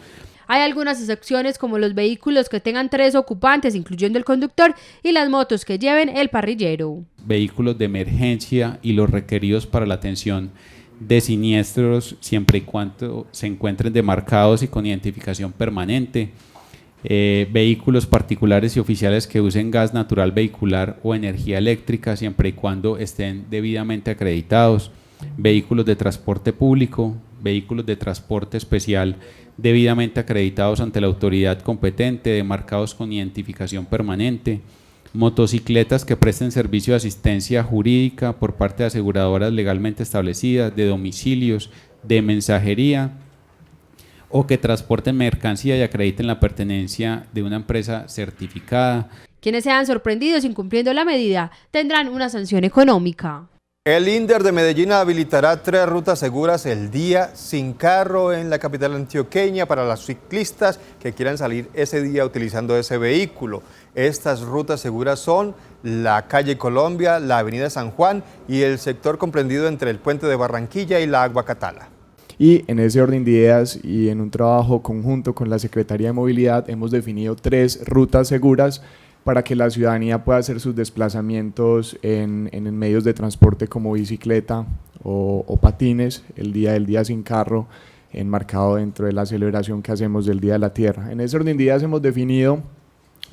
Hay algunas excepciones como los vehículos que tengan 3 ocupantes, incluyendo el conductor, y las motos que lleven el parrillero. Vehículos de emergencia y los requeridos para la atención de siniestros, siempre y cuando se encuentren demarcados y con identificación permanente. Vehículos particulares y oficiales que usen gas natural vehicular o energía eléctrica, siempre y cuando estén debidamente acreditados. Vehículos de transporte público, vehículos de transporte especial debidamente acreditados ante la autoridad competente, demarcados con identificación permanente, motocicletas que presten servicio de asistencia jurídica por parte de aseguradoras legalmente establecidas, de domicilios, de mensajería o que transporten mercancía y acrediten la pertenencia de una empresa certificada. Quienes sean sorprendidos incumpliendo la medida tendrán una sanción económica. El INDER de Medellín habilitará 3 rutas seguras el día sin carro en la capital antioqueña para los ciclistas que quieran salir ese día utilizando ese vehículo. Estas rutas seguras son la calle Colombia, la avenida San Juan y el sector comprendido entre el puente de Barranquilla y la Aguacatala. Y en ese orden de ideas y en un trabajo conjunto con la Secretaría de Movilidad hemos definido 3 rutas seguras para que la ciudadanía pueda hacer sus desplazamientos en medios de transporte como bicicleta o patines, el día del día sin carro, enmarcado dentro de la celebración que hacemos del Día de la Tierra. En ese orden de ideas hemos definido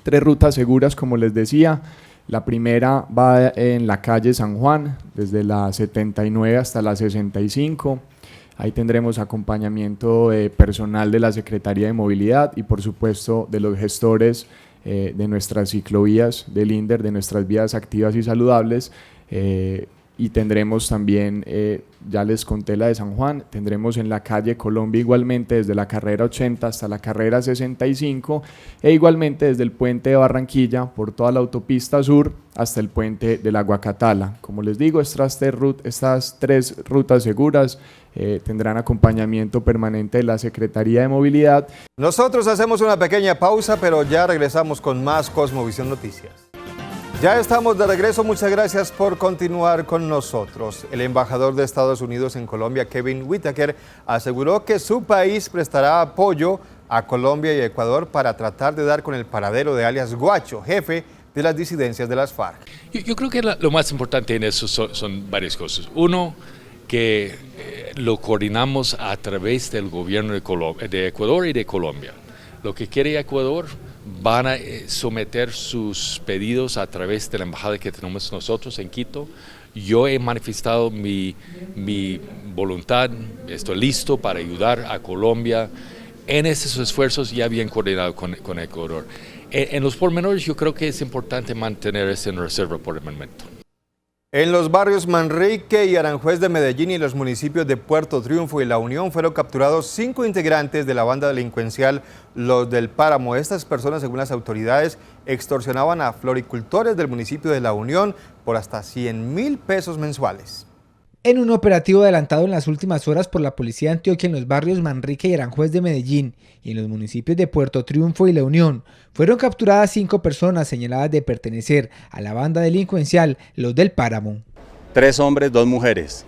3 rutas seguras, como les decía. La primera va en la calle San Juan, desde la 79 hasta la 65. Ahí tendremos acompañamiento personal de la Secretaría de Movilidad y por supuesto de los gestores de nuestras ciclovías del INDER, de nuestras vías activas y saludables, y tendremos también, ya les conté la de San Juan, tendremos en la calle Colombia igualmente desde la carrera 80 hasta la carrera 65 e igualmente desde el puente de Barranquilla por toda la autopista sur hasta el puente de la Aguacatala. Como les digo, estas 3 rutas seguras tendrán acompañamiento permanente de la Secretaría de Movilidad. Nosotros hacemos una pequeña pausa, pero ya regresamos con más Cosmovisión Noticias. Ya estamos de regreso, muchas gracias por continuar con nosotros. El embajador de Estados Unidos en Colombia, Kevin Whitaker, aseguró que su país prestará apoyo a Colombia y Ecuador para tratar de dar con el paradero de alias Guacho, jefe de las disidencias de las FARC. Yo creo que lo más importante en eso son varias cosas. Uno, que lo coordinamos a través del gobierno de Ecuador y de Colombia. Lo que quiere Ecuador, van a someter sus pedidos a través de la embajada que tenemos nosotros en Quito. Yo he manifestado mi voluntad, estoy listo para ayudar a Colombia en esos esfuerzos ya bien coordinados con Ecuador. En los pormenores yo creo que es importante mantener eso en reserva por el momento. En los barrios Manrique y Aranjuez de Medellín y los municipios de Puerto Triunfo y La Unión fueron capturados 5 integrantes de la banda delincuencial Los del Páramo. Estas personas, según las autoridades, extorsionaban a floricultores del municipio de La Unión por hasta 100.000 pesos mensuales. En un operativo adelantado en las últimas horas por la Policía de Antioquia en los barrios Manrique y Aranjuez de Medellín y en los municipios de Puerto Triunfo y La Unión, fueron capturadas 5 personas señaladas de pertenecer a la banda delincuencial Los del Páramo. 3 hombres, 2 mujeres.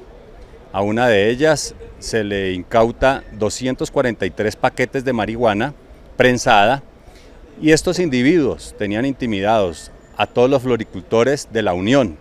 A una de ellas se le incauta 243 paquetes de marihuana prensada y estos individuos tenían intimidados a todos los floricultores de La Unión,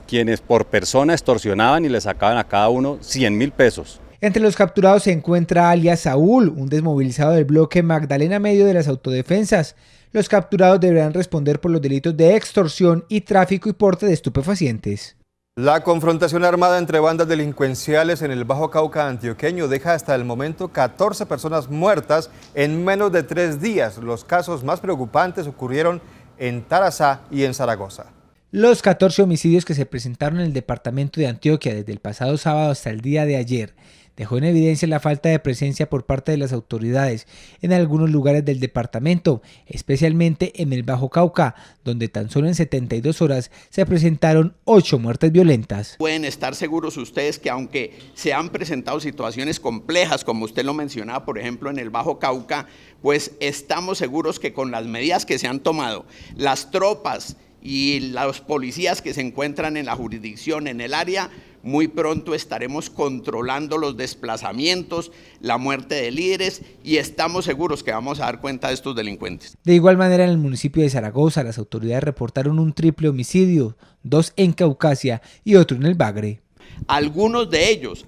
quienes por persona extorsionaban y le sacaban a cada uno 100.000 pesos. Entre los capturados se encuentra alias Saúl, un desmovilizado del bloque Magdalena Medio de las Autodefensas. Los capturados deberán responder por los delitos de extorsión y tráfico y porte de estupefacientes. La confrontación armada entre bandas delincuenciales en el Bajo Cauca antioqueño deja hasta el momento 14 personas muertas en menos de 3 días. Los casos más preocupantes ocurrieron en Tarazá y en Zaragoza. Los 14 homicidios que se presentaron en el departamento de Antioquia desde el pasado sábado hasta el día de ayer dejó en evidencia la falta de presencia por parte de las autoridades en algunos lugares del departamento, especialmente en el Bajo Cauca, donde tan solo en 72 horas se presentaron 8 muertes violentas. Pueden estar seguros ustedes que aunque se han presentado situaciones complejas, como usted lo mencionaba, por ejemplo, en el Bajo Cauca, pues estamos seguros que con las medidas que se han tomado, las tropas y los policías que se encuentran en la jurisdicción, en el área, muy pronto estaremos controlando los desplazamientos, la muerte de líderes y estamos seguros que vamos a dar cuenta de estos delincuentes. De igual manera, en el municipio de Zaragoza, las autoridades reportaron un triple homicidio, 2 en Caucasia y otro en el Bagre. Algunos de ellos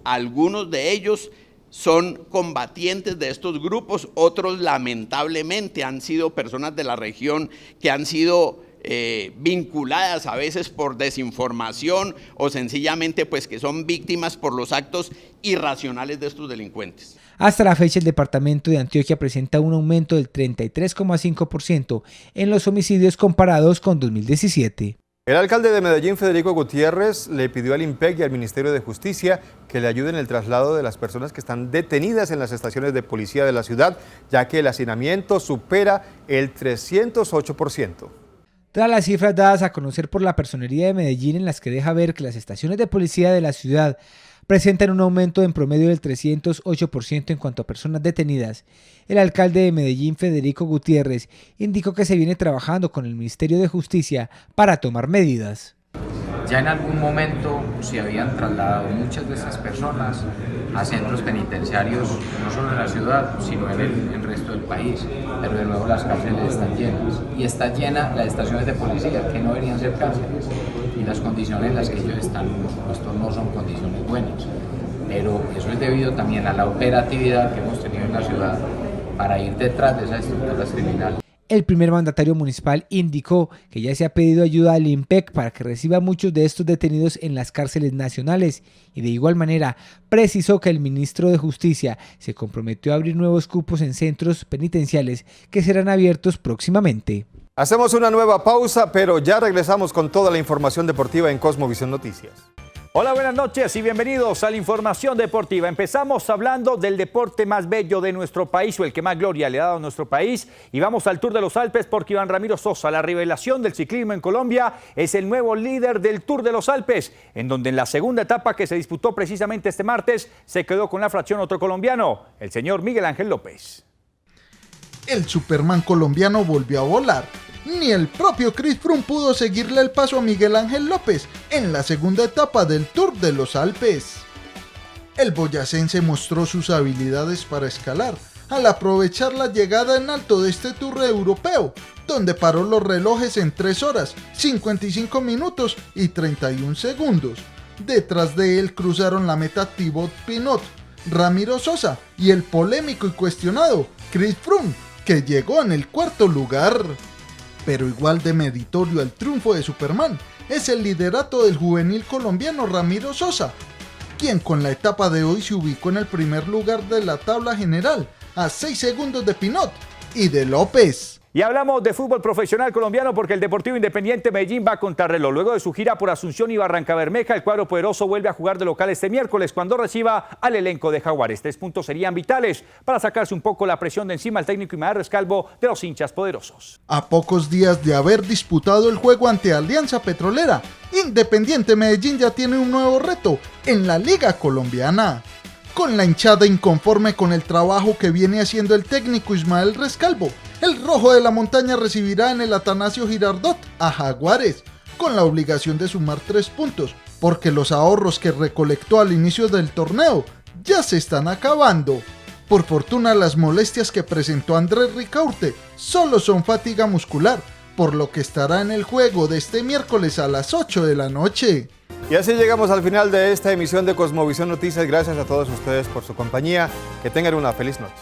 son combatientes de estos grupos, otros lamentablemente han sido personas de la región que han sido vinculadas a veces por desinformación o sencillamente pues que son víctimas por los actos irracionales de estos delincuentes. Hasta la fecha el departamento de Antioquia presenta un aumento del 33,5% en los homicidios comparados con 2017. El alcalde de Medellín, Federico Gutiérrez, le pidió al IMPEC y al Ministerio de Justicia que le ayuden en el traslado de las personas que están detenidas en las estaciones de policía de la ciudad, ya que el hacinamiento supera el 308%. Tras las cifras dadas a conocer por la Personería de Medellín, en las que deja ver que las estaciones de policía de la ciudad presentan un aumento en promedio del 308% en cuanto a personas detenidas, el alcalde de Medellín, Federico Gutiérrez, indicó que se viene trabajando con el Ministerio de Justicia para tomar medidas. Ya en algún momento se habían trasladado muchas de esas personas a centros penitenciarios, no solo en la ciudad, sino en el resto del país, pero de nuevo las cárceles están llenas. Y está llena las estaciones de policía, que no deberían ser cárceles, y las condiciones en las que ellos están, esto no son condiciones buenas. Pero eso es debido también a la operatividad que hemos tenido en la ciudad para ir detrás de esas estructuras criminales. El primer mandatario municipal indicó que ya se ha pedido ayuda al IMPEC para que reciba muchos de estos detenidos en las cárceles nacionales y de igual manera precisó que el ministro de Justicia se comprometió a abrir nuevos cupos en centros penitenciales que serán abiertos próximamente. Hacemos una nueva pausa, pero ya regresamos con toda la información deportiva en Cosmovisión Noticias. Hola, buenas noches y bienvenidos a la información deportiva. Empezamos hablando del deporte más bello de nuestro país o el que más gloria le ha dado a nuestro país y vamos al Tour de los Alpes porque Iván Ramiro Sosa, la revelación del ciclismo en Colombia, es el nuevo líder del Tour de los Alpes, en donde en la segunda etapa que se disputó precisamente este martes se quedó con la fracción otro colombiano, el señor Miguel Ángel López. El Superman colombiano volvió a volar. Ni el propio Chris Froome pudo seguirle el paso a Miguel Ángel López en la segunda etapa del Tour de los Alpes. El boyacense mostró sus habilidades para escalar, al aprovechar la llegada en alto de este Tour europeo, donde paró los relojes en 3 horas, 55 minutos y 31 segundos. Detrás de él cruzaron la meta Thibaut Pinot, Ramiro Sosa y el polémico y cuestionado Chris Froome, que llegó en el 4º lugar. Pero igual de meritorio al triunfo de Superman es el liderato del juvenil colombiano Ramiro Sosa, quien con la etapa de hoy se ubicó en el primer lugar de la tabla general, a 6 segundos de Pinot y de López. Y hablamos de fútbol profesional colombiano porque el Deportivo Independiente Medellín va a contrarreloj. Luego de su gira por Asunción y Barrancabermeja, el cuadro poderoso vuelve a jugar de local este miércoles cuando reciba al elenco de Jaguares. 3 puntos serían vitales para sacarse un poco la presión de encima al técnico Ismael Rescalvo de los hinchas poderosos. A pocos días de haber disputado el juego ante Alianza Petrolera, Independiente Medellín ya tiene un nuevo reto en la Liga Colombiana. Con la hinchada inconforme con el trabajo que viene haciendo el técnico Ismael Rescalvo, el Rojo de la Montaña recibirá en el Atanasio Girardot a Jaguares, con la obligación de sumar 3 puntos, porque los ahorros que recolectó al inicio del torneo ya se están acabando. Por fortuna, las molestias que presentó Andrés Ricaurte solo son fatiga muscular, por lo que estará en el juego de este miércoles a las 8 de la noche. Y así llegamos al final de esta emisión de Cosmovisión Noticias. Gracias a todos ustedes por su compañía. Que tengan una feliz noche.